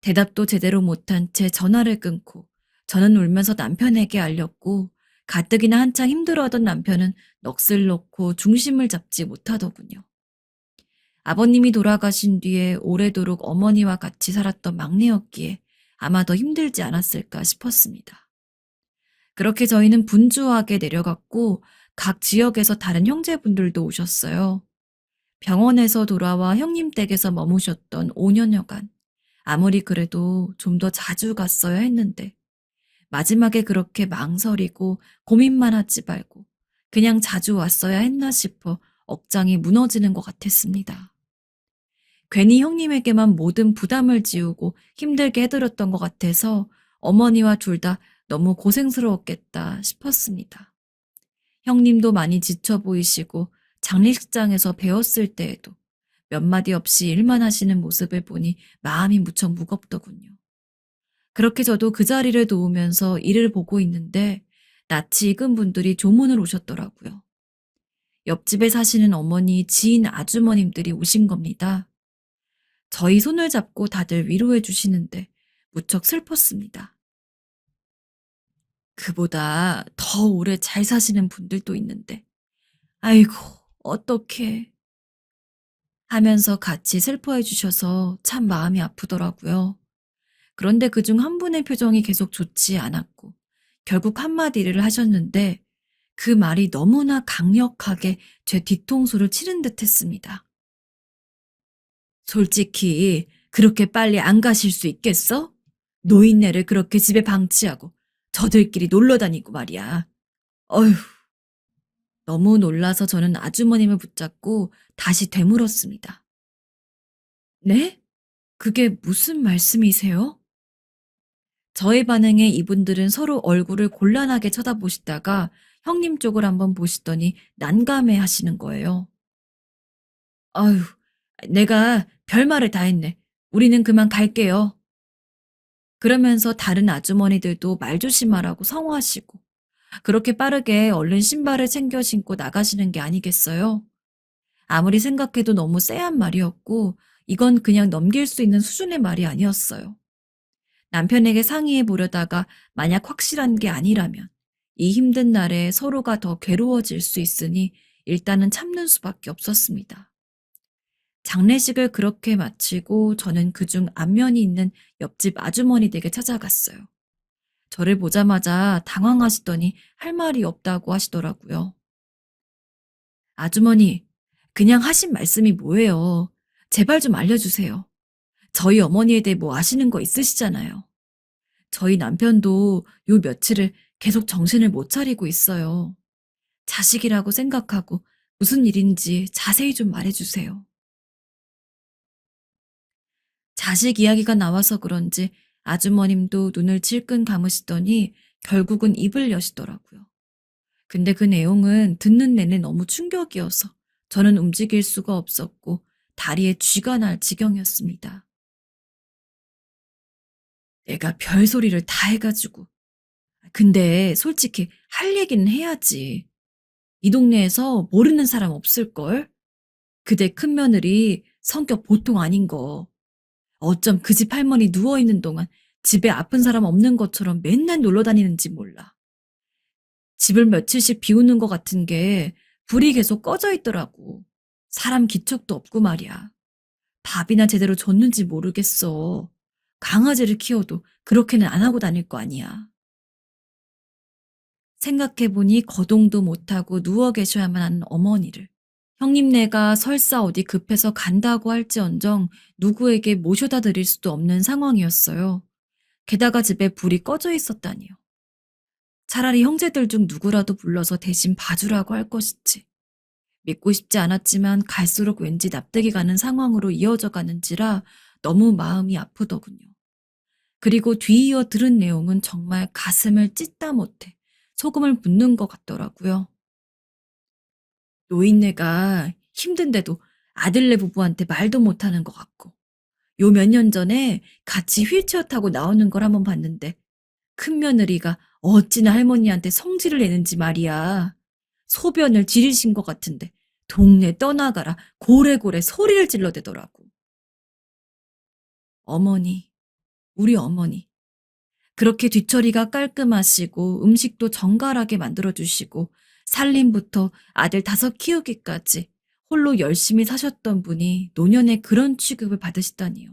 대답도 제대로 못한 채 전화를 끊고 저는 울면서 남편에게 알렸고 가뜩이나 한창 힘들어하던 남편은 넋을 놓고 중심을 잡지 못하더군요. 아버님이 돌아가신 뒤에 오래도록 어머니와 같이 살았던 막내였기에 아마 더 힘들지 않았을까 싶었습니다. 그렇게 저희는 분주하게 내려갔고 각 지역에서 다른 형제분들도 오셨어요. 병원에서 돌아와 형님 댁에서 머무셨던 5년여간. 아무리 그래도 좀 더 자주 갔어야 했는데 마지막에 그렇게 망설이고 고민만 하지 말고 그냥 자주 왔어야 했나 싶어 억장이 무너지는 것 같았습니다. 괜히 형님에게만 모든 부담을 지우고 힘들게 해드렸던 것 같아서 어머니와 둘 다 너무 고생스러웠겠다 싶었습니다. 형님도 많이 지쳐 보이시고 장례식장에서 배웠을 때에도 몇 마디 없이 일만 하시는 모습을 보니 마음이 무척 무겁더군요. 그렇게 저도 그 자리를 도우면서 일을 보고 있는데 낯이 익은 분들이 조문을 오셨더라고요. 옆집에 사시는 어머니, 지인 아주머님들이 오신 겁니다. 저희 손을 잡고 다들 위로해 주시는데 무척 슬펐습니다. 그보다 더 오래 잘 사시는 분들도 있는데 아이고 어떡해 하면서 같이 슬퍼해 주셔서 참 마음이 아프더라고요. 그런데 그중 한 분의 표정이 계속 좋지 않았고 결국 한마디를 하셨는데 그 말이 너무나 강력하게 제 뒤통수를 치른 듯 했습니다. 솔직히 그렇게 빨리 안 가실 수 있겠어? 노인네를 그렇게 집에 방치하고 저들끼리 놀러 다니고 말이야. 어휴. 너무 놀라서 저는 아주머님을 붙잡고 다시 되물었습니다. 네? 그게 무슨 말씀이세요? 저의 반응에 이분들은 서로 얼굴을 곤란하게 쳐다보시다가 형님 쪽을 한번 보시더니 난감해 하시는 거예요. 아유, 내가 별말을 다 했네. 우리는 그만 갈게요. 그러면서 다른 아주머니들도 말 조심하라고 성화하시고 그렇게 빠르게 얼른 신발을 챙겨 신고 나가시는 게 아니겠어요? 아무리 생각해도 너무 쎄한 말이었고 이건 그냥 넘길 수 있는 수준의 말이 아니었어요. 남편에게 상의해 보려다가 만약 확실한 게 아니라면 이 힘든 날에 서로가 더 괴로워질 수 있으니 일단은 참는 수밖에 없었습니다. 장례식을 그렇게 마치고 저는 그중 안면이 있는 옆집 아주머니 댁에 찾아갔어요. 저를 보자마자 당황하시더니 할 말이 없다고 하시더라고요. 아주머니, 그냥 하신 말씀이 뭐예요? 제발 좀 알려주세요. 저희 어머니에 대해 뭐 아시는 거 있으시잖아요. 저희 남편도 요 며칠을 계속 정신을 못 차리고 있어요. 자식이라고 생각하고 무슨 일인지 자세히 좀 말해주세요. 자식 이야기가 나와서 그런지 아주머님도 눈을 질끈 감으시더니 결국은 입을 여시더라고요. 근데 그 내용은 듣는 내내 너무 충격이어서 저는 움직일 수가 없었고 다리에 쥐가 날 지경이었습니다. 내가 별소리를 다 해가지고. 근데 솔직히 할 얘기는 해야지. 이 동네에서 모르는 사람 없을걸? 그대 큰며느리 성격 보통 아닌 거. 어쩜 그 집 할머니 누워있는 동안 집에 아픈 사람 없는 것처럼 맨날 놀러 다니는지 몰라. 집을 며칠씩 비우는 것 같은 게 불이 계속 꺼져 있더라고. 사람 기척도 없고 말이야. 밥이나 제대로 줬는지 모르겠어. 강아지를 키워도 그렇게는 안 하고 다닐 거 아니야. 생각해보니 거동도 못하고 누워 계셔야만 하는 어머니를 형님네가 설사 어디 급해서 간다고 할지언정 누구에게 모셔다 드릴 수도 없는 상황이었어요. 게다가 집에 불이 꺼져 있었다니요. 차라리 형제들 중 누구라도 불러서 대신 봐주라고 할 것이지. 믿고 싶지 않았지만 갈수록 왠지 납득이 가는 상황으로 이어져 가는지라 너무 마음이 아프더군요. 그리고 뒤이어 들은 내용은 정말 가슴을 찢다 못해 소금을 붓는 것 같더라고요. 노인네가 힘든데도 아들네 부부한테 말도 못하는 것 같고, 요 몇 년 전에 같이 휠체어 타고 나오는 걸 한번 봤는데 큰며느리가 어찌나 할머니한테 성질을 내는지 말이야. 소변을 지리신 것 같은데 동네 떠나가라 고래고래 소리를 질러대더라고. 어머니, 우리 어머니. 그렇게 뒤처리가 깔끔하시고 음식도 정갈하게 만들어주시고 살림부터 아들 5 키우기까지 홀로 열심히 사셨던 분이 노년에 그런 취급을 받으시다니요.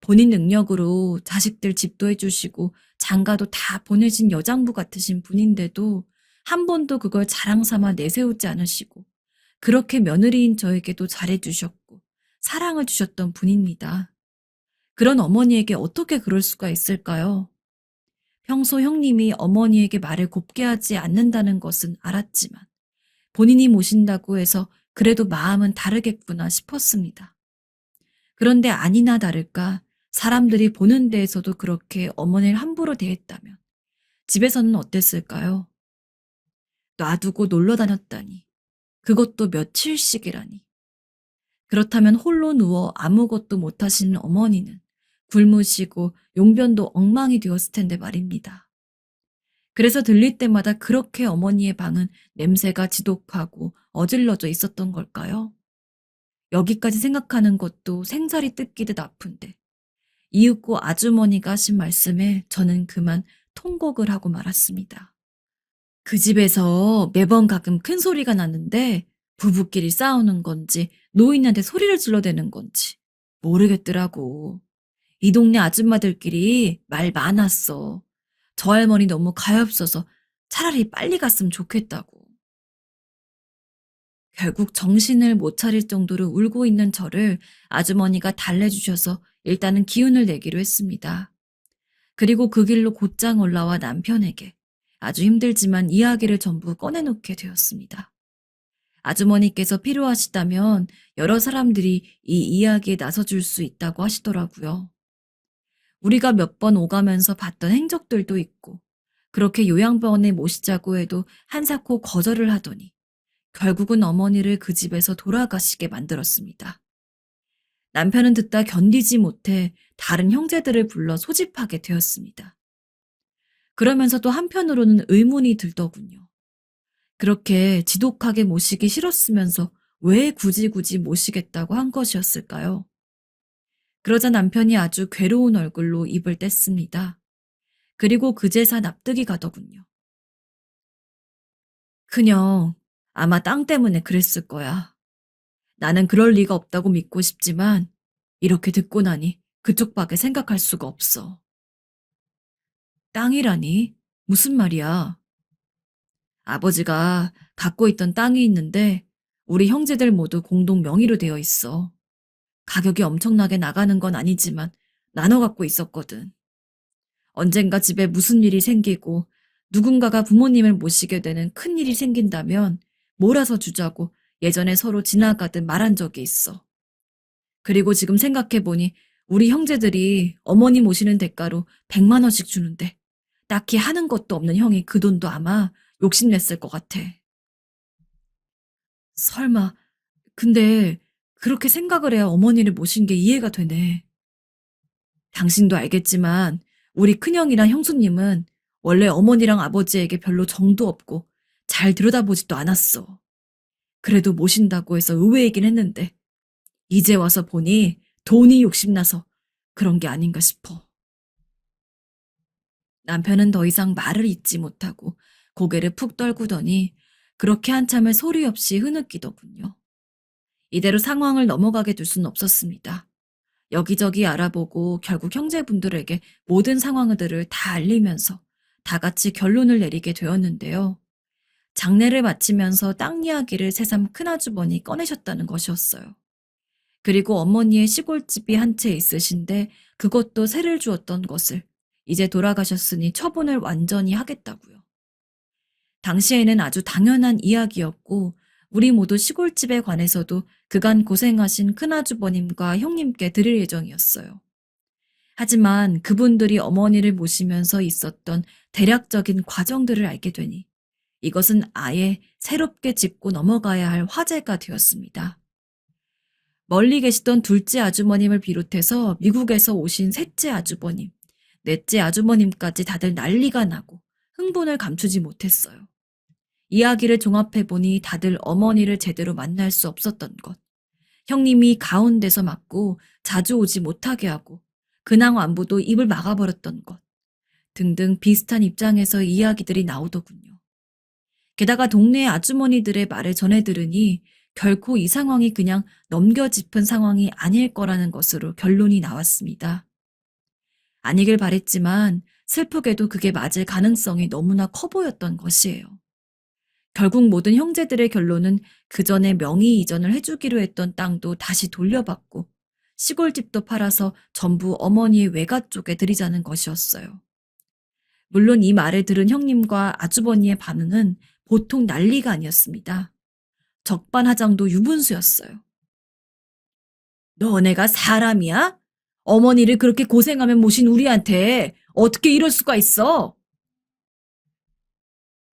본인 능력으로 자식들 집도 해주시고 장가도 다 보내신 여장부 같으신 분인데도 한 번도 그걸 자랑 삼아 내세우지 않으시고 그렇게 며느리인 저에게도 잘해주셨고 사랑을 주셨던 분입니다. 그런 어머니에게 어떻게 그럴 수가 있을까요? 평소 형님이 어머니에게 말을 곱게 하지 않는다는 것은 알았지만 본인이 모신다고 해서 그래도 마음은 다르겠구나 싶었습니다. 그런데 아니나 다를까 사람들이 보는 데에서도 그렇게 어머니를 함부로 대했다면 집에서는 어땠을까요? 놔두고 놀러 다녔다니. 그것도 며칠씩이라니. 그렇다면 홀로 누워 아무것도 못하시는 어머니는 굶으시고 용변도 엉망이 되었을 텐데 말입니다. 그래서 들릴 때마다 그렇게 어머니의 방은 냄새가 지독하고 어질러져 있었던 걸까요? 여기까지 생각하는 것도 생살이 뜯기듯 아픈데 이윽고 아주머니가 하신 말씀에 저는 그만 통곡을 하고 말았습니다. 그 집에서 매번 가끔 큰 소리가 나는데 부부끼리 싸우는 건지 노인한테 소리를 질러대는 건지 모르겠더라고. 이 동네 아줌마들끼리 말 많았어. 저 할머니 너무 가엾어서 차라리 빨리 갔으면 좋겠다고. 결국 정신을 못 차릴 정도로 울고 있는 저를 아주머니가 달래주셔서 일단은 기운을 내기로 했습니다. 그리고 그 길로 곧장 올라와 남편에게 아주 힘들지만 이야기를 전부 꺼내놓게 되었습니다. 아주머니께서 필요하시다면 여러 사람들이 이 이야기에 나서줄 수 있다고 하시더라고요. 우리가 몇 번 오가면서 봤던 행적들도 있고 그렇게 요양병원에 모시자고 해도 한사코 거절을 하더니 결국은 어머니를 그 집에서 돌아가시게 만들었습니다. 남편은 듣다 견디지 못해 다른 형제들을 불러 소집하게 되었습니다. 그러면서도 한편으로는 의문이 들더군요. 그렇게 지독하게 모시기 싫었으면서 왜 굳이 모시겠다고 한 것이었을까요? 그러자 남편이 아주 괴로운 얼굴로 입을 뗐습니다. 그리고 그제서 납득이 가더군요. 그냥 아마 땅 때문에 그랬을 거야. 나는 그럴 리가 없다고 믿고 싶지만 이렇게 듣고 나니 그쪽 밖에 생각할 수가 없어. 땅이라니? 무슨 말이야? 아버지가 갖고 있던 땅이 있는데 우리 형제들 모두 공동 명의로 되어 있어. 가격이 엄청나게 나가는 건 아니지만 나눠 갖고 있었거든. 언젠가 집에 무슨 일이 생기고 누군가가 부모님을 모시게 되는 큰 일이 생긴다면 몰아서 주자고 예전에 서로 지나가듯 말한 적이 있어. 그리고 지금 생각해보니 우리 형제들이 어머니 모시는 대가로 100만 원씩 주는데 딱히 하는 것도 없는 형이 그 돈도 아마 욕심냈을 것 같아. 설마, 근데 그렇게 생각을 해야 어머니를 모신 게 이해가 되네. 당신도 알겠지만 우리 큰형이랑 형수님은 원래 어머니랑 아버지에게 별로 정도 없고 잘 들여다보지도 않았어. 그래도 모신다고 해서 의외이긴 했는데 이제 와서 보니 돈이 욕심나서 그런 게 아닌가 싶어. 남편은 더 이상 말을 잇지 못하고 고개를 푹 떨구더니 그렇게 한참을 소리 없이 흐느끼더군요. 이대로 상황을 넘어가게 둘 수는 없었습니다. 여기저기 알아보고 결국 형제분들에게 모든 상황들을 다 알리면서 다 같이 결론을 내리게 되었는데요. 장례를 마치면서 땅 이야기를 새삼 큰아주버니 꺼내셨다는 것이었어요. 그리고 어머니의 시골집이 한 채 있으신데 그것도 세를 주었던 것을 이제 돌아가셨으니 처분을 완전히 하겠다고요. 당시에는 아주 당연한 이야기였고 우리 모두 시골집에 관해서도 그간 고생하신 큰아주버님과 형님께 드릴 예정이었어요. 하지만 그분들이 어머니를 모시면서 있었던 대략적인 과정들을 알게 되니 이것은 아예 새롭게 짚고 넘어가야 할 화제가 되었습니다. 멀리 계시던 둘째 아주머님을 비롯해서 미국에서 오신 셋째 아주버님, 넷째 아주머님까지 다들 난리가 나고 흥분을 감추지 못했어요. 이야기를 종합해보니 다들 어머니를 제대로 만날 수 없었던 것, 형님이 가운데서 맞고 자주 오지 못하게 하고 근황 안부도 입을 막아버렸던 것 등등 비슷한 입장에서 이야기들이 나오더군요. 게다가 동네 아주머니들의 말을 전해 들으니 결코 이 상황이 그냥 넘겨짚은 상황이 아닐 거라는 것으로 결론이 나왔습니다. 아니길 바랬지만 슬프게도 그게 맞을 가능성이 너무나 커 보였던 것이에요. 결국 모든 형제들의 결론은 그 전에 명의 이전을 해주기로 했던 땅도 다시 돌려받고 시골집도 팔아서 전부 어머니의 외가 쪽에 들이자는 것이었어요. 물론 이 말을 들은 형님과 아주버니의 반응은 보통 난리가 아니었습니다. 적반하장도 유분수였어요. 너네가 사람이야? 어머니를 그렇게 고생하며 모신 우리한테 어떻게 이럴 수가 있어?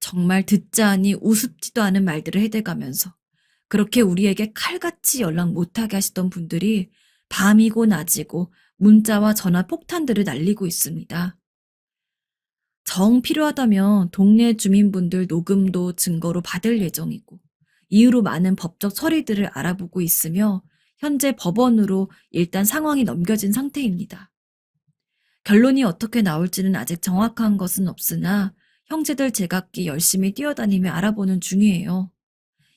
정말 듣자 하니 우습지도 않은 말들을 해대가면서 그렇게 우리에게 칼같이 연락 못하게 하시던 분들이 밤이고 낮이고 문자와 전화 폭탄들을 날리고 있습니다. 정 필요하다면 동네 주민분들 녹음도 증거로 받을 예정이고 이후로 많은 법적 처리들을 알아보고 있으며 현재 법원으로 일단 상황이 넘겨진 상태입니다. 결론이 어떻게 나올지는 아직 정확한 것은 없으나 형제들 제각기 열심히 뛰어다니며 알아보는 중이에요.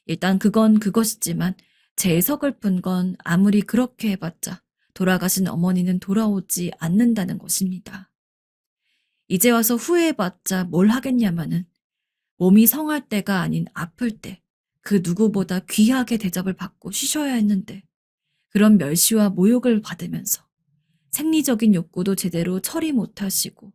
일단 그건 그것이지만 제일 서글픈 건 아무리 그렇게 해봤자 돌아가신 어머니는 돌아오지 않는다는 것입니다. 이제 와서 후회해봤자 뭘 하겠냐마는 몸이 성할 때가 아닌 아플 때 그 누구보다 귀하게 대접을 받고 쉬셔야 했는데 그런 멸시와 모욕을 받으면서 생리적인 욕구도 제대로 처리 못하시고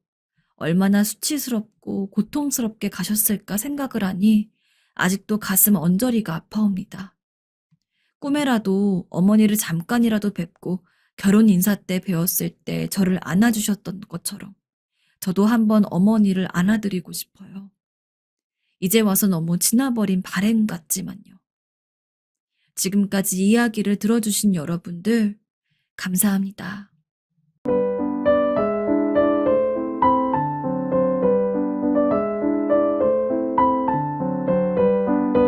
얼마나 수치스럽고 고통스럽게 가셨을까 생각을 하니 아직도 가슴 언저리가 아파옵니다. 꿈에라도 어머니를 잠깐이라도 뵙고 결혼 인사 때 뵈었을 때 저를 안아주셨던 것처럼 저도 한번 어머니를 안아드리고 싶어요. 이제 와서 너무 지나버린 바램 같지만요. 지금까지 이야기를 들어주신 여러분들 감사합니다.